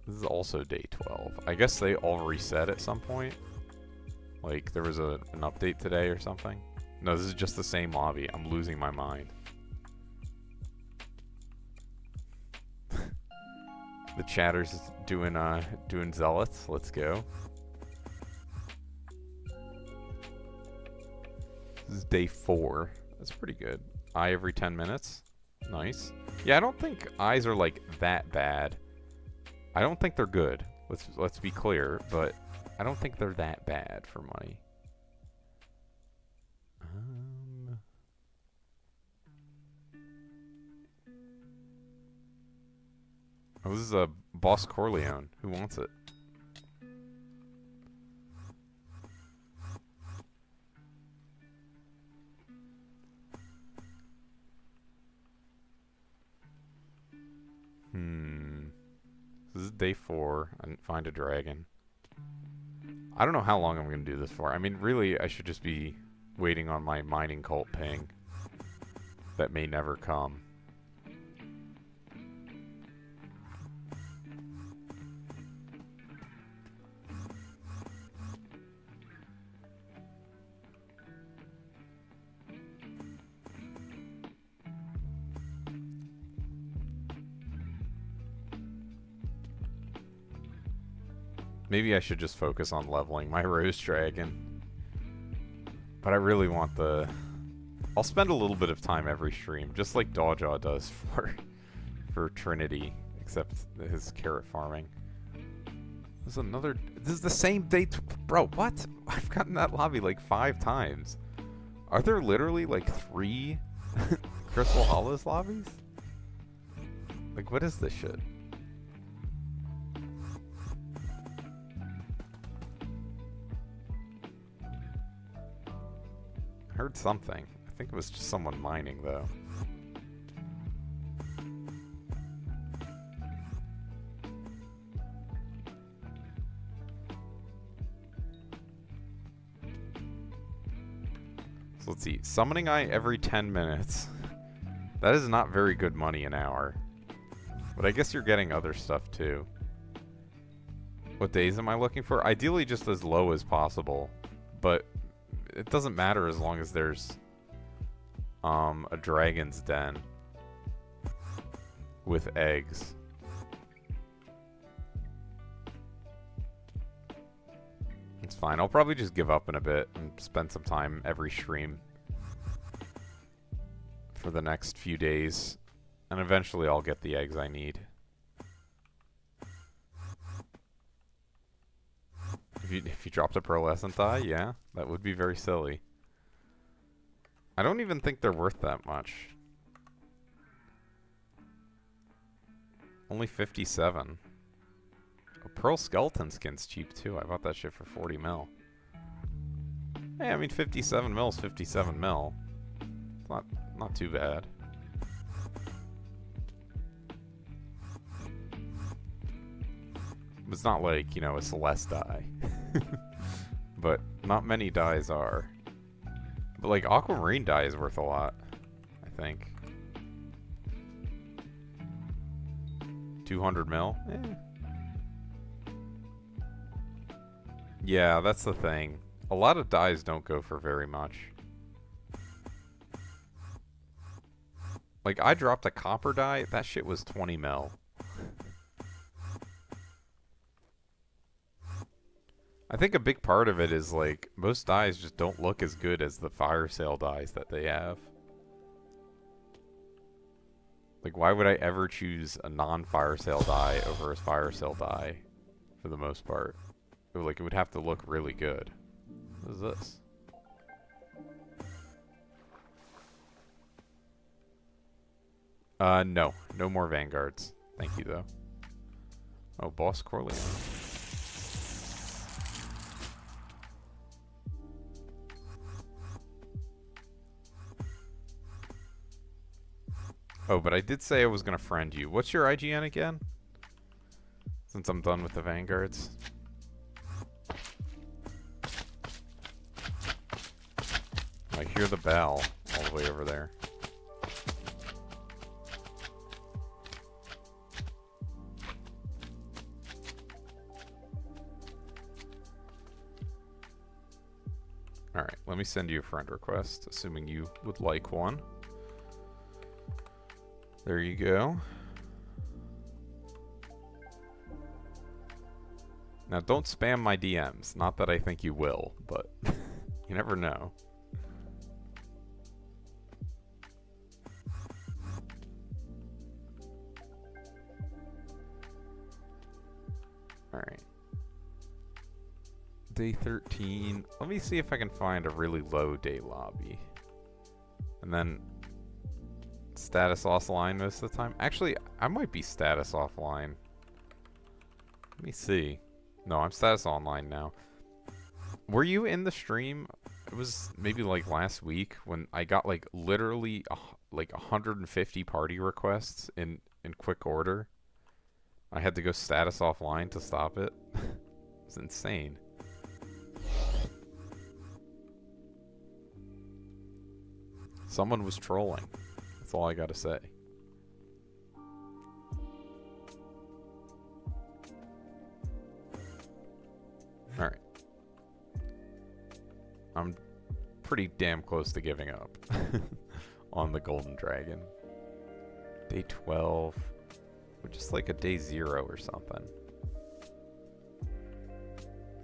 This is also day 12. I guess they all reset at some point. Like, there was an update today or something. No, this is just the same lobby. I'm losing my mind. The chatter's doing zealots. Let's go. This is day 4. That's pretty good. Eye every 10 minutes. Nice. Yeah, I don't think eyes are like that bad. I don't think they're good. Let's be clear, but I don't think they're that bad for money. Oh, this is a Boss Corleone. Who wants it? This is day 4. I didn't find a dragon. I don't know how long I'm going to do this for. I mean, really, I should just be waiting on my mining cult ping. That may never come. Maybe I should just focus on leveling my Rose Dragon. But I really want the... I'll spend a little bit of time every stream, just like Dawjaw does for Trinity, except his carrot farming. This is the same day... Bro, what? I've gotten that lobby like 5 times. Are there literally like 3 Crystal Hollows lobbies? Like, what is this shit? I heard something. I think it was just someone mining, though. So let's see. Summoning Eye every 10 minutes. That is not very good money an hour. But I guess you're getting other stuff, too. What days am I looking for? Ideally just as low as possible. But... it doesn't matter as long as there's a dragon's den with eggs. It's fine. I'll probably just give up in a bit and spend some time every stream for the next few days. And eventually I'll get the eggs I need. If you dropped a pearlescent eye, yeah, that would be very silly. I don't even think they're worth that much. Only 57. A pearl skeleton skin's cheap too. I bought that shit for 40 mil. Hey, I mean 57 mil is 57 mil. Not too bad. It's not like, you know, a Celeste die. But not many dyes are. But like Aquamarine dye is worth a lot, I think. 200 mil? Eh. Yeah, that's the thing. A lot of dyes don't go for very much. Like, I dropped a copper dye, that shit was 20 mil. I think a big part of it is, like, most dyes just don't look as good as the fire sale dyes that they have. Like, why would I ever choose a non-fire sale dye over a fire sale dye, for the most part? Like, it would have to look really good. What is this? No. No more vanguards. Thank you, though. Oh, Boss Corleone. Oh, but I did say I was going to friend you. What's your IGN again? Since I'm done with the vanguards. I hear the bell all the way over there. Alright, let me send you a friend request, assuming you would like one. There you go. Now, don't spam my DMs. Not that I think you will, but you never know. Alright. Day 13. Let me see if I can find a really low day lobby. And then status offline most of the time. Actually, I might be status offline. Let me see. No, I'm status online now. Were you in the stream? It was maybe like last week when I got like literally like 150 party requests in quick order. I had to go status offline to stop it. It's insane. Someone was trolling. That's all I gotta say. Alright. I'm pretty damn close to giving up on the Golden Dragon. Day 12. Or just like a day 0 or something.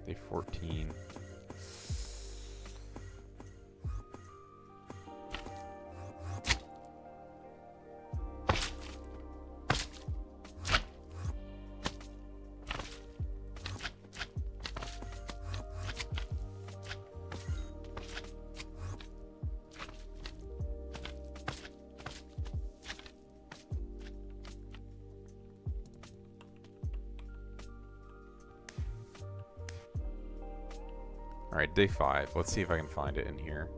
Day 14. Alright, day 5. Let's see if I can find it in here.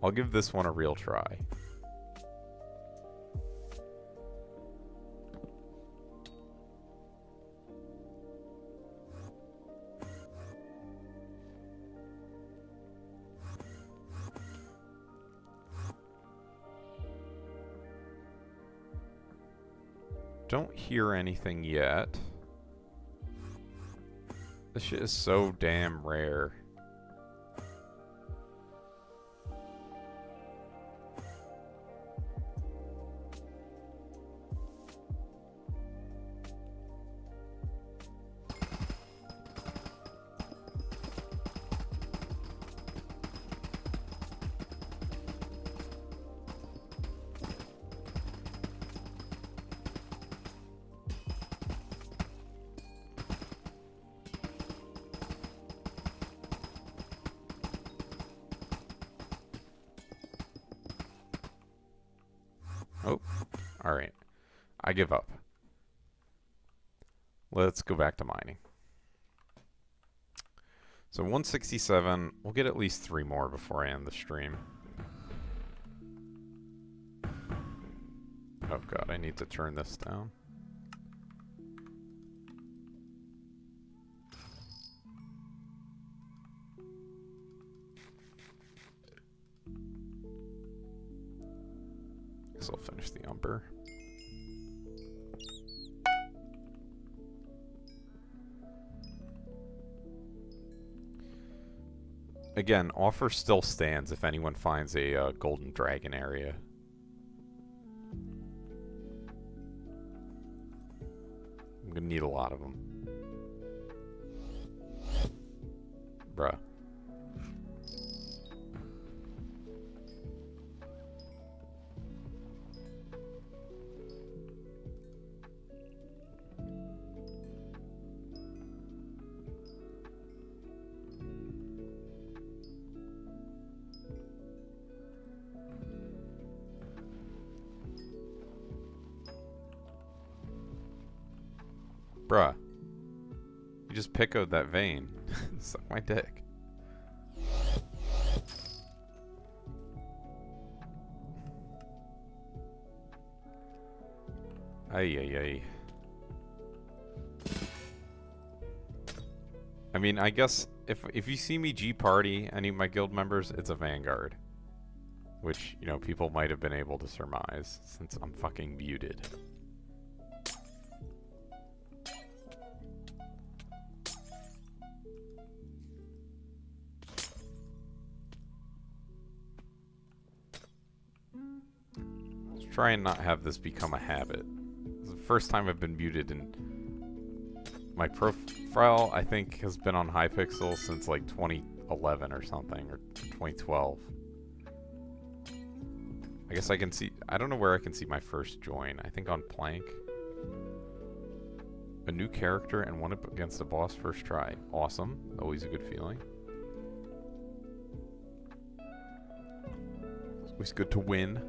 I'll give this one a real try. Don't hear anything yet. This shit is so damn rare. Oh, alright. I give up. Let's go back to mining. So 167. We'll get at least 3 more before I end the stream. Oh god, I need to turn this down. Guess I'll finish the umber. Again, offer still stands if anyone finds a golden dragon area. I'm gonna need a lot of them. Bruh. Bruh. You just pickoed that vein. Suck my dick. Ay, ay, ay. I mean, I guess if you see me G-party any of my guild members, it's a Vanguard. Which, you know, people might have been able to surmise since I'm fucking muted. Let's try and not have this become a habit. This is the first time I've been muted in my profile, I think, has been on Hypixel since like 2011 or something, or 2012. I guess I can see, I don't know where I can see my first join. I think on Plank. A new character and one up against the boss first try. Awesome. Always a good feeling. It's always good to win.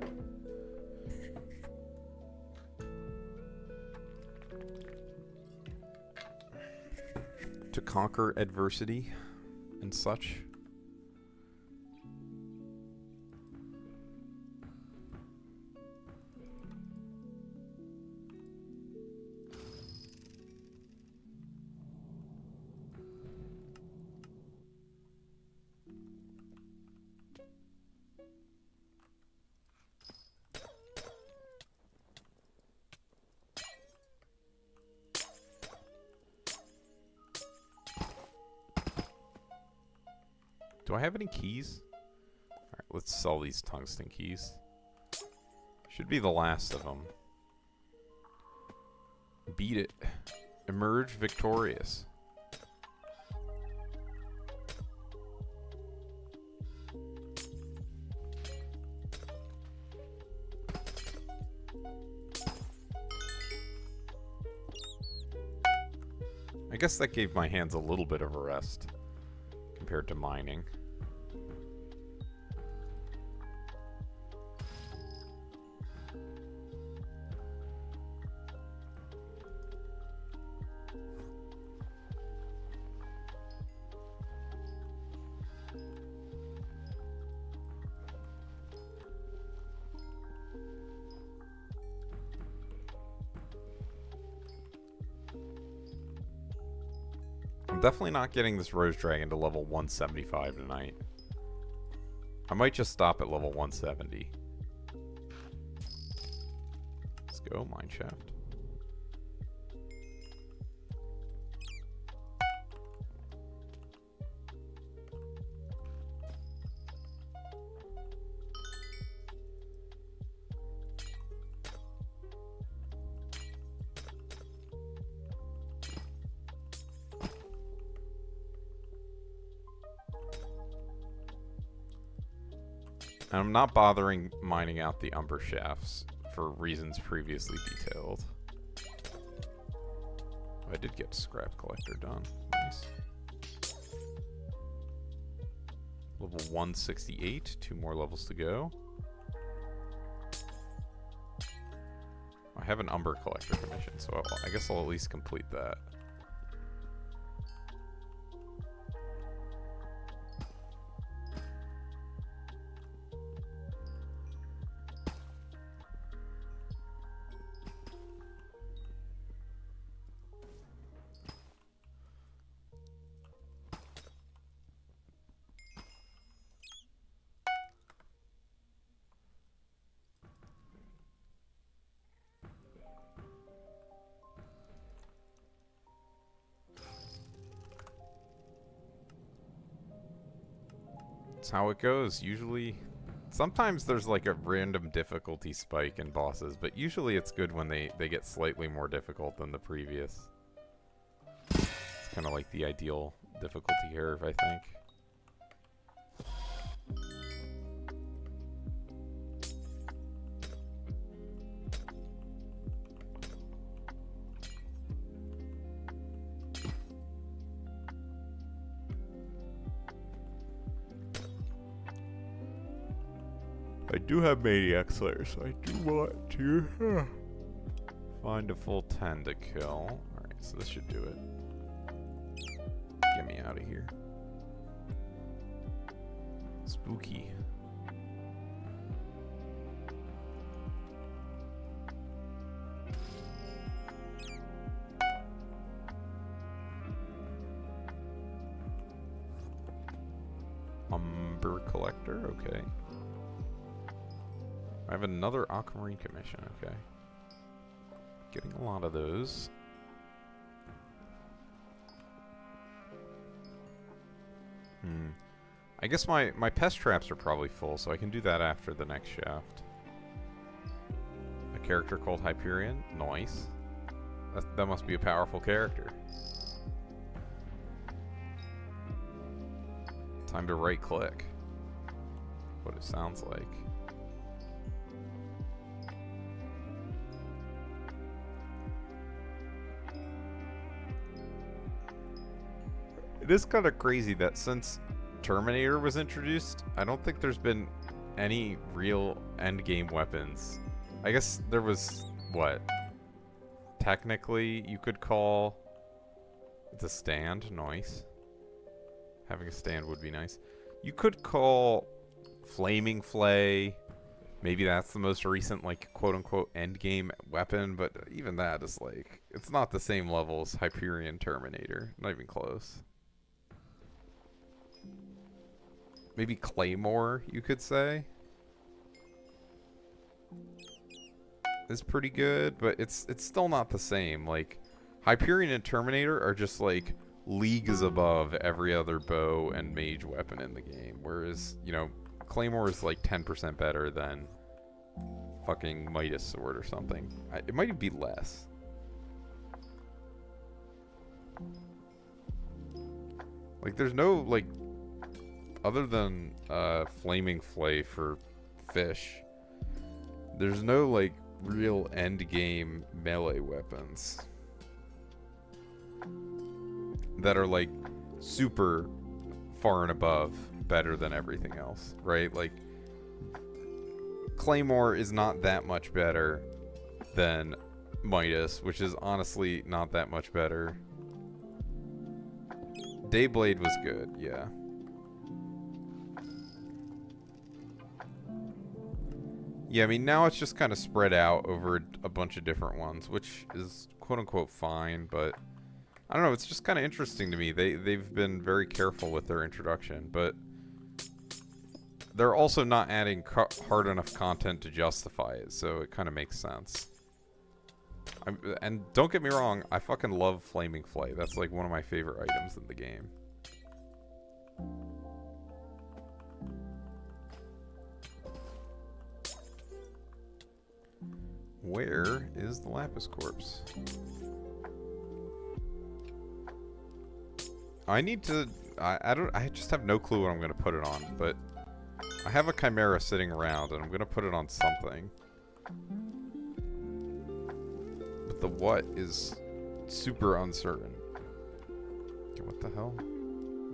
To conquer adversity and such. Do I have any keys? Alright, let's sell these tungsten keys. Should be the last of them. Beat it. Emerge victorious. I guess that gave my hands a little bit of a rest compared to mining. Definitely not getting this Rose Dragon to level 175 tonight. I might just stop at level 170. Let's go, Mineshaft. And I'm not bothering mining out the Umber Shafts for reasons previously detailed. I did get Scrap Collector done. Nice. Level 168, 2 more levels to go. I have an Umber Collector commission, so I guess I'll at least complete that. That's how it goes. Usually, sometimes there's like a random difficulty spike in bosses, but usually it's good when they get slightly more difficult than the previous. It's kind of like the ideal difficulty curve, I think. I do have Maniac Slayer, so I do want to find a full 10 to kill. Alright, so this should do it. Get me out of here. Spooky. Umber collector, okay. I have another aquamarine commission, okay. Getting a lot of those. I guess my pest traps are probably full, so I can do that after the next shaft. A character called Hyperion? Nice. That must be a powerful character. Time to right click. What it sounds like. It is kind of crazy that since Terminator was introduced, I don't think there's been any real endgame weapons. I guess there was, what? Technically, you could call the stand. Nice. Having a stand would be nice. You could call Flaming Flay. Maybe that's the most recent, like, quote-unquote endgame weapon, but even that is, like, it's not the same level as Hyperion Terminator. Not even close. Maybe Claymore, you could say. Is pretty good, but it's still not the same. Like, Hyperion and Terminator are just, like, leagues above every other bow and mage weapon in the game. Whereas, you know, Claymore is, like, 10% better than fucking Midas Sword or something. It might be less. Like, there's no, like, other than Flaming Flay for fish, there's no, like, real endgame melee weapons that are, like, super far and above better than everything else, right? Like, Claymore is not that much better than Midas, which is honestly not that much better. Dayblade was good, yeah. Yeah, I mean, now it's just kind of spread out over a bunch of different ones, which is quote-unquote fine, but I don't know, it's just kind of interesting to me. They've been very careful with their introduction, but they're also not adding hard enough content to justify it, so it kind of makes sense. And don't get me wrong, I fucking love Flaming Flay. That's like one of my favorite items in the game. Where is the Lapis Corpse? I need to... I just have no clue what I'm going to put it on, but I have a Chimera sitting around, and I'm going to put it on something. But the what is super uncertain. Okay, what the hell?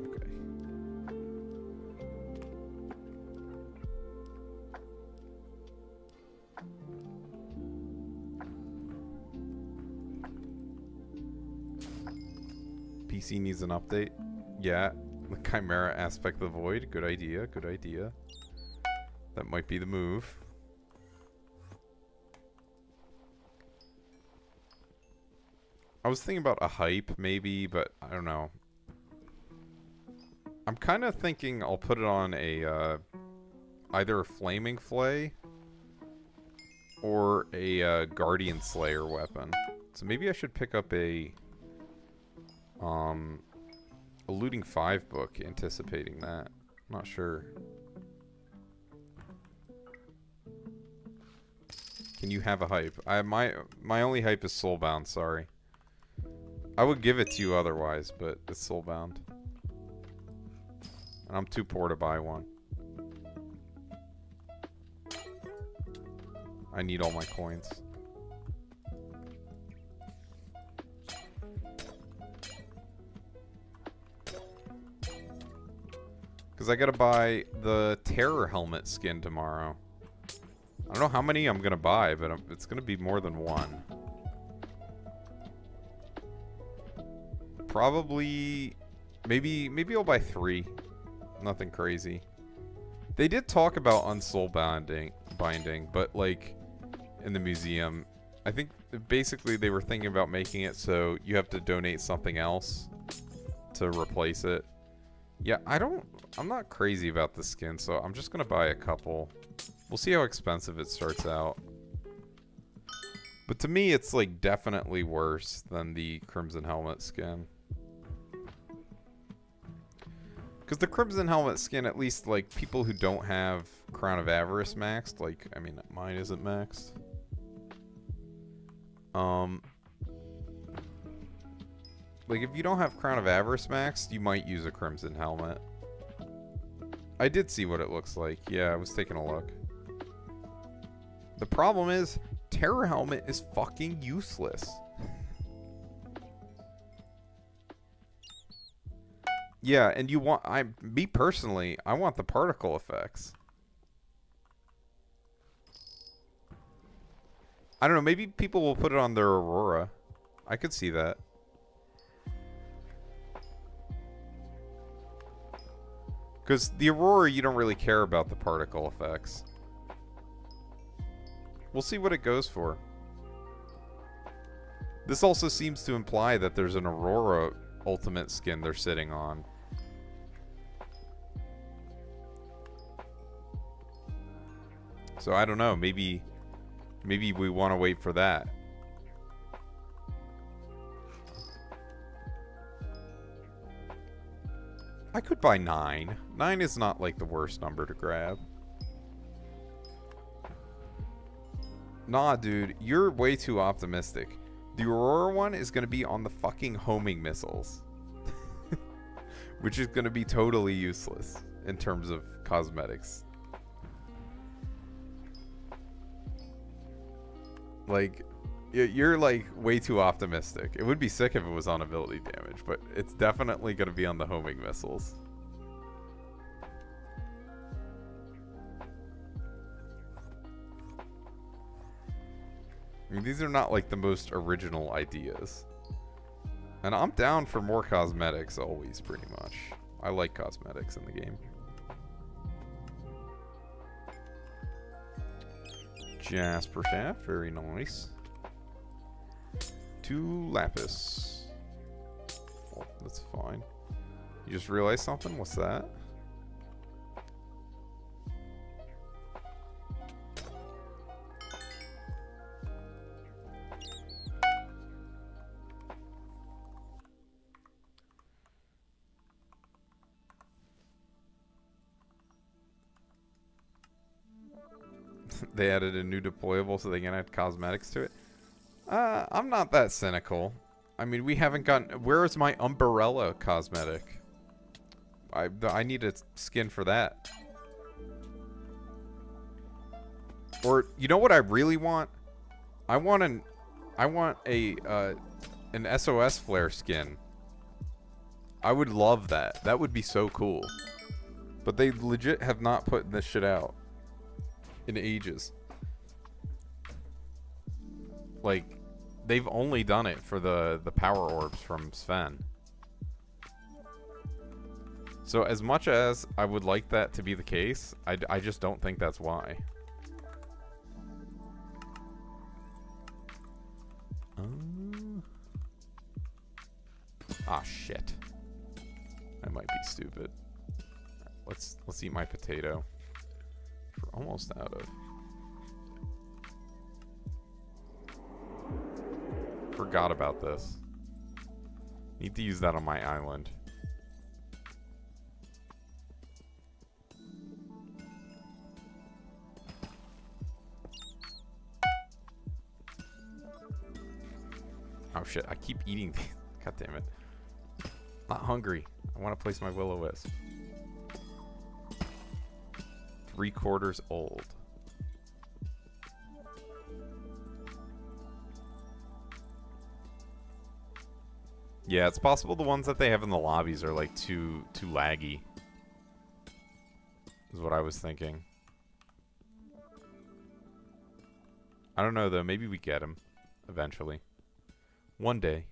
Okay. PC needs an update. Yeah, the Chimera aspect of the void. Good idea, good idea. That might be the move. I was thinking about a hype, maybe, but I don't know. I'm kind of thinking I'll put it on a, either a Flaming Flay or a Guardian Slayer weapon. So maybe I should pick up a Looting 5 book, anticipating that. I'm not sure. Can you have a hype? My only hype is Soulbound, sorry. I would give it to you otherwise, but it's Soulbound. And I'm too poor to buy one. I need all my coins. Because I gotta buy the Terror Helmet skin tomorrow. I don't know how many I'm gonna buy, but it's gonna be more than one. Probably, maybe I'll buy 3. Nothing crazy. They did talk about unsoul binding, but like in the museum, I think basically they were thinking about making it so you have to donate something else to replace it. Yeah, I'm not crazy about the skin, so I'm just gonna buy a couple. We'll see how expensive it starts out. But to me, it's like definitely worse than the Crimson Helmet skin. Because the Crimson Helmet skin, at least like people who don't have Crown of Avarice maxed, like, I mean, mine isn't maxed. Like, if you don't have Crown of Avarice maxed, you might use a Crimson Helmet. I did see what it looks like. Yeah, I was taking a look. The problem is, Terror Helmet is fucking useless. Yeah, and you want... me personally, I want the particle effects. I don't know, maybe people will put it on their Aurora. I could see that. Because the Aurora, you don't really care about the particle effects. We'll see what it goes for. This also seems to imply that there's an Aurora ultimate skin they're sitting on. So I don't know, maybe we want to wait for that. I could buy 9. 9 is not like the worst number to grab. Nah, dude, you're way too optimistic. The Aurora one is going to be on the fucking homing missiles. Which is going to be totally useless in terms of cosmetics. Like, you're like way too optimistic. It would be sick if it was on ability damage, but it's definitely going to be on the homing missiles. I mean, these are not like the most original ideas. And I'm down for more cosmetics always, pretty much. I like cosmetics in the game. Jasper Shaft, very nice. 2 Lapis. Oh, that's fine. You just realized something? What's that? They added a new deployable so they can add cosmetics to it. I'm not that cynical. I mean, we haven't gotten... Where is my umbrella cosmetic? I need a skin for that. Or, you know what I really want? I want an SOS flare skin. I would love that. That would be so cool. But they legit have not put this shit out in ages. Like, they've only done it for the power orbs from Sven. So as much as I would like that to be the case, I just don't think that's why. Ah, shit. I might be stupid. Let's eat my potato. We're almost out of. Forgot about this. Need to use that on my island. Oh shit, I keep eating these. God damn it. Not hungry. I want to place my Will-O-Wisp. 3/4 old. Yeah, it's possible the ones that they have in the lobbies are like too laggy. Is what I was thinking. I don't know though, maybe we get them eventually. One day.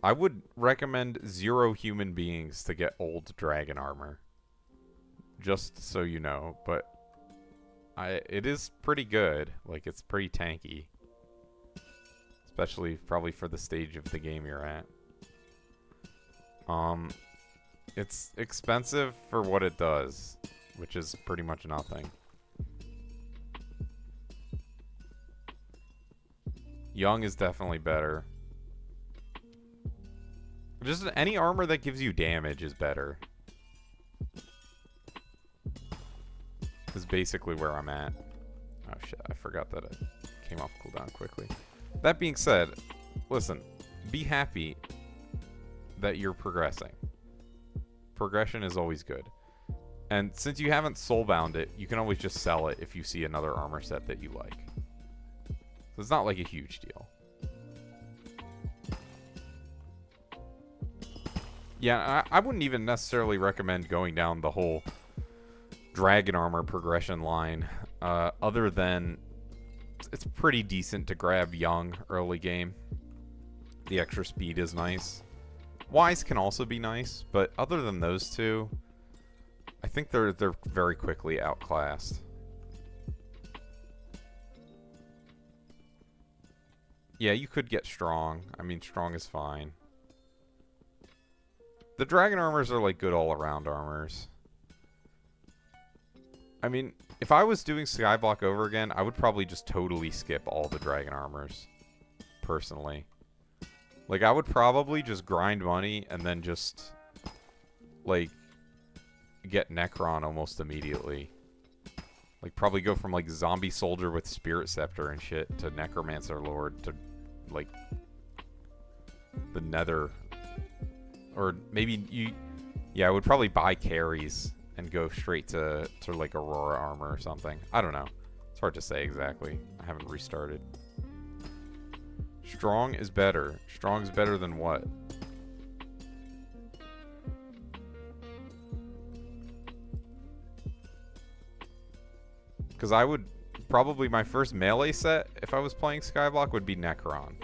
I would recommend 0 human beings to get old dragon armor. Just so you know, but it is pretty good. Like, it's pretty tanky. Especially probably for the stage of the game you're at. It's expensive for what it does, which is pretty much nothing. Young is definitely better. Just any armor that gives you damage is better. Is basically where I'm at. Oh shit, I forgot that it came off cooldown quickly. That being said, listen, be happy that you're progressing. Progression is always good. And since you haven't soulbound it, you can always just sell it if you see another armor set that you like. So it's not like a huge deal. Yeah, I wouldn't even necessarily recommend going down the whole dragon armor progression line, other than it's pretty decent to grab young early game. The extra speed is nice. Wise can also be nice, but other than those two, I think they're very quickly outclassed. Yeah, you could get strong. I mean, strong is fine. The dragon armors are like good all-around armors. I mean, if I was doing Skyblock over again, I would probably just totally skip all the dragon armors. Personally. Like, I would probably just grind money and then just, like, get Necron almost immediately. Like, probably go from, like, Zombie Soldier with Spirit Scepter and shit to Necromancer Lord to, like, the Nether. Or maybe you... Yeah, I would probably buy carries and go straight to like, Aurora Armor or something. I don't know. It's hard to say exactly. I haven't restarted. Strong is better. Strong is better than what? Because I would... Probably my first melee set, if I was playing Skyblock, would be Necron.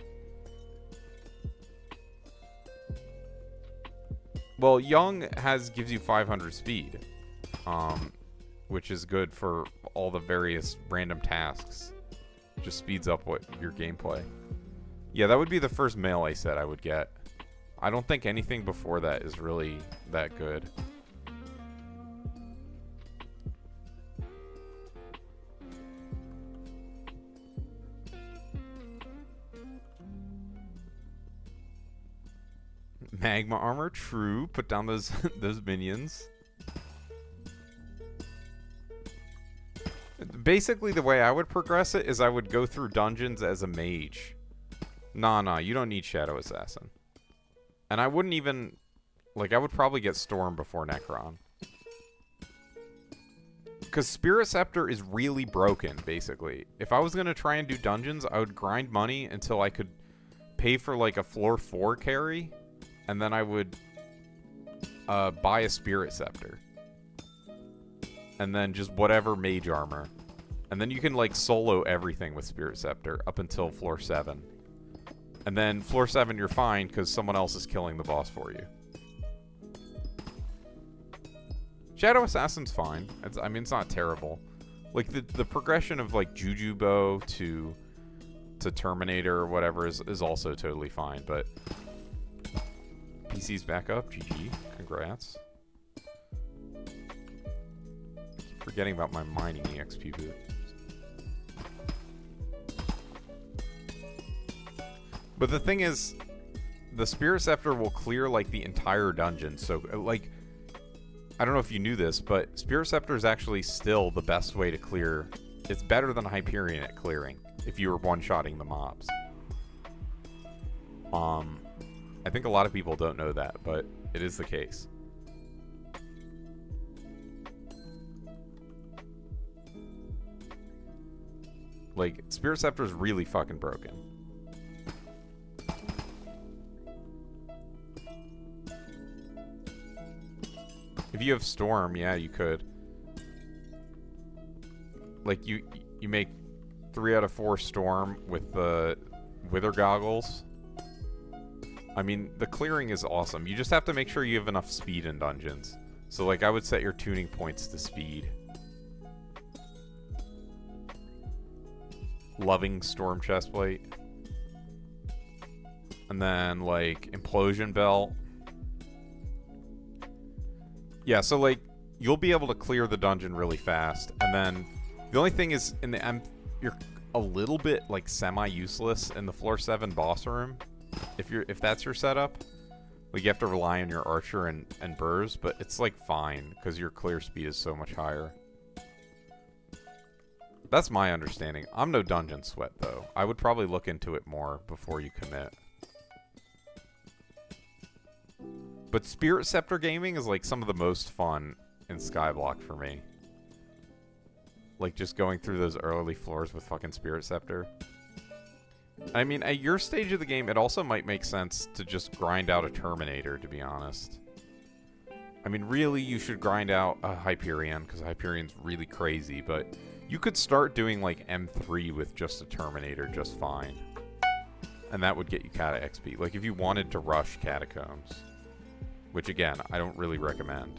Well, Young gives you 500 speed, which is good for all the various random tasks. Just speeds up your gameplay. Yeah, that would be the first melee set I would get. I don't think anything before that is really that good. Magma armor, true. Put down those those minions. Basically, the way I would progress it is I would go through dungeons as a mage. Nah, you don't need Shadow Assassin. And I wouldn't even... Like, I would probably get Storm before Necron. Because Spirit Scepter is really broken, basically. If I was going to try and do dungeons, I would grind money until I could pay for, like, a floor 4 carry. And then I would buy a Spirit Scepter. And then just whatever mage armor. And then you can, like, solo everything with Spirit Scepter up until floor 7. And then floor 7 you're fine because someone else is killing the boss for you. Shadow Assassin's fine. I mean, it's not terrible. Like, the progression of, like, Juju Bow to Terminator or whatever is also totally fine, but... PC's back up. GG. Congrats. Keep forgetting about my mining EXP boot. But the thing is, the Spirit Scepter will clear, like, the entire dungeon. So, like, I don't know if you knew this, but Spirit Scepter is actually still the best way to clear. It's better than Hyperion at clearing, if you were one-shotting the mobs. I think a lot of people don't know that, but it is the case. Like, Spirit Scepter is really fucking broken. If you have Storm, yeah, you could. Like, you make 3 out of 4 Storm with the Wither Goggles. I mean, the clearing is awesome. You just have to make sure you have enough speed in dungeons. So, like, I would set your tuning points to speed. Loving Storm Chestplate. And then, like, Implosion Belt. Yeah, so, like, you'll be able to clear the dungeon really fast. And then, the only thing is, in the M, you're a little bit, like, semi-useless in the floor 7 boss room. If that's your setup. Like, you have to rely on your archer and burrs, but it's, like, fine, because your clear speed is so much higher. That's my understanding. I'm no dungeon sweat, though. I would probably look into it more before you commit. But Spirit Scepter gaming is, like, some of the most fun in Skyblock for me. Like, just going through those early floors with fucking Spirit Scepter. I mean, at your stage of the game, it also might make sense to just grind out a Terminator, to be honest. I mean, really, you should grind out a Hyperion, because Hyperion's really crazy, but you could start doing, like, M3 with just a Terminator just fine. And that would get you Cata XP. Like, if you wanted to rush Catacombs. Which, again, I don't really recommend.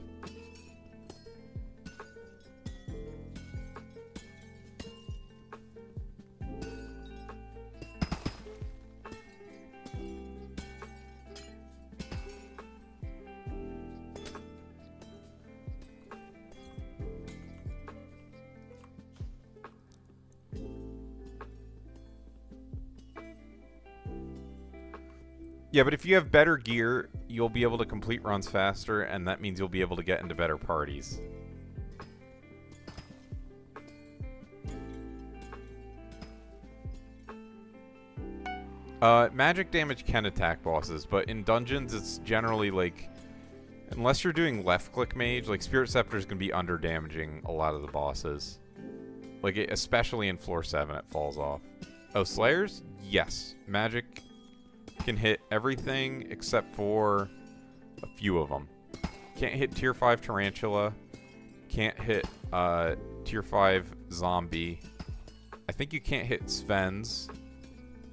Yeah, but if you have better gear, you'll be able to complete runs faster, and that means you'll be able to get into better parties. Magic damage can attack bosses, but in dungeons, it's generally, like, unless you're doing left-click mage, like, Spirit Scepter's gonna be under-damaging a lot of the bosses. Like, especially in floor 7, it falls off. Oh, Slayers? Yes. Magic can hit everything except for a few of them. Can't hit tier 5 Tarantula. Can't hit tier 5 Zombie. I think you can't hit Sven's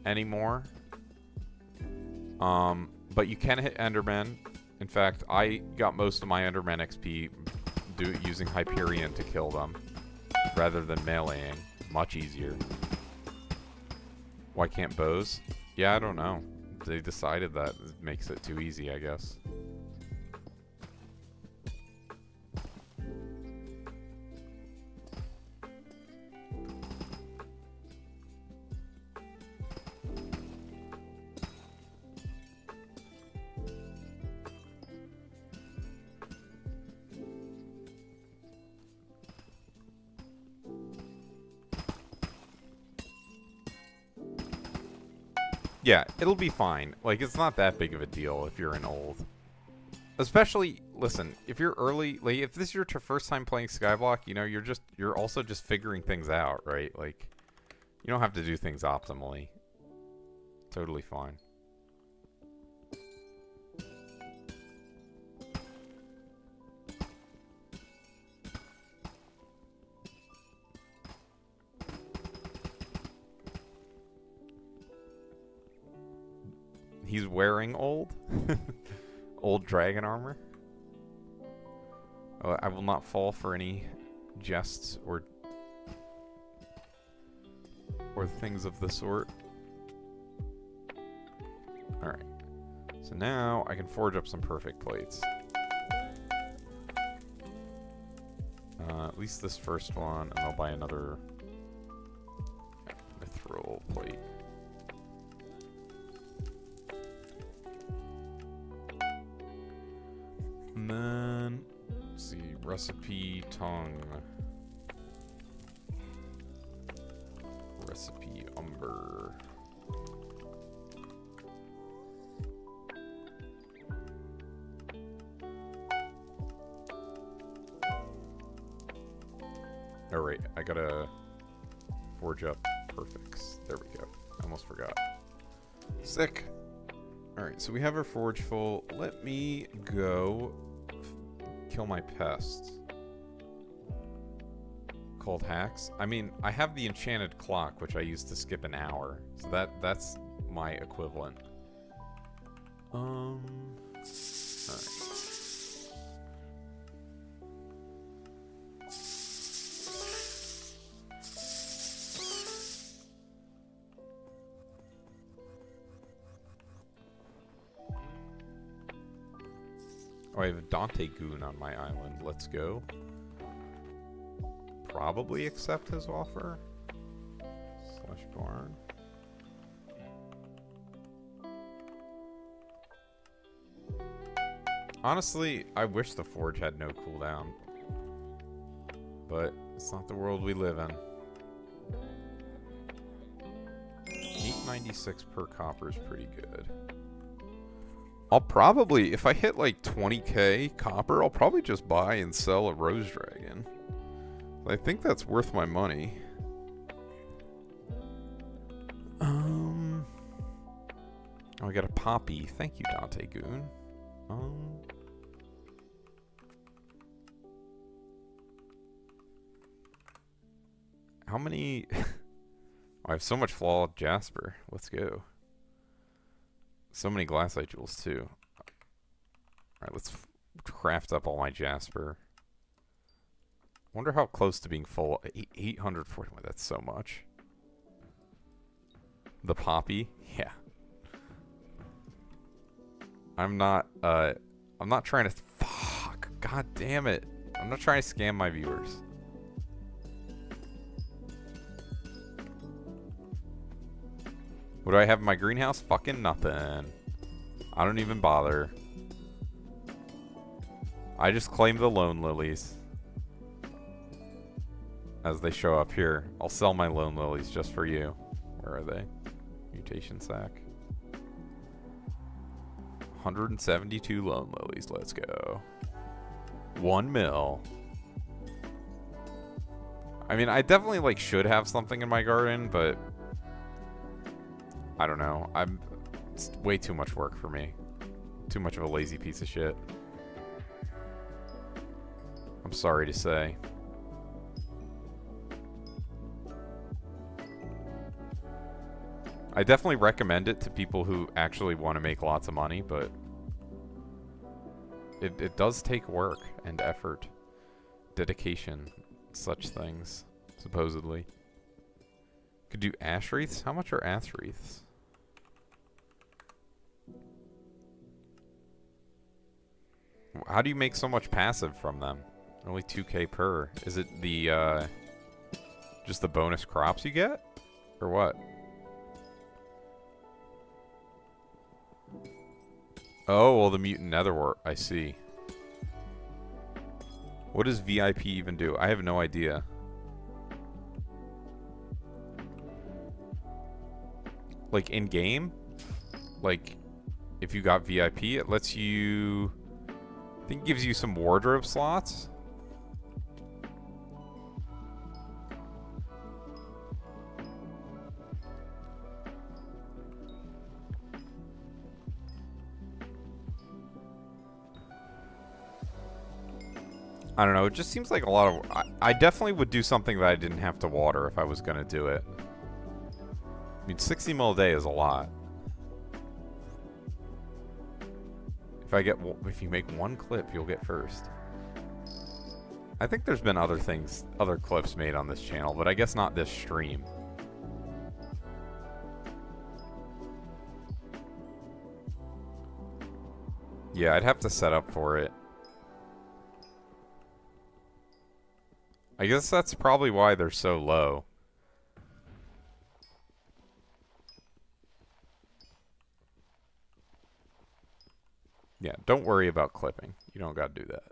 anymore. But you can hit Enderman. In fact, I got most of my Enderman XP using Hyperion to kill them rather than meleeing. Much easier. Why can't bows? Yeah, I don't know. They decided that it makes it too easy, I guess. Yeah, it'll be fine. Like, it's not that big of a deal if you're an old. Especially, listen, if you're early, like, if this is your first time playing Skyblock, you know, you're also just figuring things out, right? Like, you don't have to do things optimally. Totally fine. He's wearing old? Old dragon armor? I will not fall for any jests or things of the sort. Alright. So now I can forge up some perfect plates. At least this first one, and I'll buy another mithril plate. And then, let's see, recipe tongue. Recipe umber. Alright, I gotta forge up perfects. There we go. I almost forgot. Sick. Alright, so we have our forge full. Let me go kill my pests. Called hacks. I mean, I have the enchanted clock, which I use to skip an hour. So that's my equivalent. Alright. Oh, I have a Dante Goon on my island. Let's go. Probably accept his offer. Slash barn. Honestly, I wish the forge had no cooldown. But it's not the world we live in. 896 per copper is pretty good. I'll probably, if I hit like 20k copper, I'll probably just buy and sell a Rose Dragon. I think that's worth my money. Oh, I got a Poppy. Thank you, Dante Goon. How many... oh, I have so much flawed Jasper. Let's go. So many glassite jewels, too. Alright, let's craft up all my Jasper. Wonder how close to being full. 840. That's so much. The Poppy? Yeah. I'm not trying to... Fuck. God damn it. I'm not trying to scam my viewers. What do I have in my greenhouse? Fucking nothing. I don't even bother. I just claim the Lone Lilies. As they show up here. I'll sell my Lone Lilies just for you. Where are they? Mutation sack. 172 Lone Lilies. Let's go. 1 mil. I mean, I definitely like should have something in my garden, but I don't know. It's way too much work for me. Too much of a lazy piece of shit. I'm sorry to say. I definitely recommend it to people who actually want to make lots of money, but it does take work and effort, dedication, such things, supposedly. Could do ash wreaths? How much are ash wreaths? How do you make so much passive from them? Only 2k per. Is it the, just the bonus crops you get? Or what? Oh, well, the mutant netherwort. I see. What does VIP even do? I have no idea. Like, in-game? Like, if you got VIP, it lets you... I think it gives you some wardrobe slots. I don't know, it just seems like a lot of... I definitely would do something that I didn't have to water if I was going to do it. I mean, 60 mil a day is a lot. If you make one clip, you'll get first. I think there's been other clips made on this channel, but I guess not this stream. Yeah, I'd have to set up for it. I guess that's probably why they're so low. Yeah, don't worry about clipping. You don't gotta do that.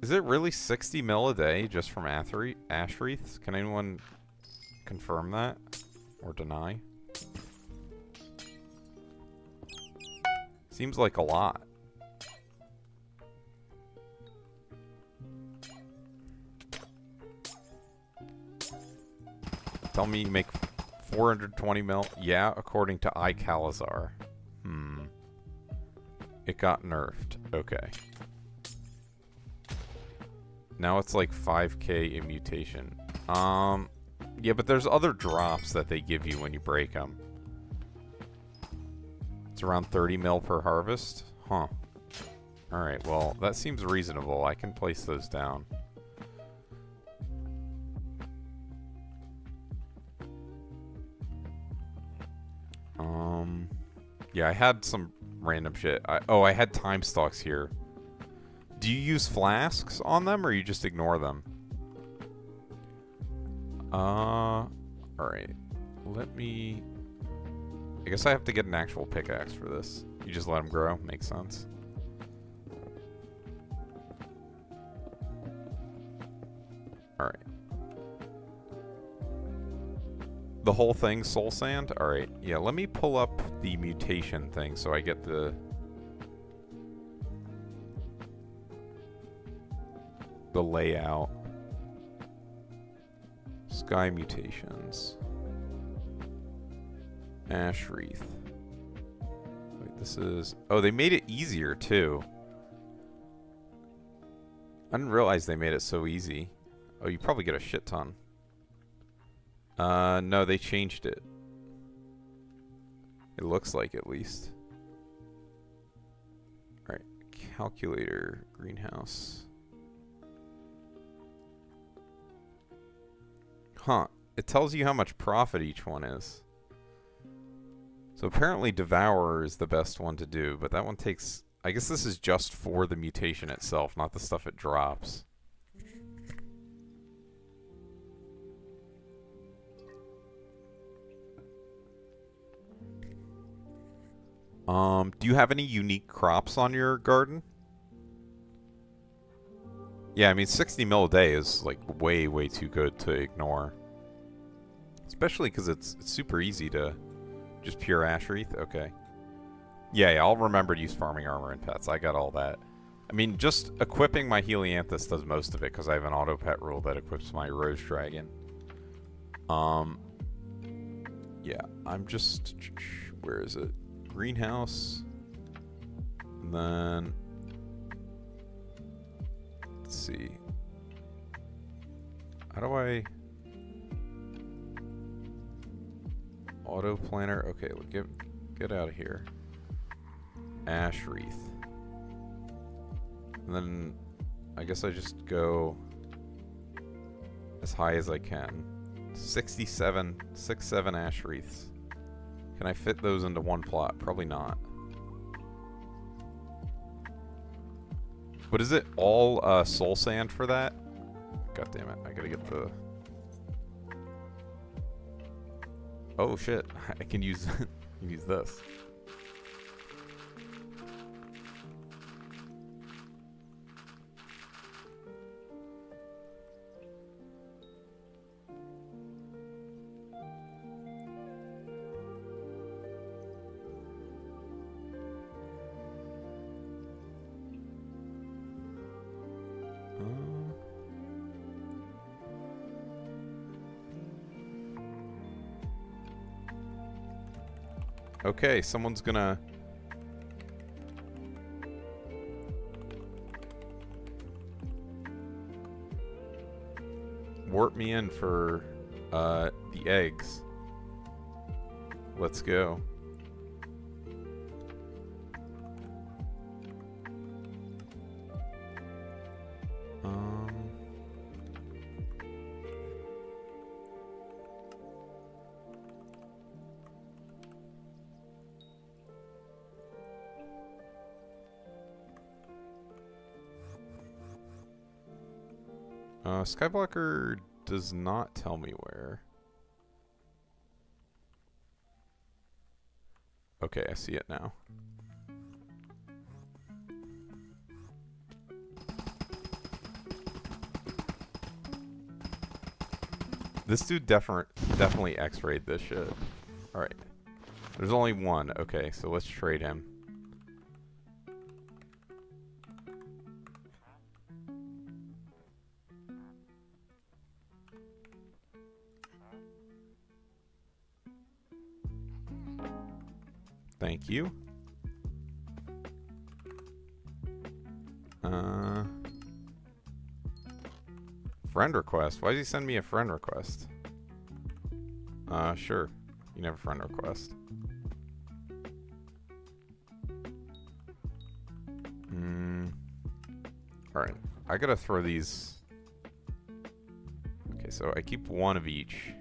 Is it really 60 mil a day just from ash wreaths? Can anyone confirm that? Or deny? Seems like a lot. Tell me you make 420 mil. Yeah, according to iCalazar. It got nerfed. Okay. Now it's like 5k in mutation. Yeah, but there's other drops that they give you when you break them. It's around 30 mil per harvest? Huh. Alright, well, that seems reasonable. I can place those down. Yeah, I had some random shit. I had time stocks here. Do you use flasks on them, or you just ignore them? Alright. Let me... I guess I have to get an actual pickaxe for this. You just let them grow? Makes sense. Alright. The whole thing soul sand? Alright, yeah, let me pull up the mutation thing so I get the layout. Sky mutations. Ash wreath. Wait, this is... Oh, they made it easier, too. I didn't realize they made it so easy. Oh, you probably get a shit ton. No, they changed it. It looks like, at least. Alright, calculator, greenhouse. Huh, it tells you how much profit each one is. So apparently Devourer is the best one to do, but that one takes... I guess this is just for the mutation itself, not the stuff it drops. Do you have any unique crops on your garden? Yeah, I mean, 60 mil a day is, like, way, way too good to ignore. Especially because it's super easy to... Just pure ash wreath? Okay. Yeah, I'll remember to use farming armor and pets. I got all that. I mean, just equipping my Helianthus does most of it, because I have an auto pet rule that equips my Rose Dragon. Yeah, I'm just... Where is it? Greenhouse. And then... Let's see. How do I... Auto planner? Okay, get out of here. Ash wreath. And then I guess I just go as high as I can. 67 ash wreaths. Can I fit those into one plot? Probably not. But is it all soul sand for that? God damn it, I gotta get the... Oh shit, I can use use this. Okay, someone's gonna... warp me in for the eggs. Let's go. Skyblocker does not tell me where. Okay, I see it now. This dude definitely X-rayed this shit. Alright. There's only one. Okay, so let's trade him. Thank you. Friend request. Why does he send me a friend request? Sure. You can have a friend request. Alright. I gotta throw these... Okay, so I keep one of each.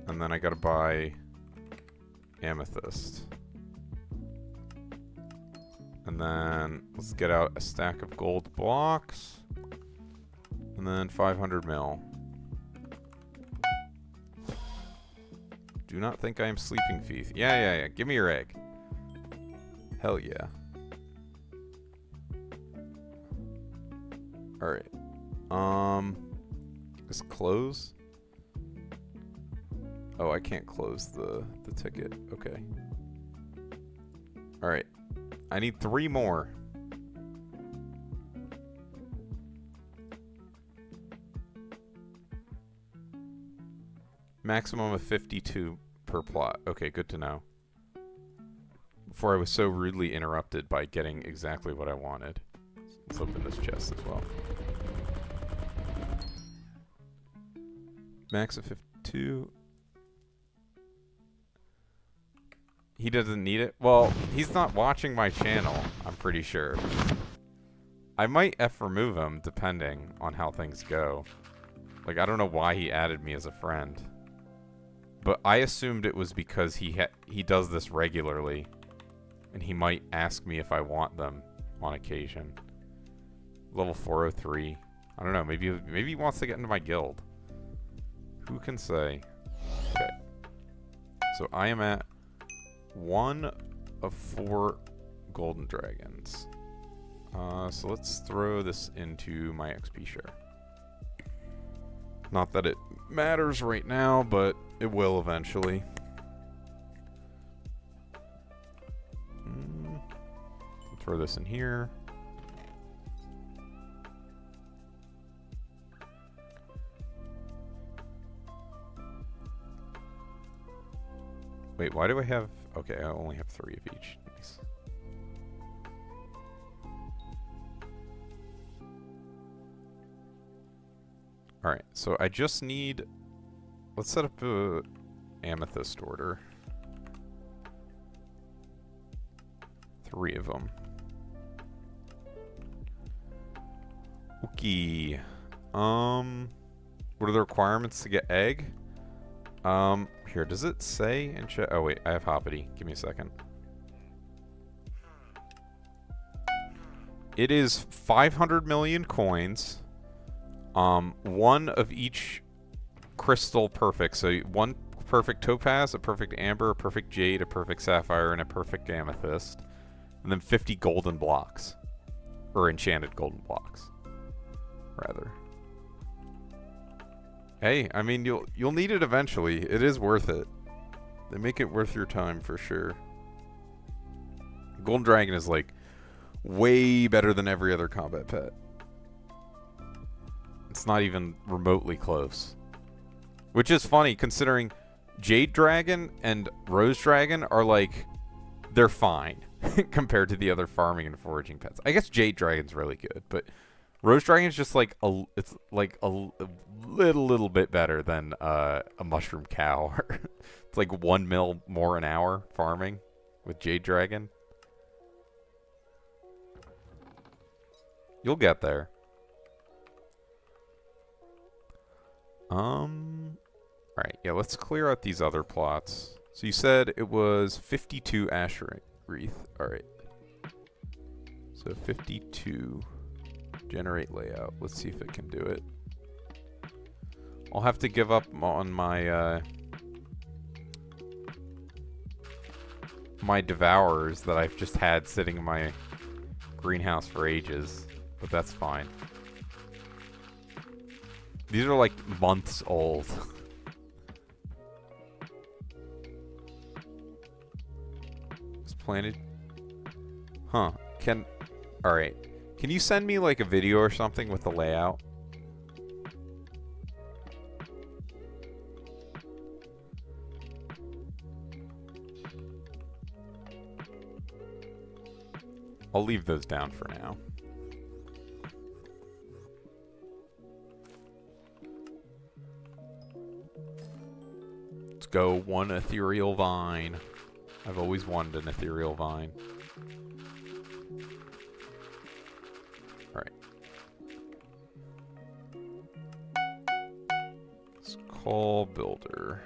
And then I gotta buy amethyst. And then let's get out a stack of gold blocks. And then 500 mil. Do not think I am sleeping thief. Yeah. Give me your egg. Hell yeah. Alright. Just close? Oh, I can't close the ticket. Okay. Alright. I need 3 more. Maximum of 52 per plot. Okay, good to know. Before I was so rudely interrupted by getting exactly what I wanted. Let's open this chest as well. Max of 52. He doesn't need it? Well, he's not watching my channel, I'm pretty sure. I might remove him, depending on how things go. Like, I don't know why he added me as a friend. But I assumed it was because he does this regularly. And he might ask me if I want them on occasion. Level 403. I don't know, maybe he wants to get into my guild. Who can say? Okay. So I am at 1 of 4 golden dragons. So let's throw this into my XP share. Not that it matters right now, but it will eventually. Throw this in here. Wait, why do I have... Okay, I only have 3 of each. Nice. Alright, so I just need... Let's set up a amethyst order. 3 of them. Okay. What are the requirements to get egg? Here, does it say in chat? Oh, wait, I have Hoppity. Give me a second. It is 500 million coins. 1 of each crystal perfect. So 1 perfect topaz, a perfect amber, a perfect jade, a perfect sapphire, and a perfect amethyst. And then 50 golden blocks. Or enchanted golden blocks. Rather. Hey, I mean, you'll need it eventually. It is worth it. They make it worth your time for sure. Golden Dragon is like way better than every other combat pet. It's not even remotely close. Which is funny considering Jade Dragon and Rose Dragon are like, they're fine compared to the other farming and foraging pets. I guess Jade Dragon's really good, but Rose Dragon's just like it's like a little bit better than a mushroom cow. It's like 1 mil more an hour farming with Jade Dragon. You'll get there. Alright, yeah, let's clear out these other plots. So you said it was 52 ash wreath. Alright. So 52. Generate layout. Let's see if it can do it. I'll have to give up on my my devourers that I've just had sitting in my greenhouse for ages, but that's fine. These are like months old. It's planted. Huh. Alright. Can you send me like a video or something with the layout? I'll leave those down for now. go. One ethereal vine. I've always wanted an ethereal vine. Alright. Let's call builder.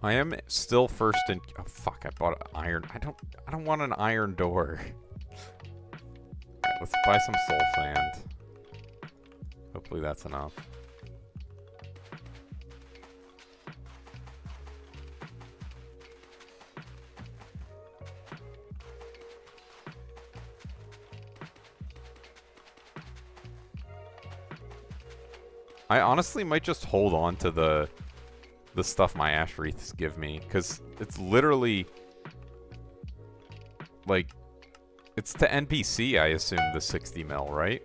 I am still first in. Oh fuck! I bought an iron. I don't want an iron door. Alright, let's buy some soul sand. Hopefully that's enough. I honestly might just hold on to the stuff my ash wreaths give me, because it's literally like, it's to NPC, I assume, the 60 mil, right?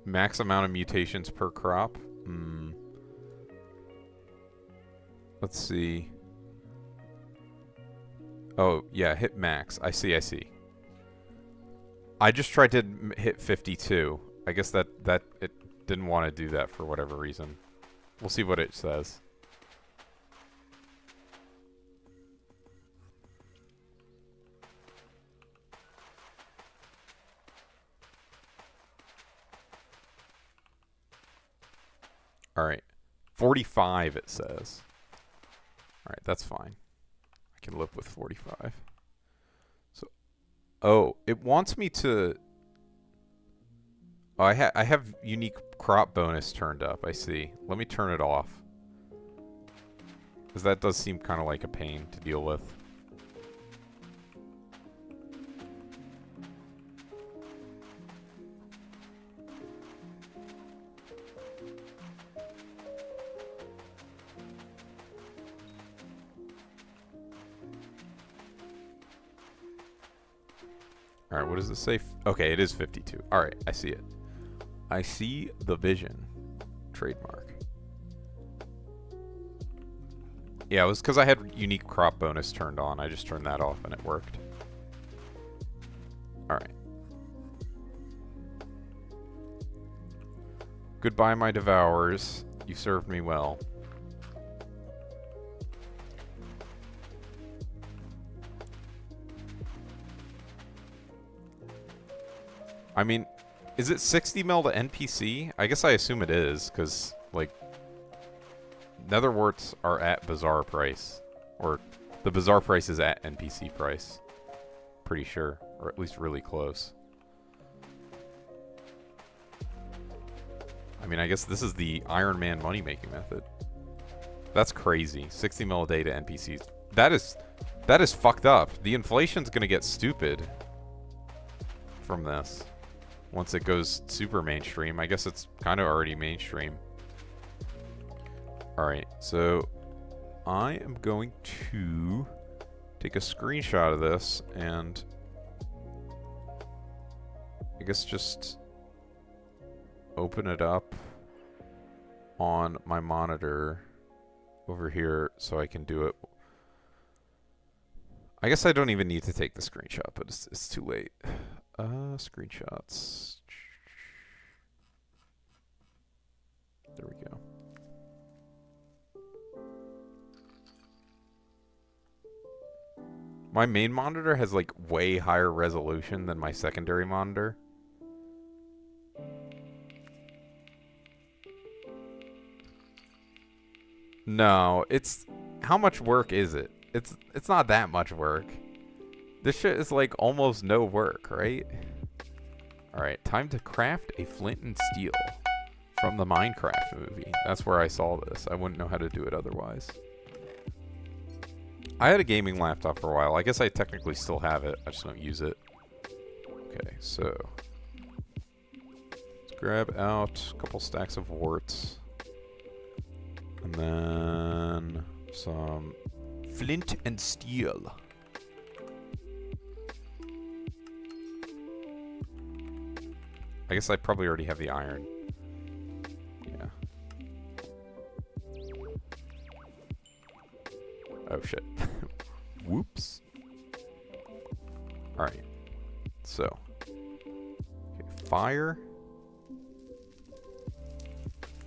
Max amount of mutations per crop? Let's see. Oh, yeah, hit max. I see. I just tried to hit 52. I guess that it didn't want to do that for whatever reason. We'll see what it says. Alright. 45 it says. Alright, that's fine. I can live with 45. So, oh, it wants me to. Oh, I have unique crop bonus turned up. I see. Let me turn it off, because that does seem kind of like a pain to deal with. Alright, what does it say? Okay, it is 52. Alright, I see it. I see the vision. Trademark. Yeah, it was because I had unique crop bonus turned on. I just turned that off and it worked. Alright. Goodbye, my devourers. You served me well. I mean, is it 60 mil to NPC? I guess I assume it is, because, like, netherworts are at bazaar price. Or, the bazaar price is at NPC price. Pretty sure. Or at least really close. I mean, I guess this is the Iron Man money-making method. That's crazy. 60 mil a day to NPCs. That is fucked up. The inflation's gonna get stupid from this. Once it goes super mainstream. I guess it's kind of already mainstream. Alright, so I am going to take a screenshot of this and I guess just open it up on my monitor over here so I can do it. I guess I don't even need to take the screenshot, but it's too late. Screenshots. There we go. My main monitor has like way higher resolution than my secondary monitor. No, it's how much work is it? It's not that much work. This shit is like almost no work, right? Alright, time to craft a flint and steel from the Minecraft movie. That's where I saw this. I wouldn't know how to do it otherwise. I had a gaming laptop for a while. I guess I technically still have it. I just don't use it. Okay, so let's grab out a couple stacks of warts. And then some flint and steel. I guess I probably already have the iron. Yeah. Oh shit. Whoops. Alright. So. Okay, fire.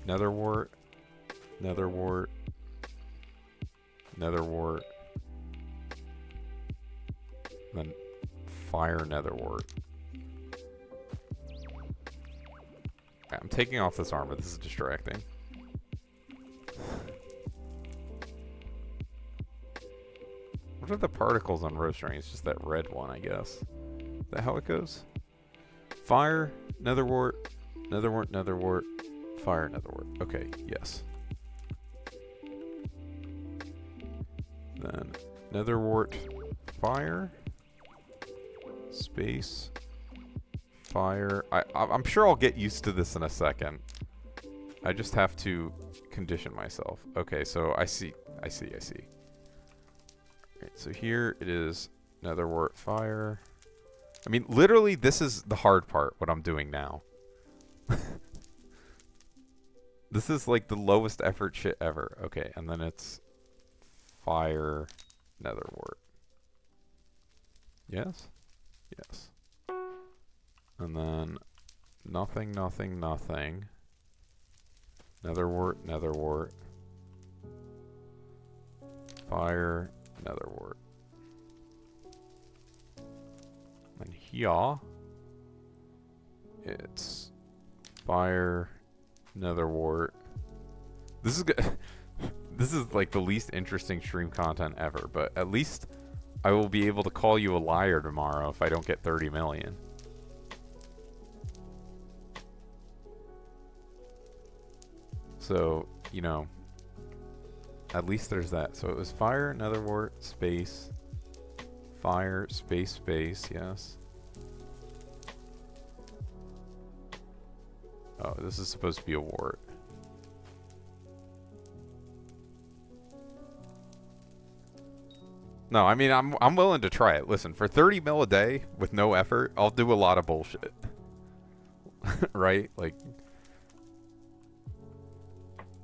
Nether wart. Nether wart. Nether wart. Then fire nether wart. Okay, I'm taking off this armor. This is distracting. What are the particles on roastering? It's just that red one, I guess. Is that how it goes? Fire, nether wart, nether wart, nether wart, fire, nether wart. Okay, yes. Then nether wart, fire, space, fire. I'm sure I'll get used to this in a second. I just have to condition myself. Okay, so I see. Right, so here it is nether wart, fire. I mean, literally, this is the hard part, what I'm doing now. This is like the lowest effort shit ever. Okay, and then it's fire, nether wart. Yes? Yes. And then nothing, nothing, nothing. Nether wart, nether wart. Fire, nether wart. And here, it's fire, nether wart. This is good. This is like the least interesting stream content ever, but at least I will be able to call you a liar tomorrow if I don't get 30 million. So, you know, at least there's that. So it was fire, nether wart, space, fire, space, space, yes. Oh, this is supposed to be a wart. No, I mean, I'm willing to try it. Listen, for 30 mil a day with no effort, I'll do a lot of bullshit. Right? Like,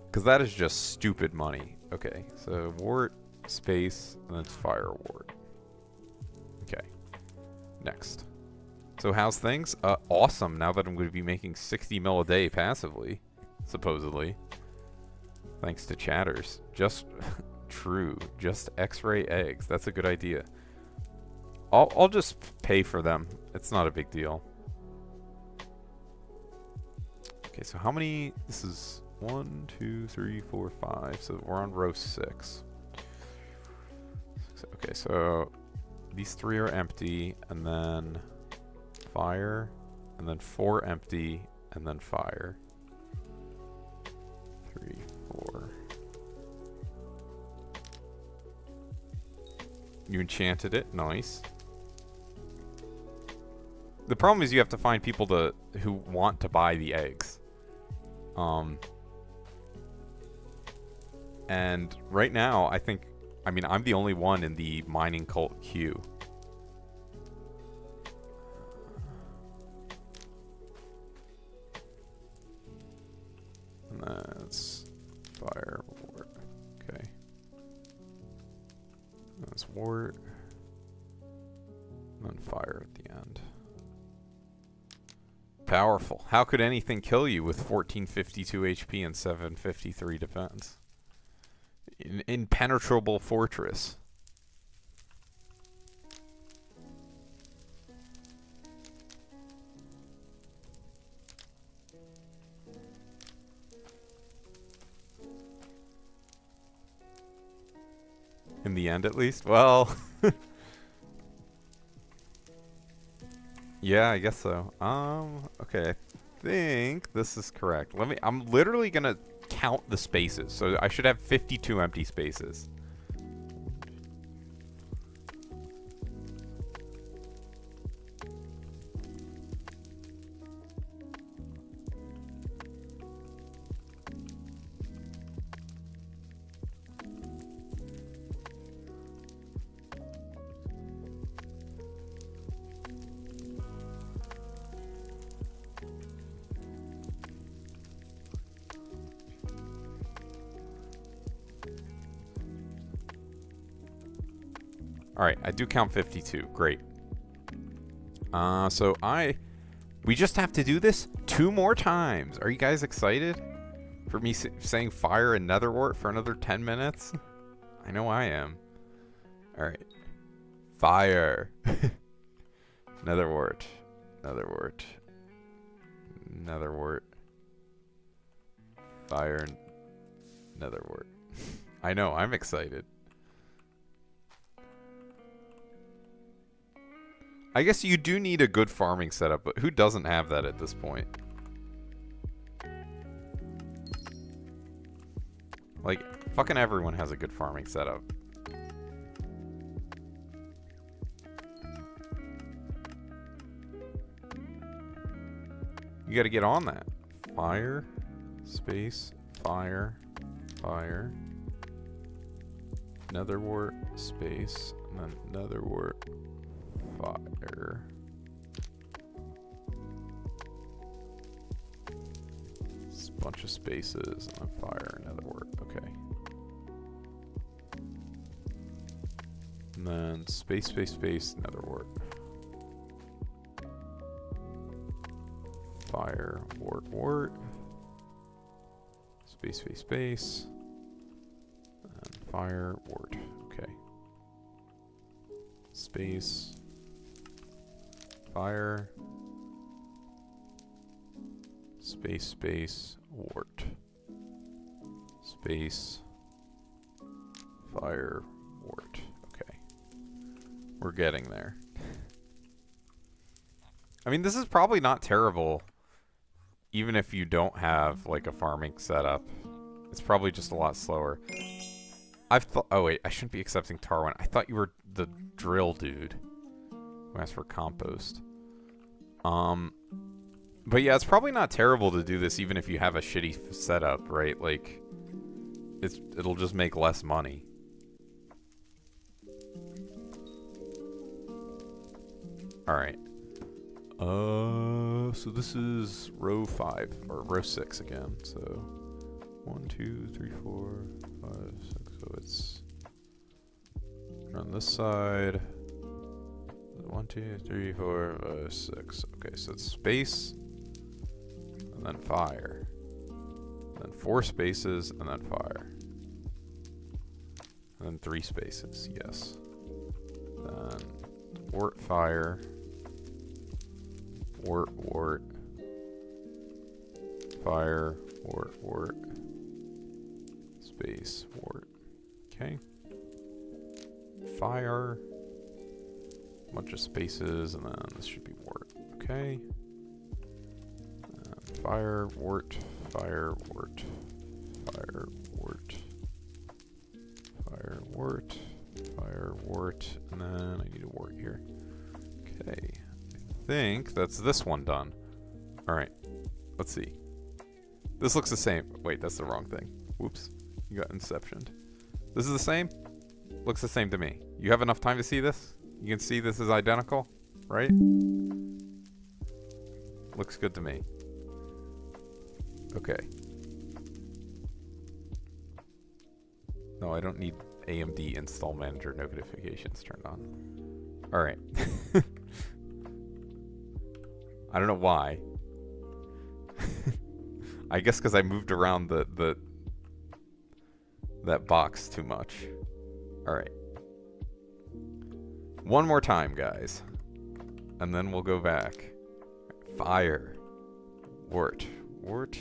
because that is just stupid money. Okay, so wart, space, and then it's fire wart. Okay, next. So how's things? Awesome, now that I'm going to be making 60 mil a day passively, supposedly. Thanks to chatters. Just... True. Just X-ray eggs. That's a good idea. I'll just pay for them. It's not a big deal. Okay, so how many? This is 1, 2, 3, 4, 5. So we're on row 6. Okay, so these 3 are empty, and then fire, and then 4 empty, and then fire. 3, 4. You enchanted it. Nice. The problem is you have to find people who want to buy the eggs. And right now, I mean, I'm the only one in the mining cult queue. And that's fire wart. Okay. That's wart. And then fire at the end. Powerful. How could anything kill you with 1452 HP and 753 defense? Impenetrable fortress. In the end, at least? Well... yeah, I guess so. Okay, I think this is correct. I'm literally gonna count the spaces. So I should have 52 empty spaces. Alright, I do count 52. Great. So we just have to do this 2 more times. Are you guys excited for me saying fire and netherwort for another 10 minutes? I know I am. Alright. Fire. Netherwort. Netherwort. Netherwort. Fire. Netherwort. I know, I'm excited. I guess you do need a good farming setup, but who doesn't have that at this point? Like, fucking everyone has a good farming setup. You gotta get on that. Fire, space, fire, fire, netherwort, space, and then netherwort, fire. It's a bunch of spaces, and then fire, netherwort. Okay. And then space, space, space, netherwort. Fire, wart, wart. Space, space, space. And fire, wart. Okay. Space. Fire. Space, space, wart. Space. Fire, wart. Okay. We're getting there. I mean, this is probably not terrible. Even if you don't have, like, a farming setup. It's probably just a lot slower. Oh, wait. I shouldn't be accepting tar one. I thought you were the drill dude who asked for compost. But yeah, it's probably not terrible to do this even if you have a shitty setup, right? Like, it'll just make less money. Alright. So this is row 5, or row 6 again, so 1, 2, 3, 4, 5, 6, so it's on this side, 1, 2, 3, 4, 5, 6, okay, so it's space, and then fire, and then 4 spaces, and then fire, and then 3 spaces, yes, then wart, fire, wart, wart, fire, wart, wart, space, wart. Okay. Fire, bunch of spaces, and then this should be wart. Okay. Fire, wart, fire, wart, fire, wart, fire, wart, fire, wart, and then I need a wart here. Okay. I think that's this one done. Alright. Let's see. This looks the same. Wait, that's the wrong thing. Whoops. You got inceptioned. This is the same? Looks the same to me. You have enough time to see this? You can see this is identical, right? Looks good to me. Okay. No, I don't need AMD install manager notifications turned on. Alright. I don't know why. I guess because I moved around that box too much. Alright. One more time, guys. And then we'll go back. Fire. Wart. Wart.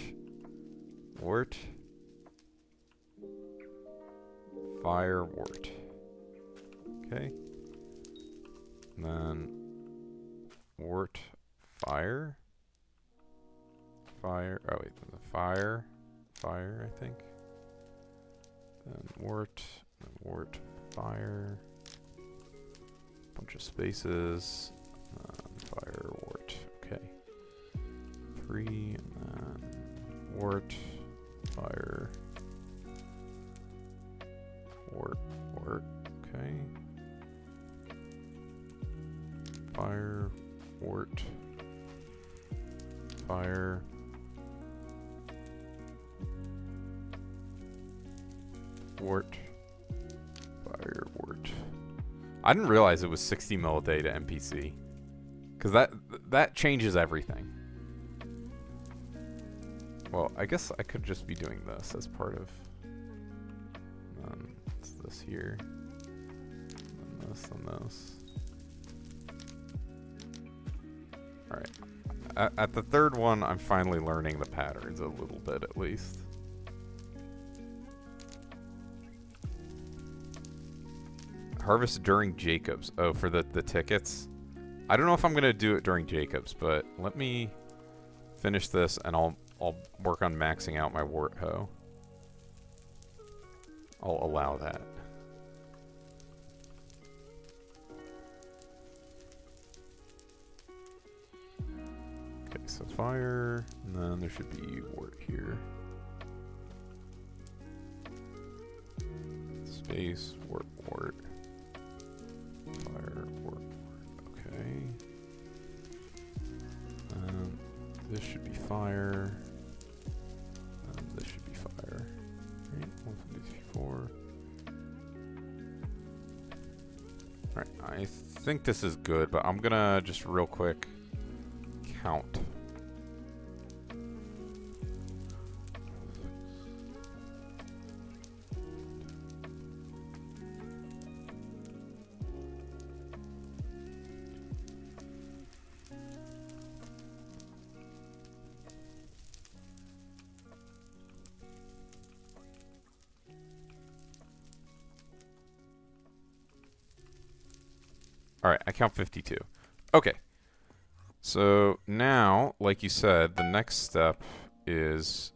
Wart. Fire. Wart. Okay. And then wart. Fire. Fire. Oh, wait. Fire. Fire, I think. Then wart. Then wart. Fire. Bunch of spaces. Fire. Wart. Okay. 3. And then wart. Fire. Wart. Wart. Okay. Fire. Wart. Fire. Wart. Fire. Wart. I didn't realize it was 60 mil a day to NPC. Because that changes everything. Well, I guess I could just be doing this as part of... it's this here. And this and this. Alright. At the third one, I'm finally learning the patterns a little bit, at least. Harvest during Jacobs. Oh, for the tickets? I don't know if I'm going to do it during Jacobs, but let me finish this and I'll work on maxing out my wart hoe. I'll allow that. Okay, so fire, and then there should be wart here. Space, wart. Fire, wart. Okay. This should be fire. This should be fire. Right, 1, 2, 3, 4. Alright, I think this is good, but I'm gonna just real quick count. Alright, I count 52. Okay. So now, like you said, the next step is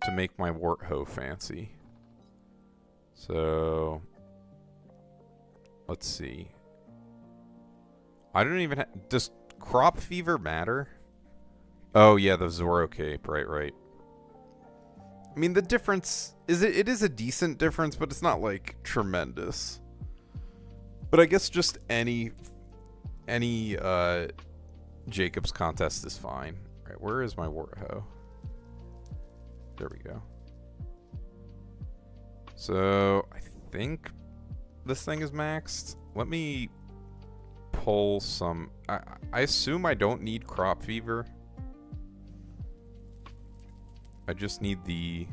to make my wart hoe fancy. So let's see. I don't even does crop fever matter? Oh yeah, the Zoro cape, right. I mean, the difference is it is a decent difference, but it's not like tremendous. But I guess just any Jacobs contest is fine. All right, where is my wart hoe? There we go. So I think this thing is maxed. Let me pull some. I assume I don't need crop fever. I just need the.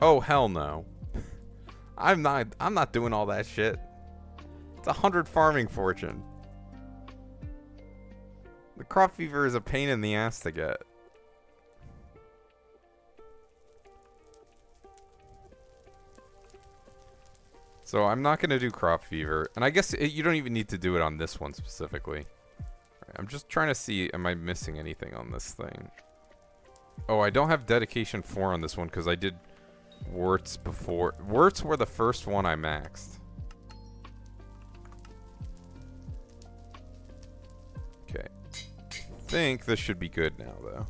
Oh hell no. I'm not doing all that shit. It's 100 farming fortune. The crop fever is a pain in the ass to get. So I'm not going to do crop fever. And I guess you don't even need to do it on this one specifically. Right, I'm just trying to see, am I missing anything on this thing? Oh, I don't have dedication 4 on this one because I did warts before. Warts were the first one I maxed. Okay. I think this should be good now, though.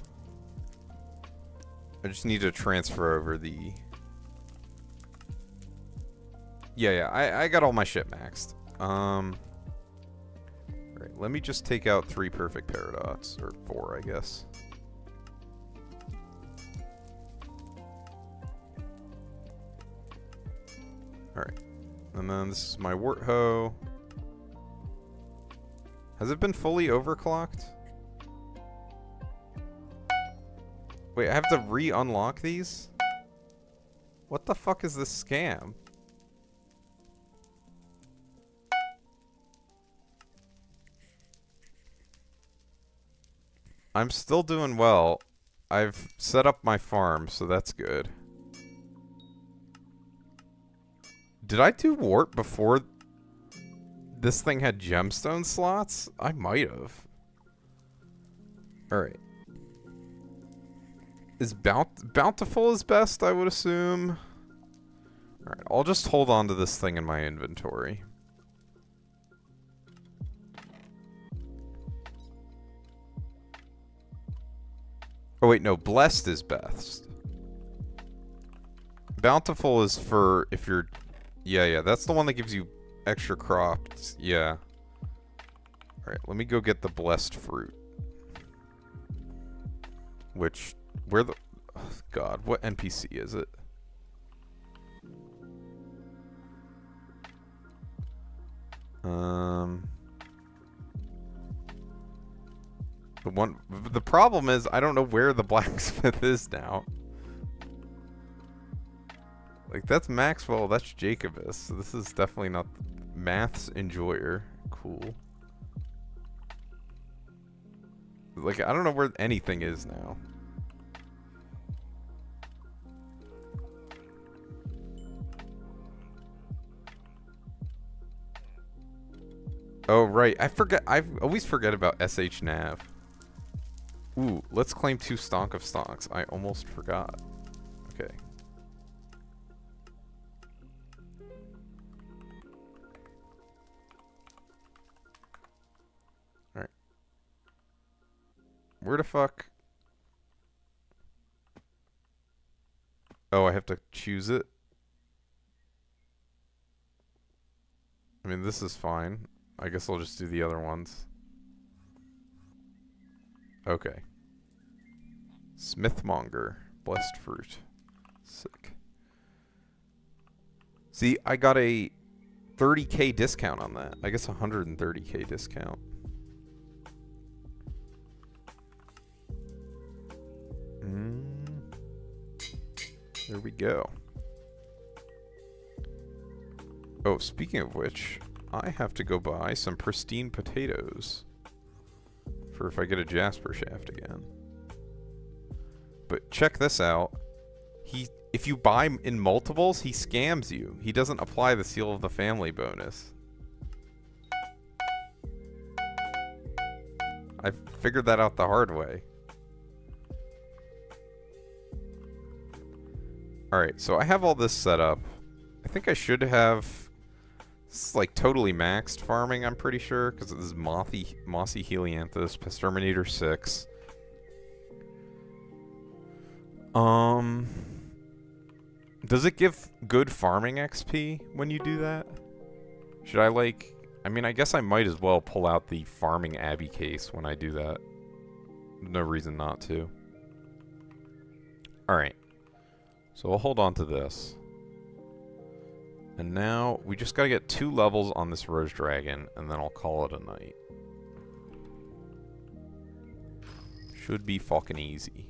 I just need to transfer over the... Yeah, I got all my shit maxed. Right, let me just take out 3 perfect paradox, or 4, I guess. Alright. And then this is my wart hoe. Has it been fully overclocked? Wait, I have to re-unlock these? What the fuck is this scam? I'm still doing well. I've set up my farm, so that's good. Did I do wart before this thing had gemstone slots? I might have. Alright. Is bountiful is best, I would assume. Alright, I'll just hold on to this thing in my inventory. Oh wait, no, blessed is best. Bountiful is for if you're... Yeah, that's the one that gives you extra crops. Yeah. Alright, let me go get the blessed fruit. Which... Where the... God, what NPC is it? The problem is I don't know where the blacksmith is now. Like, that's Maxwell, that's Jacobus. So this is definitely not Math's Enjoyer. Cool. Like, I don't know where anything is now. Oh, right. I always forget about SH Nav. Ooh, let's claim 2 stonk of stonks. I almost forgot. Okay. Alright. Where the fuck? Oh, I have to choose it? I mean, this is fine. I guess I'll just do the other ones. Okay. Smithmonger. Blessed fruit. Sick. See, I got a 30k discount on that. I guess 130k discount. There we go. Oh, speaking of which, I have to go buy some pristine potatoes for if I get a Jasper shaft again. But check this out. If you buy in multiples, he scams you. He doesn't apply the seal of the family bonus. I figured that out the hard way. Alright, so I have all this set up. I think I should have... This is like totally maxed farming, I'm pretty sure, because this is Mossy Helianthus, Pasterminator 6. Does it give good farming XP when you do that? Should I like... I mean, I guess I might as well pull out the farming Abbey case when I do that. No reason not to. Alright. So we'll hold on to this. And now, we just gotta get 2 levels on this Rose Dragon, and then I'll call it a night. Should be fucking easy.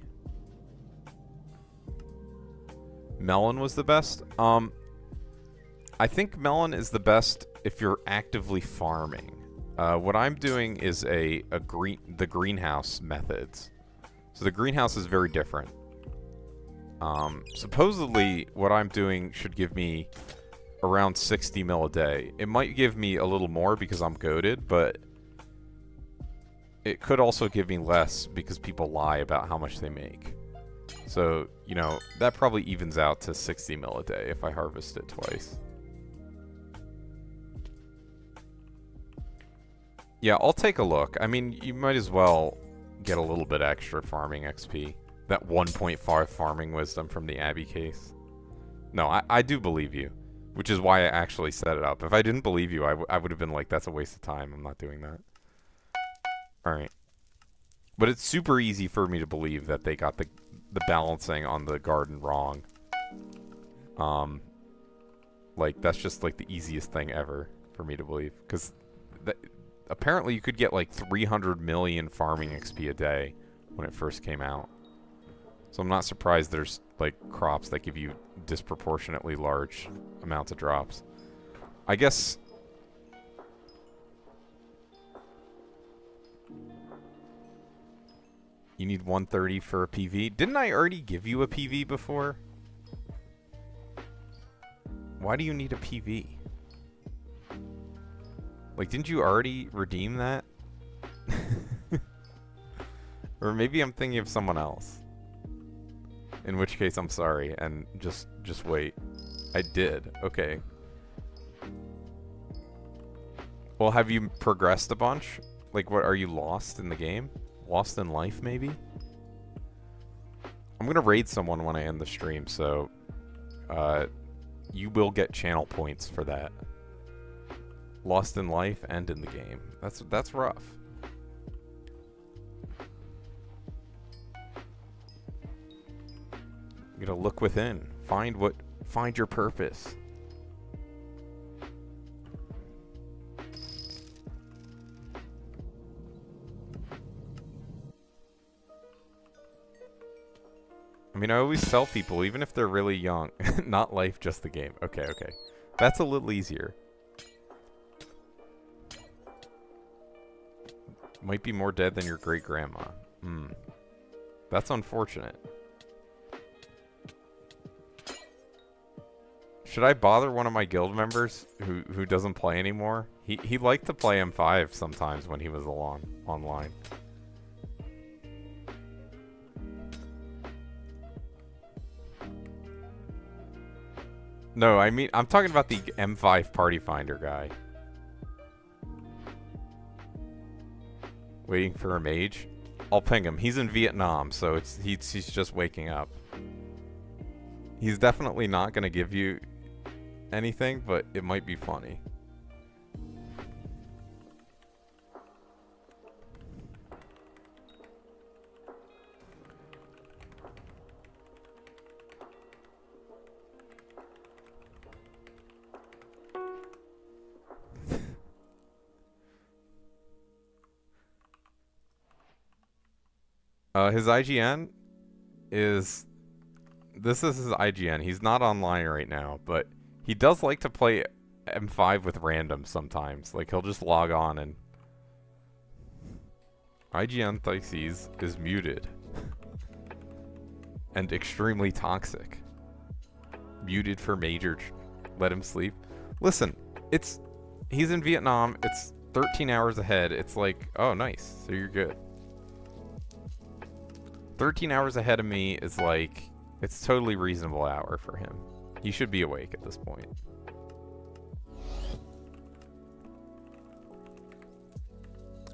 Melon was the best? I think Melon is the best if you're actively farming. What I'm doing is the greenhouse methods. So the greenhouse is very different. Supposedly, what I'm doing should give me around 60 mil a day. It might give me a little more because I'm goated, but it could also give me less because people lie about how much they make. So, you know, that probably evens out to 60 mil a day if I harvest it twice. Yeah, I'll take a look. I mean, you might as well get a little bit extra farming XP. That 1.5 farming wisdom from the Abbey case. No, I do believe you. Which is why I actually set it up. If I didn't believe you, I would have been like, that's a waste of time. I'm not doing that. Alright. But it's super easy for me to believe that they got the balancing on the garden wrong. Like, that's just like the easiest thing ever for me to believe. Because apparently you could get like 300 million farming XP a day when it first came out. So I'm not surprised there's like crops that give you disproportionately large amounts of drops. I guess... You need 130 for a PV. Didn't I already give you a PV before? Why do you need a PV? Like, didn't you already redeem that? Or maybe I'm thinking of someone else. In which case, I'm sorry, and just wait. I did. Okay. Well, have you progressed a bunch? Like, what, are you lost in the game? Lost in life, maybe? I'm gonna raid someone when I end the stream, so... you will get channel points for that. Lost in life and in the game. That's rough. You gotta look within. Find your purpose. I mean, I always tell people, even if they're really young, not life, just the game. Okay, okay. That's a little easier. Might be more dead than your great-grandma. Hmm. That's unfortunate. Should I bother one of my guild members who doesn't play anymore? He liked to play M5 sometimes when he was online. No, I mean, I'm talking about the M5 Party Finder guy. Waiting for a mage? I'll ping him. He's in Vietnam, so he's just waking up. He's definitely not going to give you anything, but it might be funny. His IGN is... This is his IGN. He's not online right now, but he does like to play M5 with randoms sometimes. Like, he'll just log on and... IGN Theses is muted. And extremely toxic. Muted for major... Let him sleep. Listen, he's in Vietnam. It's 13 hours ahead. It's like, oh, nice. So you're good. 13 hours ahead of me is like, it's totally reasonable hour for him. He should be awake at this point.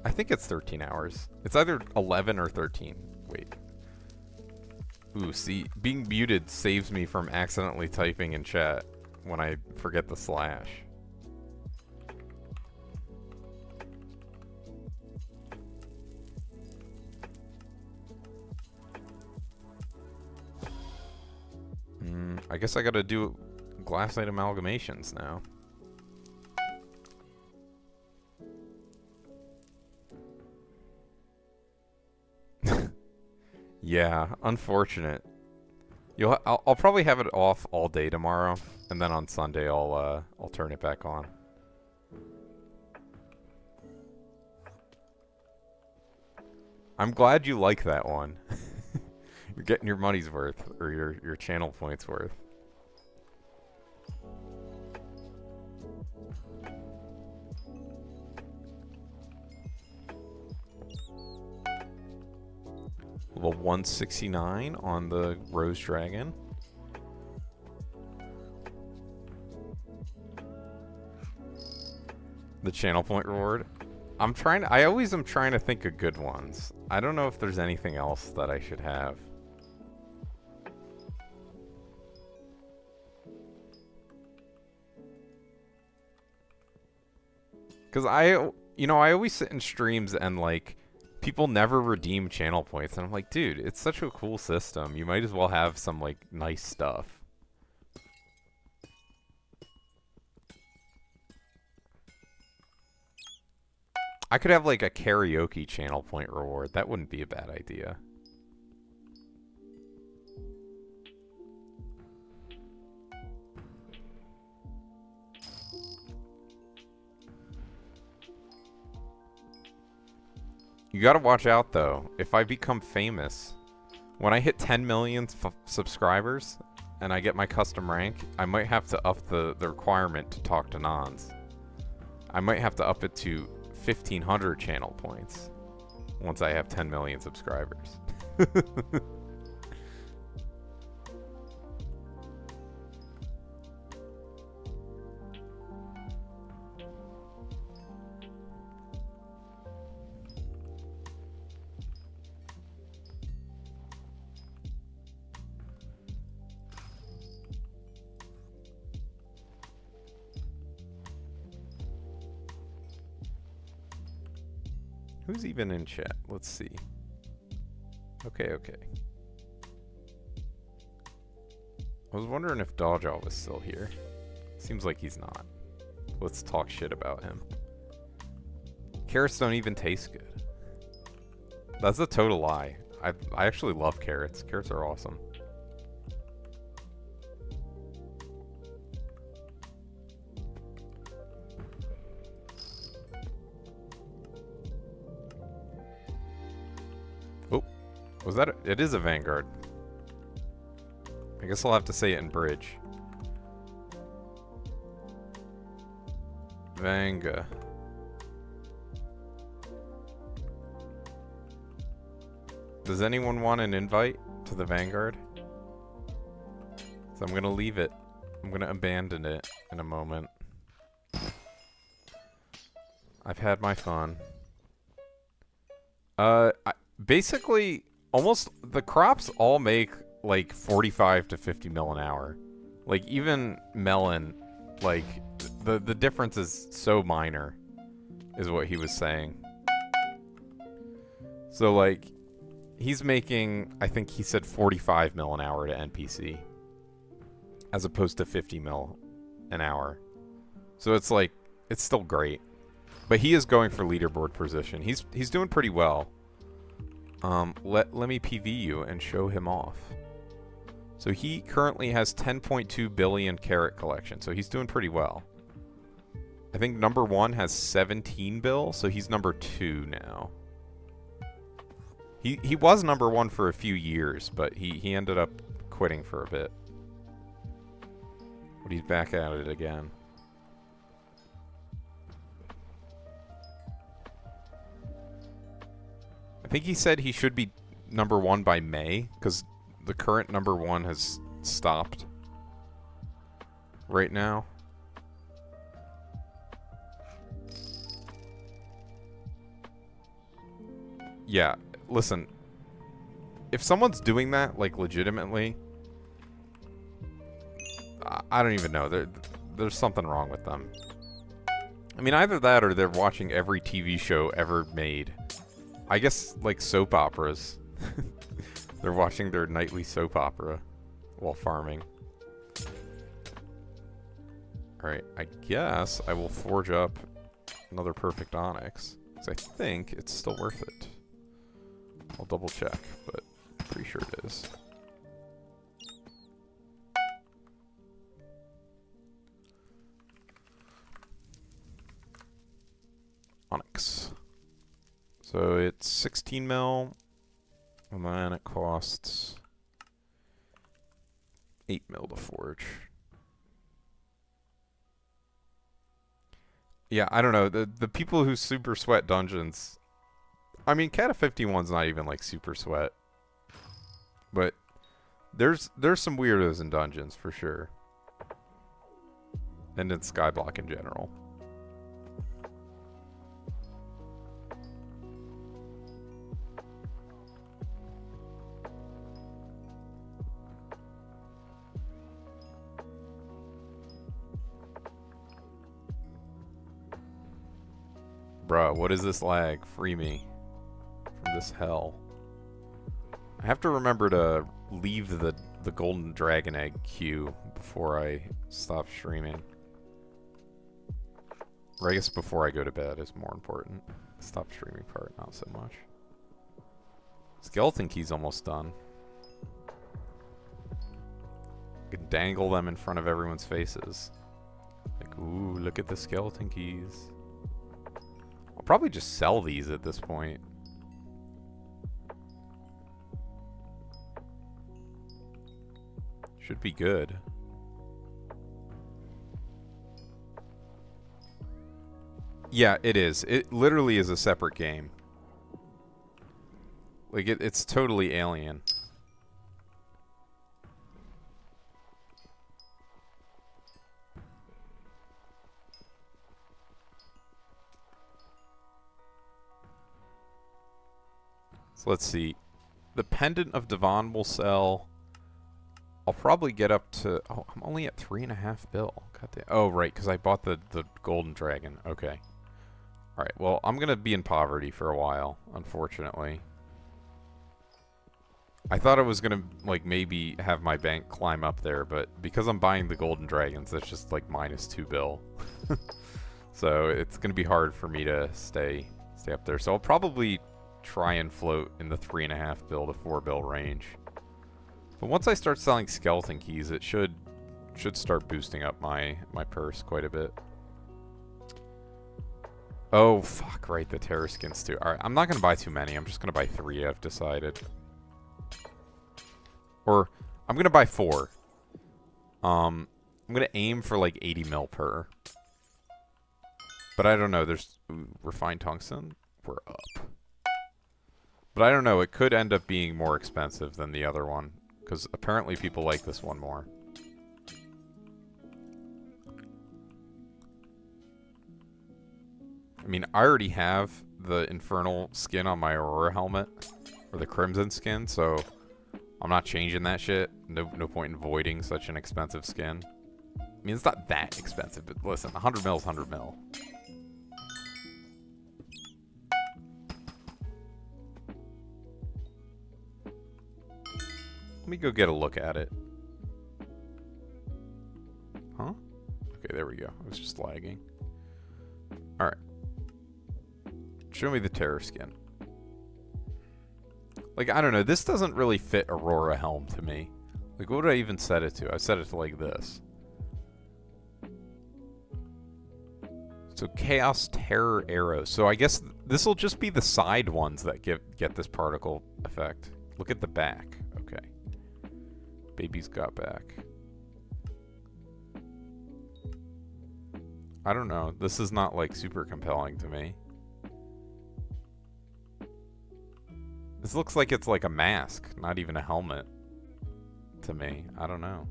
I think it's 13 hours. It's either 11 or 13. Wait. Ooh, see, being muted saves me from accidentally typing in chat when I forget the slash. I guess I gotta do glassite amalgamations now. Yeah, unfortunate. I'll probably have it off all day tomorrow, and then on Sunday I'll turn it back on. I'm glad you like that one. You're getting your money's worth, or your channel points worth. Level 169 on the Rose Dragon. The channel point reward. I always am trying to think of good ones. I don't know if there's anything else that I should have. Because I always sit in streams and, like, people never redeem channel points. And I'm like, dude, it's such a cool system. You might as well have some, like, nice stuff. I could have, like, a karaoke channel point reward. That wouldn't be a bad idea. You gotta watch out, though. If I become famous, when I hit 10 million subscribers and I get my custom rank, I might have to up the requirement to talk to nons. I might have to up it to 1,500 channel points once I have 10 million subscribers. Who's even in chat? Let's see. Okay, okay. I was wondering if Dodgeall was still here. Seems like he's not. Let's talk shit about him. Carrots don't even taste good. That's a total lie. I actually love carrots. Carrots are awesome. Oh, was that it is a Vanguard. I guess I'll have to say it in bridge. Vanga. Does anyone want an invite to the Vanguard? So I'm gonna leave it. I'm gonna abandon it in a moment. I've had my fun. Basically, almost the crops all make like 45 to 50 mil an hour. Like even melon, like the difference is so minor, is what he was saying. So like, he's making, I think he said 45 mil an hour to NPC, as opposed to 50 mil an hour. So it's like, it's still great. But he is going for leaderboard position. He's doing pretty well. Let me PV you and show him off. So he currently has 10.2 billion carrot collection, so he's doing pretty well. I think number 1 has 17 bill, so he's number 2 now. He was number 1 for a few years, but he ended up quitting for a bit. But he's back at it again. I think he said he should be number 1 by May, because the current number 1 has stopped right now. Yeah, listen. If someone's doing that, like, legitimately, I don't even know. There's something wrong with them. I mean, either that or they're watching every TV show ever made. I guess, like, soap operas. They're watching their nightly soap opera while farming. Alright, I guess I will forge up another perfect onyx, because I think it's still worth it. I'll double check, but I'm pretty sure it is. Onyx. So it's 16 mil, and then it costs 8 mil to forge. Yeah, I don't know. The people who super sweat dungeons, I mean, Cat of 51's not even like super sweat, but there's some weirdos in dungeons for sure, and in Skyblock in general. Bruh, what is this lag? Free me from this hell. I have to remember to leave the golden dragon egg queue before I stop streaming. Or I guess before I go to bed is more important. The stop streaming part, not so much. Skeleton key's almost done. I can dangle them in front of everyone's faces. Like, ooh, look at the skeleton keys. I'll probably just sell these at this point. Should be good. Yeah, it is. It literally is a separate game. Like, it's totally alien. So let's see. The Pendant of Devon will sell. I'll probably get up to... Oh, I'm only at 3.5 bill. God damn. Oh, right, because I bought the Golden Dragon. Okay. Alright, well, I'm going to be in poverty for a while, unfortunately. I thought I was gonna, like, maybe have my bank climb up there, but because I'm buying the golden dragons, that's just, like, minus 2 bill. So it's gonna be hard for me to stay up there. So I'll probably try and float in the 3.5 bill to 4 bill range. But once I start selling skeleton keys, it should start boosting up my purse quite a bit. Oh, fuck, right, the terror skins too. Alright, I'm not gonna buy too many. I'm just gonna buy 3, I've decided. Or, I'm gonna buy 4. I'm gonna aim for like 80 mil per. But I don't know, there's refined tungsten. We're up. But I don't know, it could end up being more expensive than the other one. Because apparently people like this one more. I mean, I already have the infernal skin on my Aurora helmet. Or the crimson skin, so I'm not changing that shit. No point in voiding such an expensive skin. I mean, it's not that expensive, but listen, 100 mil is 100 mil. Let me go get a look at it. Huh? Okay, there we go. It was just lagging. Alright. Show me the terror skin. Like, I don't know. This doesn't really fit Aurora Helm to me. Like, what would I even set it to? I set it to, like, this. So, Chaos Terror Arrows. So, I guess this will just be the side ones that get this particle effect. Look at the back. Okay. Baby's got back. I don't know. This is not, like, super compelling to me. This looks like it's like a mask, not even a helmet. To me. I don't know.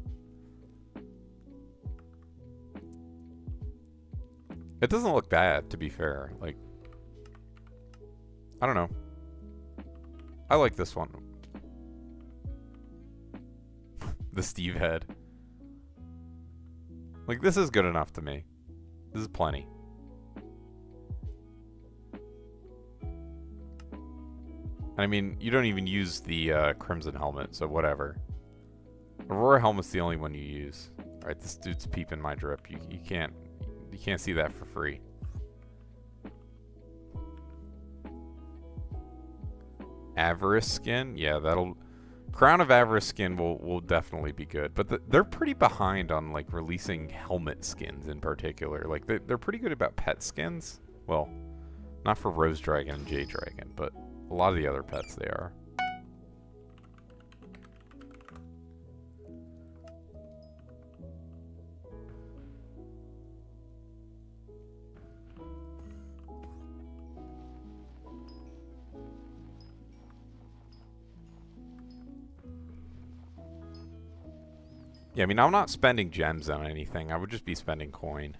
It doesn't look bad, to be fair. Like, I don't know. I like this one. The Steve head. Like, this is good enough to me. This is plenty. I mean, you don't even use the Crimson Helmet, so whatever. Aurora Helmet's the only one you use. Alright, this dude's peeping my drip. You can't see that for free. Avarice skin? Yeah, that'll... Crown of Avarice skin will definitely be good. But they're pretty behind on, like, releasing helmet skins in particular. Like, they're pretty good about pet skins. Well, not for Rose Dragon and Jade Dragon, but a lot of the other pets they are. Yeah, I mean, I'm not spending gems on anything. I would just be spending coin.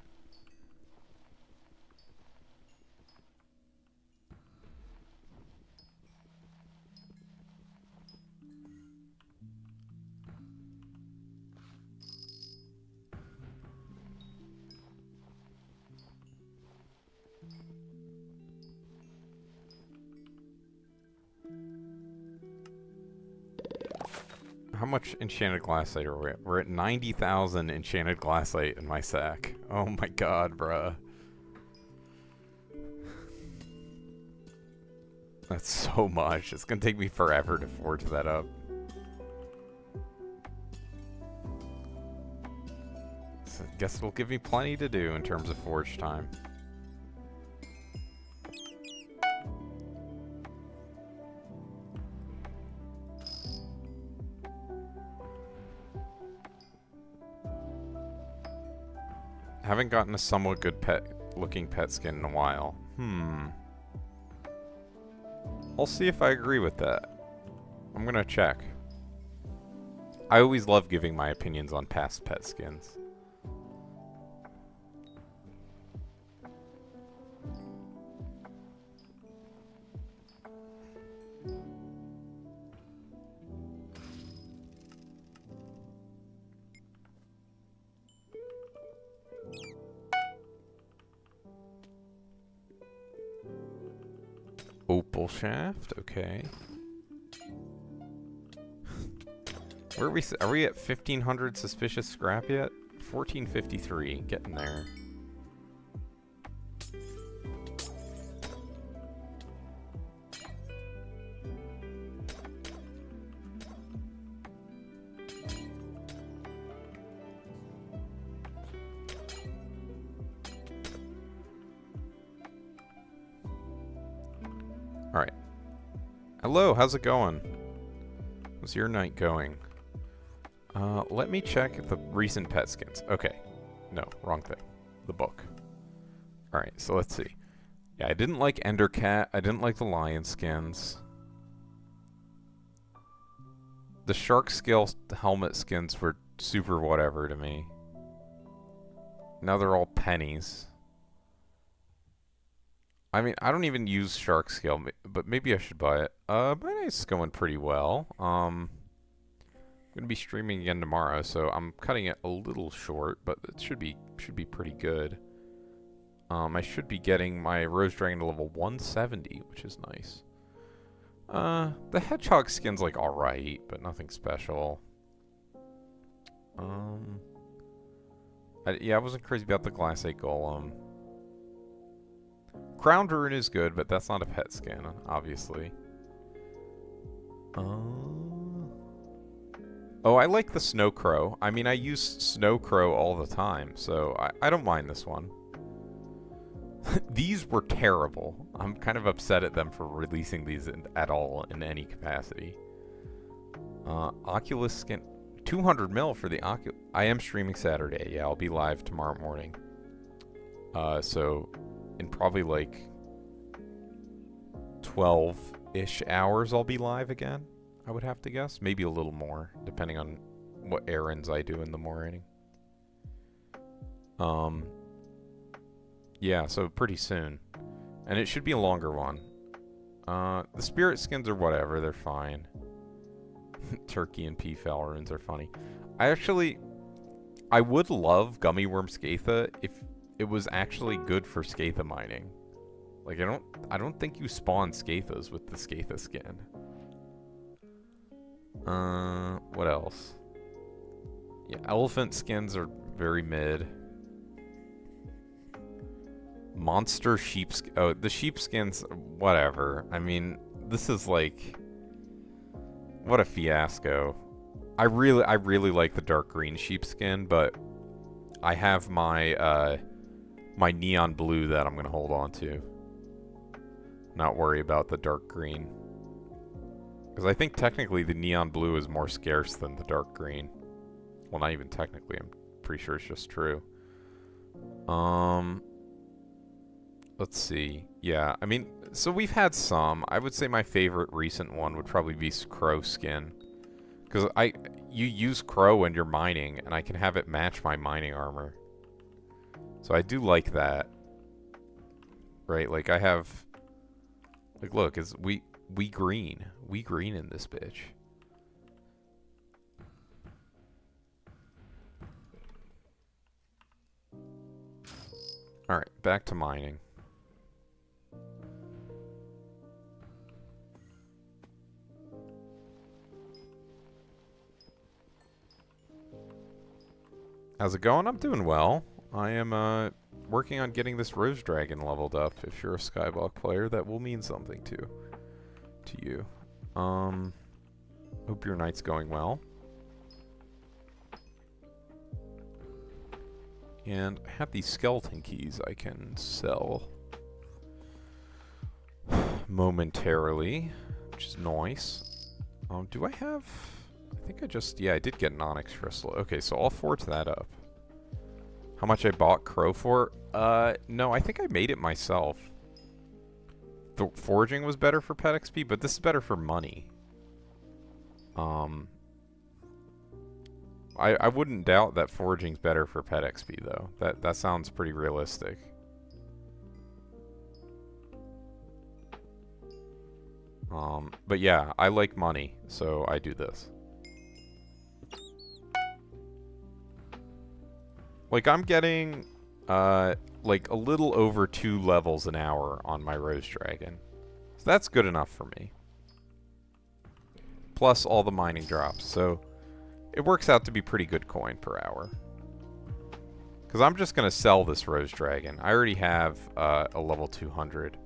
How much enchanted glassite are we at? We're at 90,000 enchanted glassite in my sack. Oh my god, bruh. That's so much. It's gonna take me forever to forge that up. So I guess it'll give me plenty to do in terms of forge time. Haven't gotten a somewhat good looking pet skin in a while. I'll see if I agree with that. I'm gonna check. I always love giving my opinions on past pet skins. Opal shaft, okay. Where are we? Are we at 1,500 suspicious scrap yet? 1,453, getting there. Alright. Hello, how's it going? How's your night going? Let me check the recent pet skins. Okay. No, wrong thing. The book. Alright, so let's see. Yeah, I didn't like Endercat. I didn't like the lion skins. The shark scale helmet skins were super whatever to me. Now they're all pennies. I mean, I don't even use shark scale, but maybe I should buy it. My night's going pretty well. I'm gonna be streaming again tomorrow, so I'm cutting it a little short, but it should be pretty good. I should be getting my Rose Dragon to level 170, which is nice. The hedgehog skin's like alright, but nothing special. Yeah, I wasn't crazy about the Glass 8 Golem. Crowned Rune is good, but that's not a pet skin, obviously. Oh, I like the Snow Crow. I mean, I use Snow Crow all the time, so I don't mind this one. These were terrible. I'm kind of upset at them for releasing these at all in any capacity. Oculus skin. 200 mil for the Oculus. I am streaming Saturday. Yeah, I'll be live tomorrow morning. So in probably like 12-ish hours I'll be live again, I would have to guess. Maybe a little more, depending on what errands I do in the morning. Yeah, so pretty soon. And it should be a longer one. The spirit skins are whatever, they're fine. Turkey and Peafowl runes are funny. I would love Gummy Worm Skatha if it was actually good for Skatha mining. Like, I don't think you spawn Skathas with the Skatha skin. What else? Yeah, elephant skins are very mid. Monster sheep oh, the sheep skins, whatever. I mean, this is like, what a fiasco. I really like the dark green sheepskin, but I have my my neon blue that I'm gonna hold on to. Not worry about the dark green. Because I think technically the neon blue is more scarce than the dark green. Well, not even technically, I'm pretty sure it's just true. Let's see. Yeah, I mean, so we've had some. I would say my favorite recent one would probably be Crow skin. Because you use Crow when you're mining, and I can have it match my mining armor. So I do like that. Right, like I have... Like, look, we green. We green in this bitch. Alright, back to mining. How's it going? I'm doing well. I am working on getting this Rose Dragon leveled up. If you're a Skyblock player, that will mean something to you. Hope your night's going well. And I have these skeleton keys I can sell momentarily, which is nice. Do I have... I think I just... Yeah, I did get an Onyx Crystal. Okay, so I'll forge that up. How much I bought Crow for? No, I think I made it myself. The forging was better for pet XP, but this is better for money. I wouldn't doubt that forging's better for pet XP, though. That sounds pretty realistic. But yeah, I like money, so I do this. Like, I'm getting, like, a little over 2 levels an hour on my Rose Dragon. So that's good enough for me. Plus all the mining drops. So, it works out to be pretty good coin per hour. Because I'm just going to sell this Rose Dragon. I already have a level 200.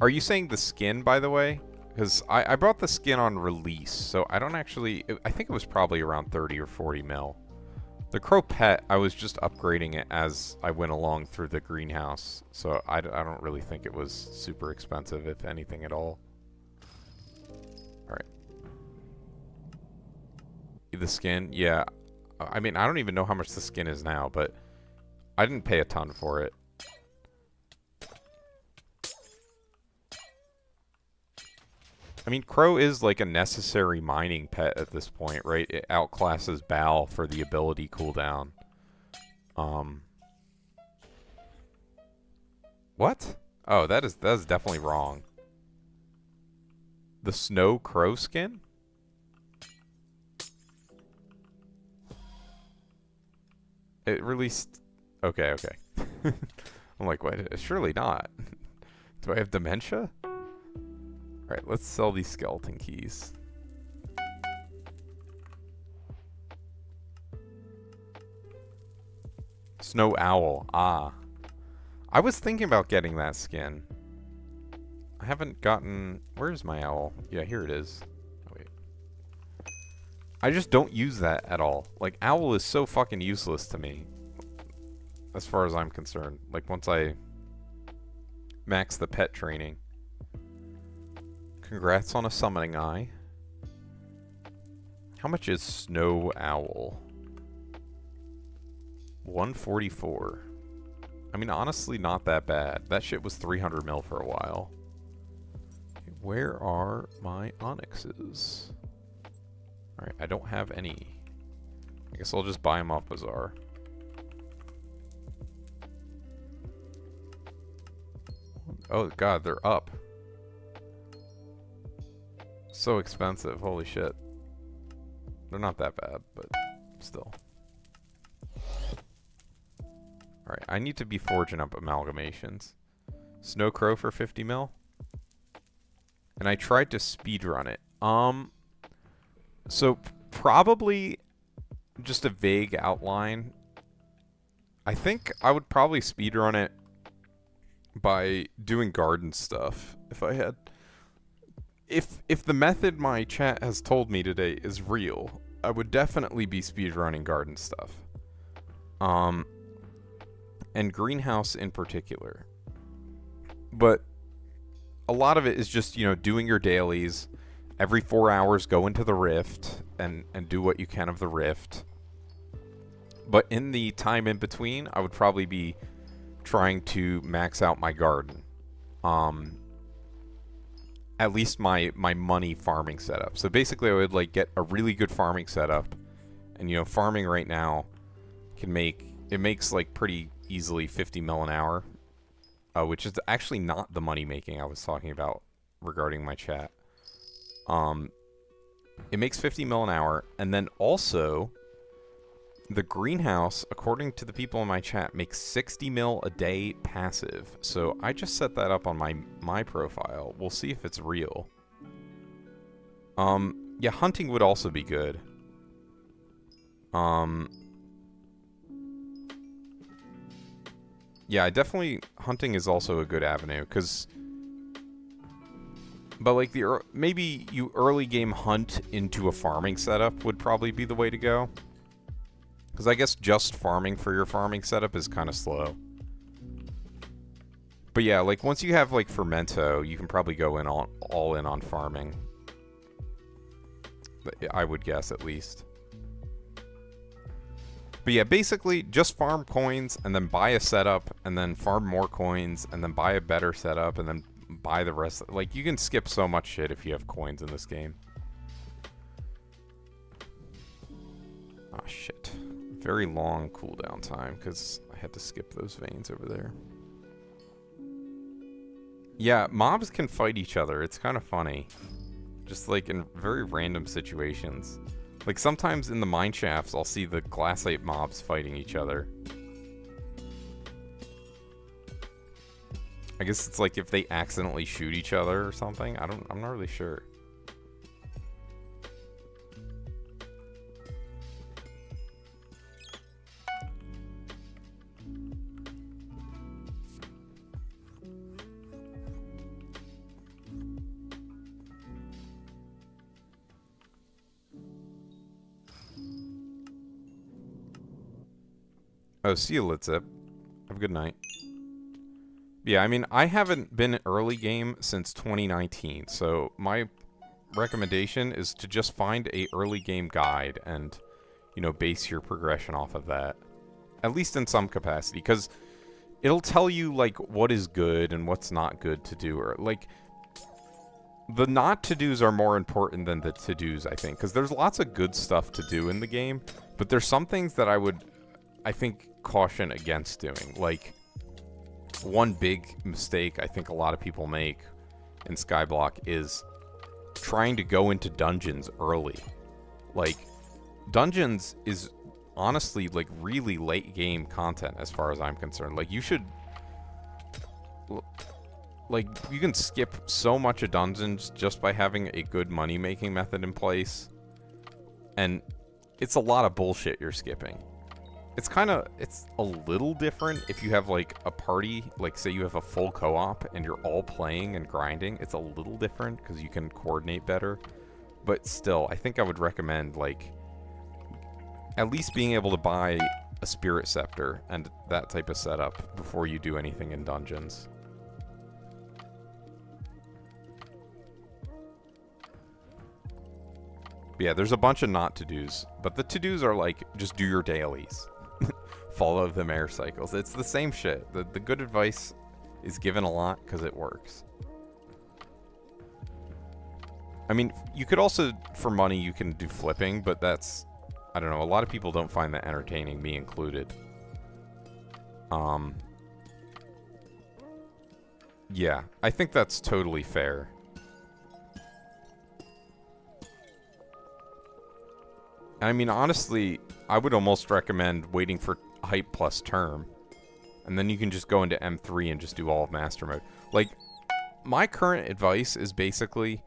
Are you saying the skin, by the way? Because I bought the skin on release, so I don't actually... I think it was probably around 30 or 40 mil. The Crow Pet, I was just upgrading it as I went along through the greenhouse, so I don't really think it was super expensive, if anything at all. Alright. The skin, yeah. I mean, I don't even know how much the skin is now, but I didn't pay a ton for it. I mean, Crow is like a necessary mining pet at this point, right? It outclasses Bal for the ability cooldown. What? Oh, that is definitely wrong. The Snow Crow skin? It released... Okay, okay. I'm like, wait, surely not. Do I have dementia? Alright, let's sell these skeleton keys. Snow Owl. Ah. I was thinking about getting that skin. I haven't gotten... Where's my owl? Yeah, here it is. Oh, wait. I just don't use that at all. Like, owl is so fucking useless to me. As far as I'm concerned. Like, once I max the pet training. Congrats on a summoning eye. How much is Snow Owl? 144. I mean, honestly, not that bad. That shit was 300 mil for a while. Okay, where are my onyxes? Alright, I don't have any. I guess I'll just buy them off Bazaar. Oh god, they're up. So expensive, holy shit. They're not that bad, but still. Alright, I need to be forging up amalgamations. Snow Crow for 50 mil. And I tried to speedrun it. So probably just a vague outline. I think I would probably speedrun it by doing garden stuff if I had. If the method my chat has told me today is real, I would definitely be speedrunning garden stuff. And greenhouse in particular. But a lot of it is just, you know, doing your dailies. Every 4 hours go into the rift and do what you can of the rift. But in the time in between, I would probably be trying to max out my garden. At least my money farming setup. So basically I would like get a really good farming setup. And you know, farming right now can makes like pretty easily 50 mil an hour. Which is actually not the money making I was talking about regarding my chat. It makes 50 mil an hour, and then also the greenhouse, according to the people in my chat, makes 60 mil a day passive. So I just set that up on my profile. We'll see if it's real. Yeah, hunting would also be good. Yeah, hunting is also a good avenue, but like maybe you early game hunt into a farming setup would probably be the way to go. Because I guess just farming for your farming setup is kind of slow. But yeah, like once you have like Fermento, you can probably go in all in on farming. I would guess at least. But yeah, basically just farm coins and then buy a setup and then farm more coins and then buy a better setup and then buy the rest. Like you can skip so much shit if you have coins in this game. Ah, shit. Very long cooldown time because I had to skip those veins over there. Yeah, mobs can fight each other. It's kind of funny. Just like in very random situations. Like sometimes in the mine shafts, I'll see the glassite mobs fighting each other. I guess it's like if they accidentally shoot each other or something. I'm not really sure. Oh, see you, Litzip. Have a good night. Yeah, I mean, I haven't been early game since 2019, so my recommendation is to just find a early game guide and, you know, base your progression off of that. At least in some capacity, because it'll tell you, like, what is good and what's not good to do. Or, like, the not to-dos are more important than the to-dos, I think, because there's lots of good stuff to do in the game, but there's some things that I think, caution against doing. Like, one big mistake I think a lot of people make in Skyblock is trying to go into dungeons early. Like, dungeons is honestly, like, really late game content as far as I'm concerned. Like, you should... Like, you can skip so much of dungeons just by having a good money-making method in place. And it's a lot of bullshit you're skipping. It's a little different if you have, like, a party, like, say you have a full co-op and you're all playing and grinding. It's a little different because you can coordinate better. But still, I think I would recommend, like, at least being able to buy a Spirit Scepter and that type of setup before you do anything in dungeons. Yeah, there's a bunch of not to-dos, but the to-dos are like, just do your dailies. Follow the mare cycles. It's the same shit. The good advice is given a lot because it works. I mean, you could also, for money, you can do flipping, but that's, I don't know, a lot of people don't find that entertaining, me included. Yeah, I think that's totally fair. I mean, honestly, I would almost recommend waiting for Hype plus Term. And then you can just go into M3 and just do all of Master Mode. Like, my current advice is basically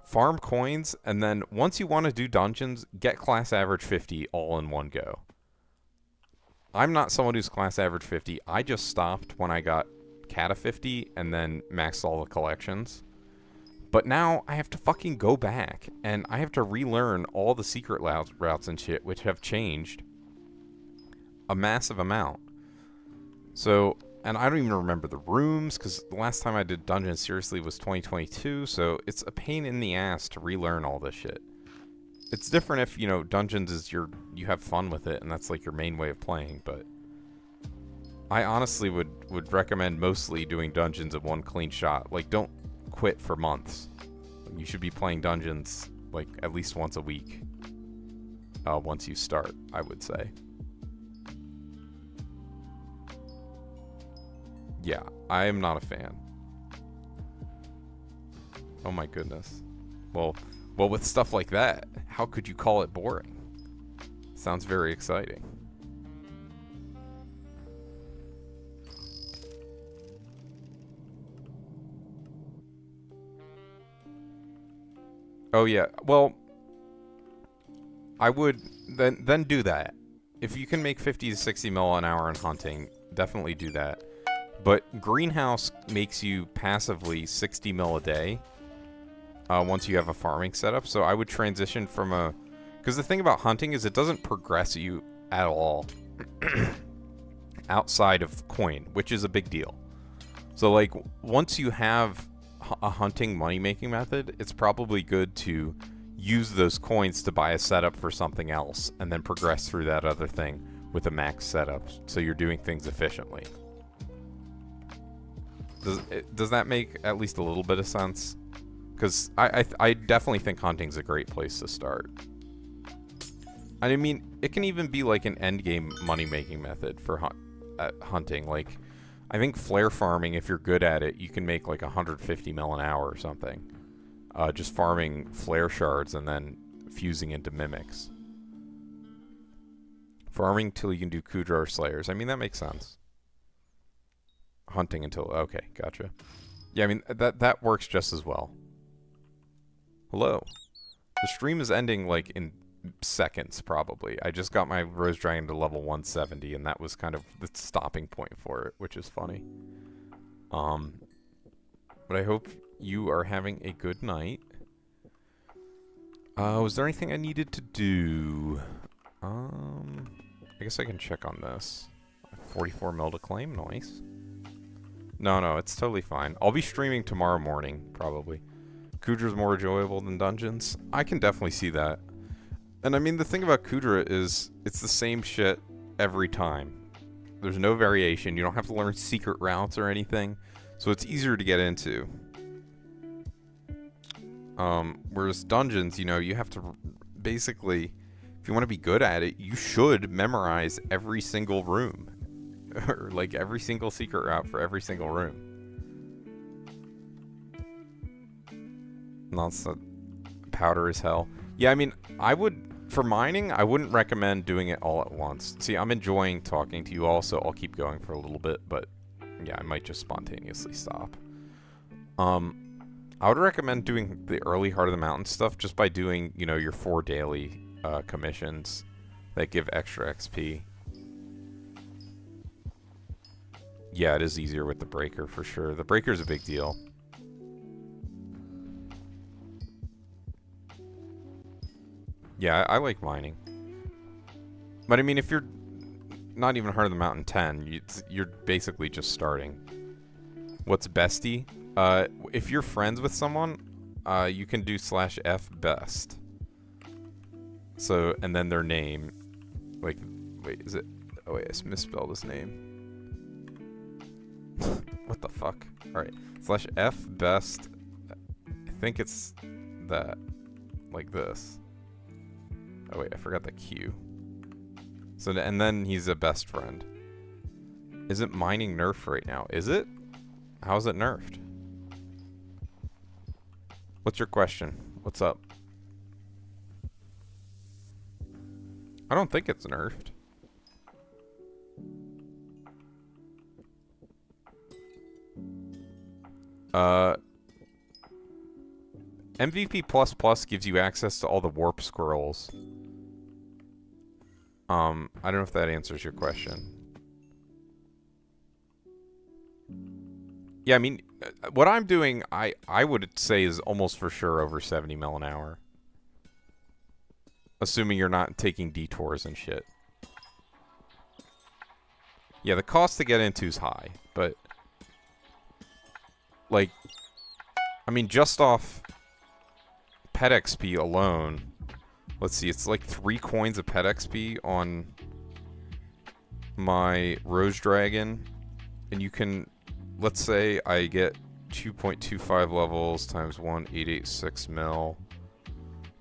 farm coins, and then once you want to do dungeons, get class average 50 all in one go. I'm not someone who's class average 50. I just stopped when I got Cata 50 and then maxed all the collections. But now I have to fucking go back, and I have to relearn all the secret routes and shit, which have changed a massive amount. So, and I don't even remember the rooms, because the last time I did dungeons seriously was 2022, so it's a pain in the ass to relearn all this shit. It's different if, you know, dungeons is you have fun with it, and that's like your main way of playing, but I honestly would recommend mostly doing dungeons in one clean shot. Like, don't quit for months. You should be playing dungeons like at least once a week. Once you start, I would say. Yeah, I am not a fan. Oh my goodness. Well, with stuff like that, how could you call it boring? Sounds very exciting. Oh yeah, well, I would then do that. If you can make 50 to 60 mil an hour in hunting, definitely do that. But Greenhouse makes you passively 60 mil a day once you have a farming setup. So I would transition from a... Because the thing about hunting is it doesn't progress you at all outside of coin, which is a big deal. So, like, once you have a hunting money-making method, it's probably good to use those coins to buy a setup for something else and then progress through that other thing with a max setup so you're doing things efficiently. Does that make at least a little bit of sense? Because I definitely think hunting's a great place to start. I mean, it can even be like an endgame money-making method for hunting. Like, I think flare farming, if you're good at it, you can make like 150 mil an hour or something. Just farming flare shards and then fusing into mimics. Farming till you can do Kudrar Slayers. I mean, that makes sense. hunting until... Okay, gotcha. Yeah, I mean, that works just as well. Hello. The stream is ending, like, in seconds, probably. I just got my Rose Dragon to level 170, and that was kind of the stopping point for it, which is funny. But I hope you are having a good night. Was there anything I needed to do? I guess I can check on this. 44 mil to claim, nice. No, it's totally fine. I'll be streaming tomorrow morning, probably. Kudra's more enjoyable than dungeons. I can definitely see that. And I mean, the thing about Kudra is, it's the same shit every time. There's no variation. You don't have to learn secret routes or anything. So it's easier to get into. Whereas dungeons, you know, you have to basically, if you want to be good at it, you should memorize every single room. Or like every single secret route for every single room. That's powder as hell. Yeah, I mean, I would, for mining, I wouldn't recommend doing it all at once. See, I'm enjoying talking to you all, so I'll keep going for a little bit, but yeah, I might just spontaneously stop. I would recommend doing the early Heart of the Mountain stuff just by doing, you know, your 4 daily commissions that give extra XP. Yeah, it is easier with the breaker for sure. The breaker's a big deal. Yeah, I like mining. But I mean, if you're not even Heart of the Mountain 10, you're basically just starting. What's bestie? If you're friends with someone, you can do /F best. So, and then their name. Like, wait, is it? Oh wait, I misspelled his name. What the fuck? Alright, /F best. I think it's that. Like this. Oh wait, I forgot the Q. So, and then he's a best friend. Isn't mining nerfed right now? Is it? How's it nerfed? What's your question? What's up? I don't think it's nerfed. MVP++ gives you access to all the warp scrolls. I don't know if that answers your question. Yeah, I mean, what I'm doing, I would say is almost for sure over 70 mil an hour. Assuming you're not taking detours and shit. Yeah, the cost to get into is high, but... Like... I mean, just off... Pet XP alone... Let's see, it's like 3 coins of Pet XP on... my Rose Dragon. And you can... Let's say I get 2.25 levels times 1,886 mil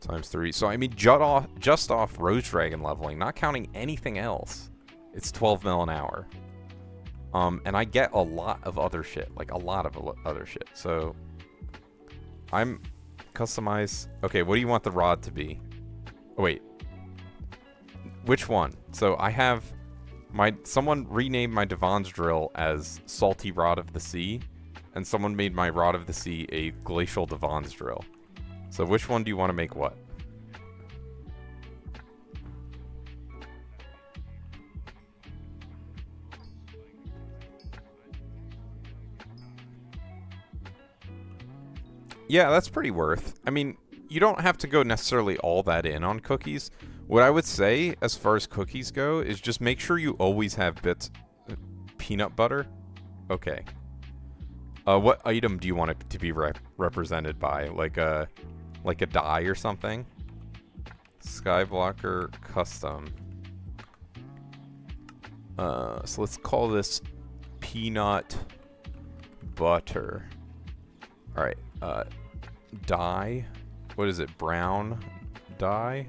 times 3. So, I mean, just off Rose Dragon leveling, not counting anything else, it's 12 mil an hour. And I get a lot of other shit. Like, a lot of other shit. So, I'm... Customize... Okay, what do you want the rod to be? Oh, wait. Which one? So, I have... Someone renamed my Devon's drill as Salty Rod of the Sea, and someone made my Rod of the Sea a Glacial Devon's drill. So which one do you want to make what? Yeah, that's pretty worth. I mean, you don't have to go necessarily all that in on cookies. What I would say, as far as cookies go, is just make sure you always have bits... peanut butter? Okay. What item do you want it to be represented by? Like a die or something? Skyblocker custom. So let's call this peanut butter. Alright, die. What is it? Brown die?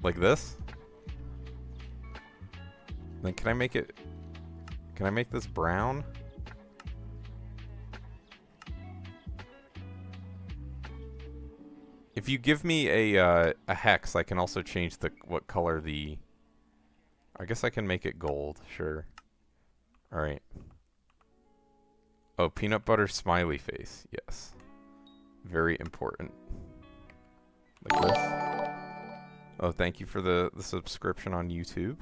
Like this? Then can I make it... Can I make this brown? If you give me a hex, I can also change what color the... I guess I can make it gold, sure. Alright. Oh, peanut butter smiley face. Yes. Very important. Like this. Oh, thank you for the subscription on YouTube.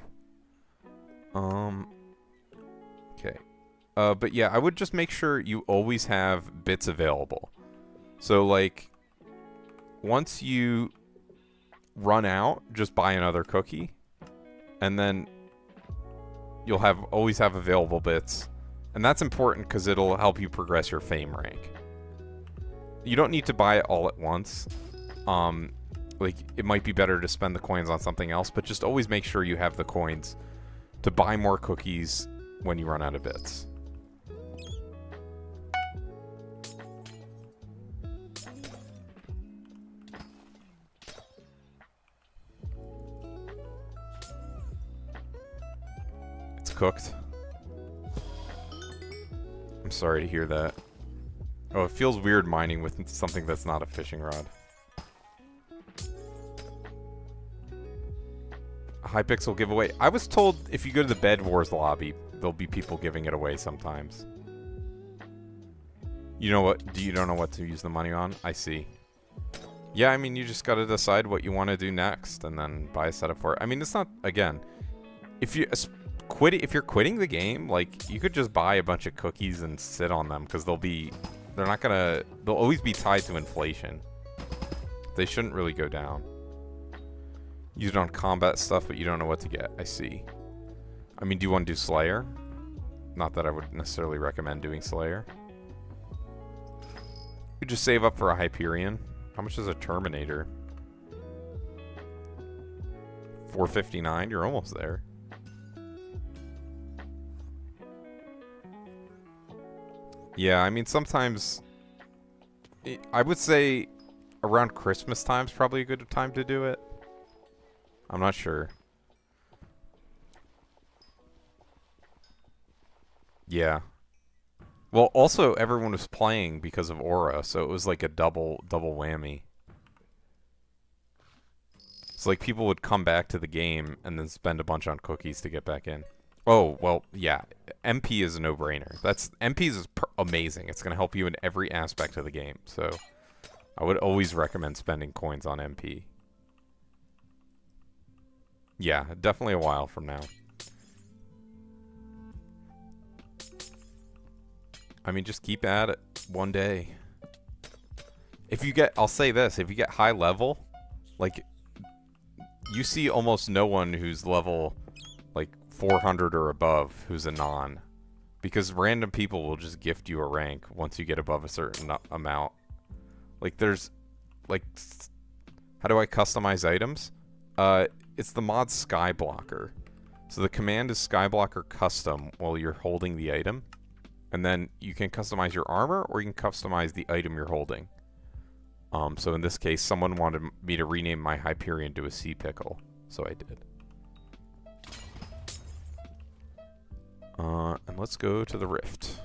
Okay. But yeah, I would just make sure you always have bits available. So, like, once you run out, just buy another cookie. And then you'll always have available bits. And that's important because it'll help you progress your fame rank. You don't need to buy it all at once. Like, it might be better to spend the coins on something else, but just always make sure you have the coins to buy more cookies when you run out of bits. It's cooked. I'm sorry to hear that. Oh, it feels weird mining with something that's not a fishing rod. A Hypixel giveaway. I was told if you go to the Bed Wars lobby, there'll be people giving it away sometimes. You know what? You don't know what to use the money on? I see. Yeah, I mean, you just gotta decide what you want to do next and then buy a setup for it. I mean, it's not, again, if you're quitting the game, like, you could just buy a bunch of cookies and sit on them because they'll always be tied to inflation. They shouldn't really go down. Use it on combat stuff, but you don't know what to get. I see. I mean, do you want to do Slayer? Not that I would necessarily recommend doing Slayer. You just save up for a Hyperion. How much is a Terminator? 459? You're almost there. Yeah, I mean, sometimes... I would say around Christmas time is probably a good time to do it. I'm not sure. Yeah. Well, also, everyone was playing because of Aura, so it was like a double whammy. So, like, people would come back to the game and then spend a bunch on cookies to get back in. Oh, well, yeah. MP is a no-brainer. MP is amazing. It's going to help you in every aspect of the game. So, I would always recommend spending coins on MP. Yeah, definitely a while from now. I mean, just keep at it one day. If you get, I'll say this, if you get high level, like, you see almost no one who's level, like, 400 or above who's a non. Because random people will just gift you a rank once you get above a certain amount. Like, there's, like, how do I customize items? It's the mod Skyblocker. So the command is Skyblocker custom while you're holding the item. And then you can customize your armor, or you can customize the item you're holding. So in this case, someone wanted me to rename my Hyperion to a sea pickle, so I did. And let's go to the Rift.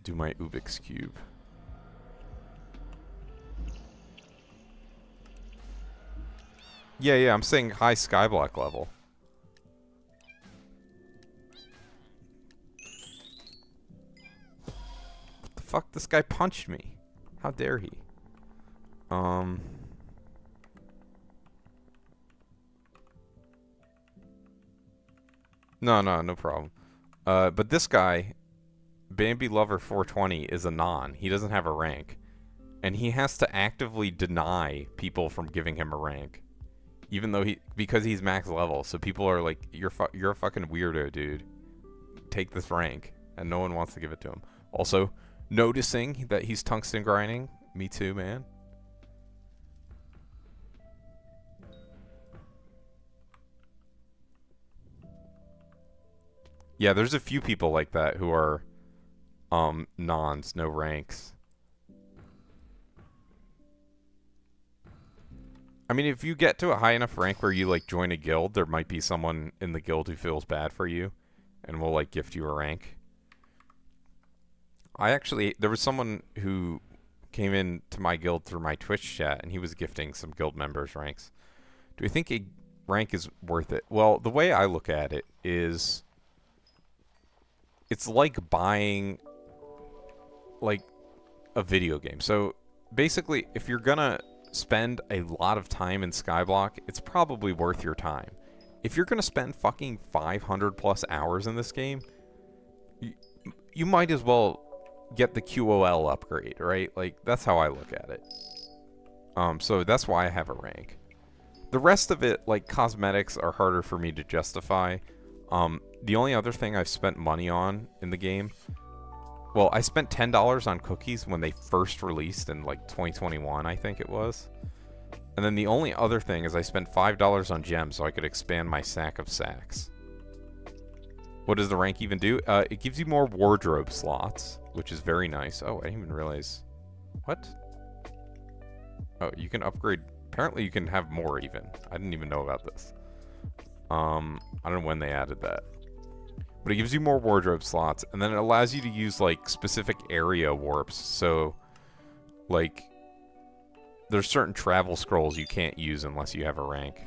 Do my Ubix Cube. Yeah, I'm saying high Skyblock level. Fuck, this guy punched me. How dare he? No problem. But this guy, Bambi Lover 420, is a non. He doesn't have a rank. And he has to actively deny people from giving him a rank. Even though because he's max level. So people are like, you're a fucking weirdo, dude. Take this rank. And no one wants to give it to him. Also, noticing that he's tungsten grinding. Me too, man. Yeah, there's a few people like that who are nons, no ranks. I mean, if you get to a high enough rank where you, like, join a guild, there might be someone in the guild who feels bad for you and will, like, gift you a rank. There was someone who came in to my guild through my Twitch chat, and he was gifting some guild members ranks. Do we think a rank is worth it? Well, the way I look at it is, it's like buying like a video game. So basically, if you're gonna spend a lot of time in Skyblock, it's probably worth your time. If you're gonna spend fucking 500 plus hours in this game, you might as well get the QOL upgrade, right? Like, that's how I look at it. So that's why I have a rank. The rest of it, like cosmetics, are harder for me to justify. The only other thing I've spent money on in the game, well, I spent $10 on cookies when they first released in like 2021, I think it was. And then the only other thing is I spent $5 on gems so I could expand my sack of sacks. What does the rank even do? It gives you more wardrobe slots, which is very nice. Oh, I didn't even realize. What? Oh, you can upgrade. Apparently you can have more even. I didn't even know about this. I don't know when they added that. But it gives you more wardrobe slots, and then it allows you to use, like, specific area warps. So, like, there's certain travel scrolls you can't use unless you have a rank.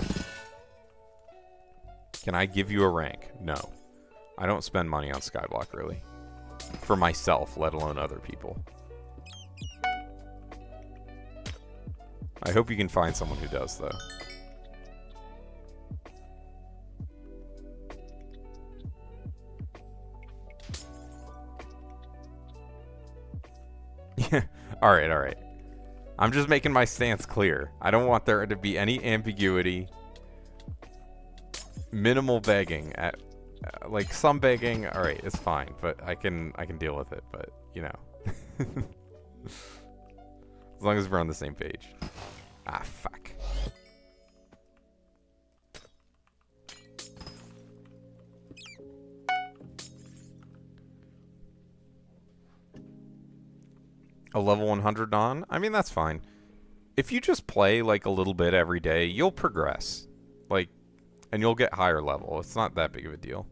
Can I give you a rank? No. I don't spend money on Skyblock, really. For myself, let alone other people. I hope you can find someone who does, though. Yeah. Alright, alright. I'm just making my stance clear. I don't want there to be any ambiguity. Minimal begging. Like, some begging, alright, it's fine. But I can deal with it, but, you know. As long as we're on the same page. Ah, fuck. A level 100 on? I mean, that's fine. If you just play, like, a little bit every day, you'll progress. Like, and you'll get higher level. It's not that big of a deal.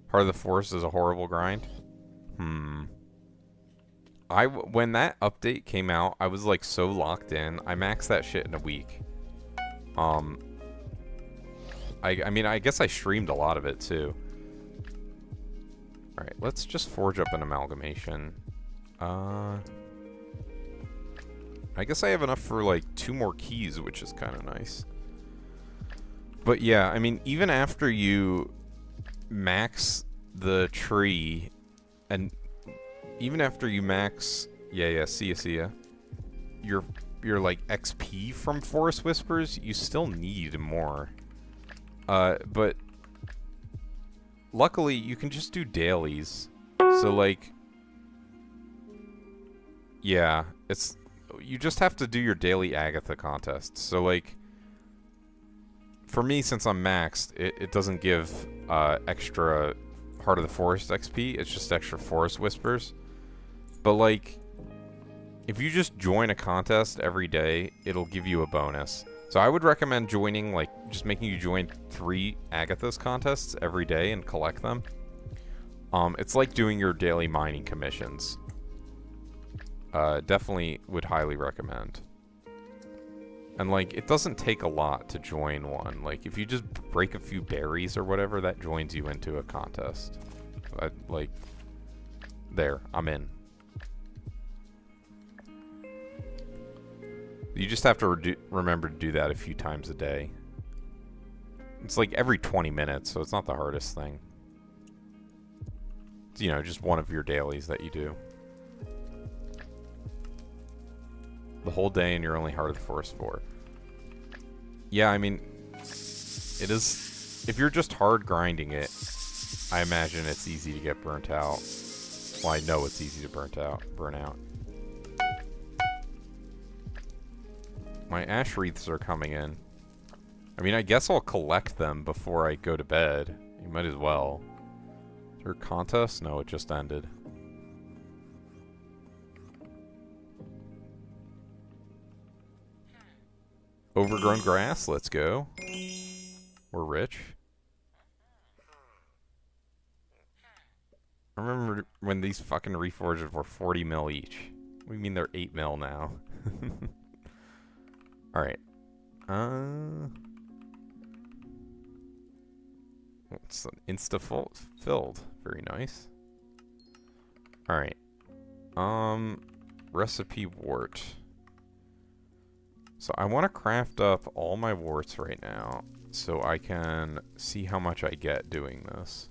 Heart of the Forest is a horrible grind? When that update came out, I was, like, so locked in. I maxed that shit in a week. I mean, I guess I streamed a lot of it, too. Alright, let's just forge up an amalgamation. I guess I have enough for, like, 2 more keys, which is kind of nice. But, yeah, I mean, even after you max the tree, and even after you max... Yeah, see ya. Your like, XP from Forest Whispers, you still need more. But... luckily, you can just do dailies. So, like... yeah, it's... you just have to do your daily Agatha contests. So, like... for me, since I'm maxed, it doesn't give extra Heart of the Forest XP. It's just extra Forest Whispers. But, like, if you just join a contest every day, it'll give you a bonus. So I would recommend joining, like, just making you join 3 Agatha's contests every day and collect them. It's like doing your daily mining commissions. Definitely would highly recommend. And, like, it doesn't take a lot to join one. Like, if you just break a few berries or whatever, that joins you into a contest. Like, there, I'm in. You just have to remember to do that a few times a day. It's like every 20 minutes, so it's not the hardest thing. It's, you know, just one of your dailies that you do. The whole day and you're only Heart of the Forest 4. Yeah, I mean, it is... if you're just hard grinding it, I imagine it's easy to get burnt out. Well, I know it's easy to burn out. My ash wreaths are coming in. I mean, I guess I'll collect them before I go to bed. You might as well. Is there a contest? No, it just ended. Overgrown grass, let's go. We're rich. I remember when these fucking reforges were 40 mil each. We mean they're 8 mil now. Alright. It's an insta-filled. Very nice. Alright. Recipe wart. So I want to craft up all my warts right now so I can see how much I get doing this.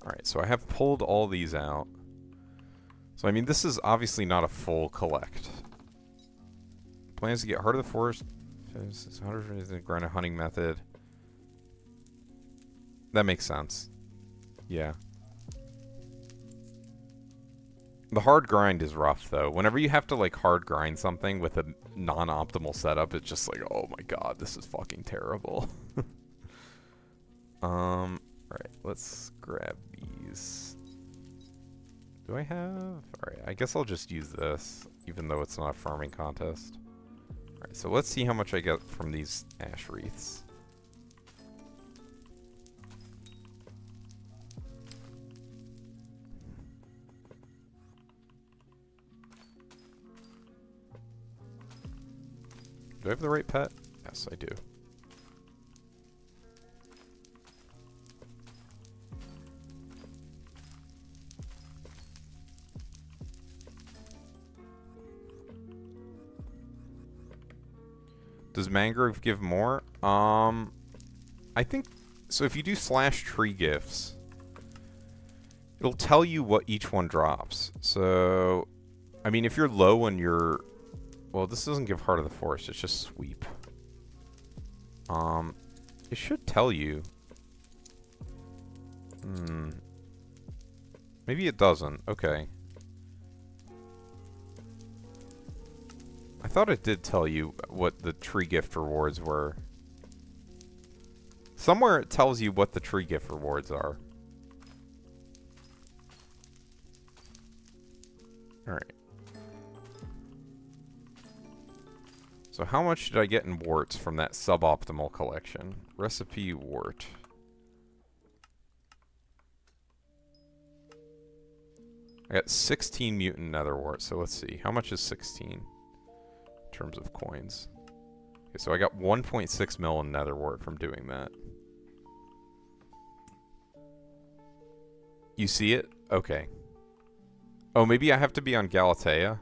Alright, so I have pulled all these out. So, I mean, this is obviously not a full collect. Plans to get Heart of the Forest. 100 is the grind hunting method. That makes sense. Yeah. The hard grind is rough, though. Whenever you have to, like, hard grind something with a non-optimal setup, it's just like, oh my god, this is fucking terrible. Alright, let's grab these. Do I have... Alright, I guess I'll just use this, even though it's not a farming contest. Alright, so let's see how much I get from these ash wreaths. Do I have the right pet? Yes, I do. Does mangrove give more? I think... So if you do /tree gifts, it'll tell you what each one drops. So, I mean, if you're low on your... Well, this doesn't give Heart of the Forest, it's just sweep. It should tell you. Maybe it doesn't. Okay. I thought it did tell you what the tree gift rewards were. Somewhere it tells you what the tree gift rewards are. Alright. So how much did I get in warts from that suboptimal collection? Recipe wart. I got 16 mutant nether warts, so let's see. How much is 16 in terms of coins? Okay, so I got 1.6 mil in nether wart from doing that. You see it? Okay. Oh, maybe I have to be on Galatea?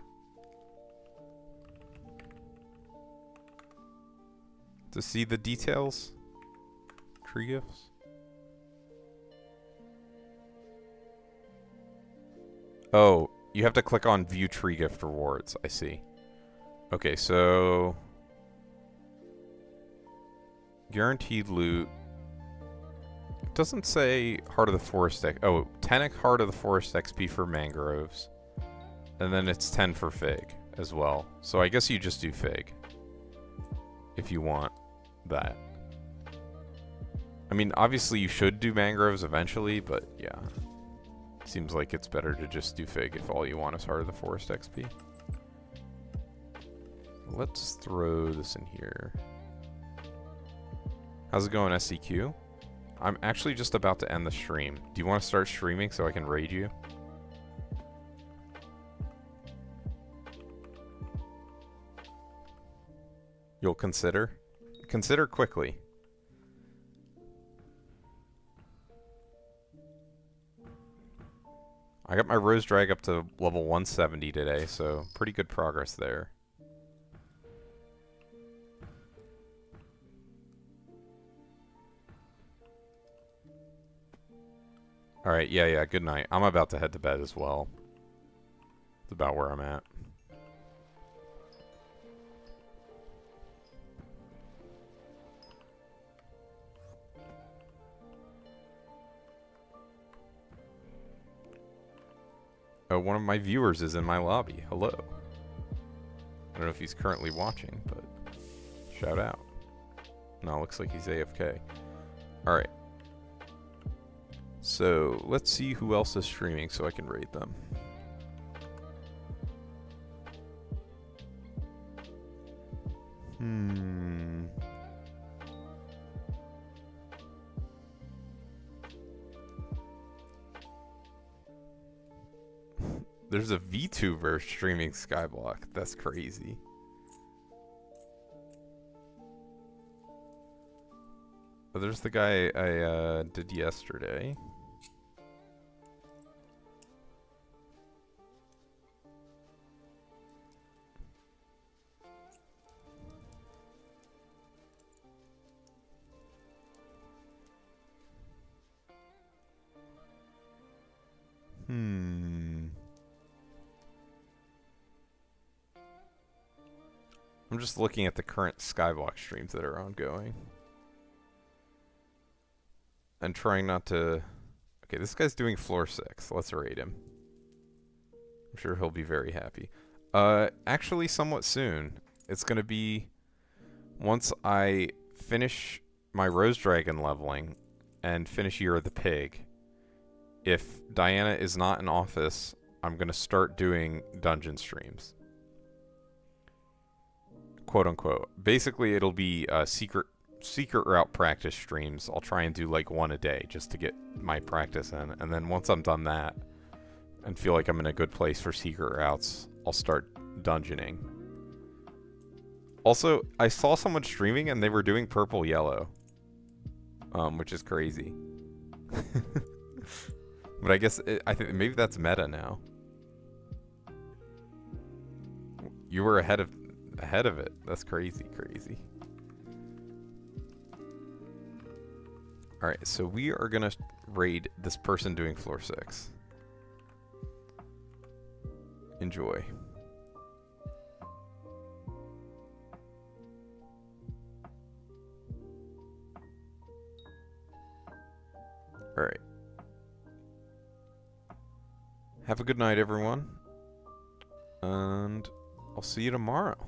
To see the details? Tree gifts? Oh, you have to click on View Tree Gift Rewards. I see. Okay, so... Guaranteed loot. It doesn't say Heart of the Forest... Oh, 10 Heart of the Forest XP for mangroves. And then it's 10 for fig as well. So I guess you just do fig. If you want that. I mean, obviously you should do mangroves eventually, but yeah. Seems like it's better to just do fig if all you want is Heart of the Forest XP. Let's throw this in here. How's it going, SCQ? I'm actually just about to end the stream. Do you want to start streaming so I can raid you? You'll consider? Consider quickly. I got my Rose Drag up to level 170 today, so pretty good progress there. Alright, yeah, good night. I'm about to head to bed as well. That's about where I'm at. Oh, one of my viewers is in my lobby. Hello. I don't know if he's currently watching, but shout out. No, looks like he's AFK. Alright. So, let's see who else is streaming so I can raid them. There's a VTuber streaming Skyblock. That's crazy. Oh, there's the guy I did yesterday. I'm just looking at the current Skyblock streams that are ongoing. And trying not to... Okay, this guy's doing floor 6. Let's rate him. I'm sure he'll be very happy. Actually, somewhat soon. It's going to be... Once I finish my Rose Dragon leveling and finish Year of the Pig, if Diana is not in office, I'm going to start doing dungeon streams. Quote unquote. Basically, it'll be secret route practice streams. I'll try and do like one a day just to get my practice in. And then once I'm done that and feel like I'm in a good place for secret routes, I'll start dungeoning. Also, I saw someone streaming and they were doing purple yellow. Which is crazy. But I guess I think maybe that's meta now. You were ahead of it. That's crazy. Alright, so we are gonna raid this person doing floor 6. Enjoy. Alright. Have a good night, everyone. And I'll see you tomorrow.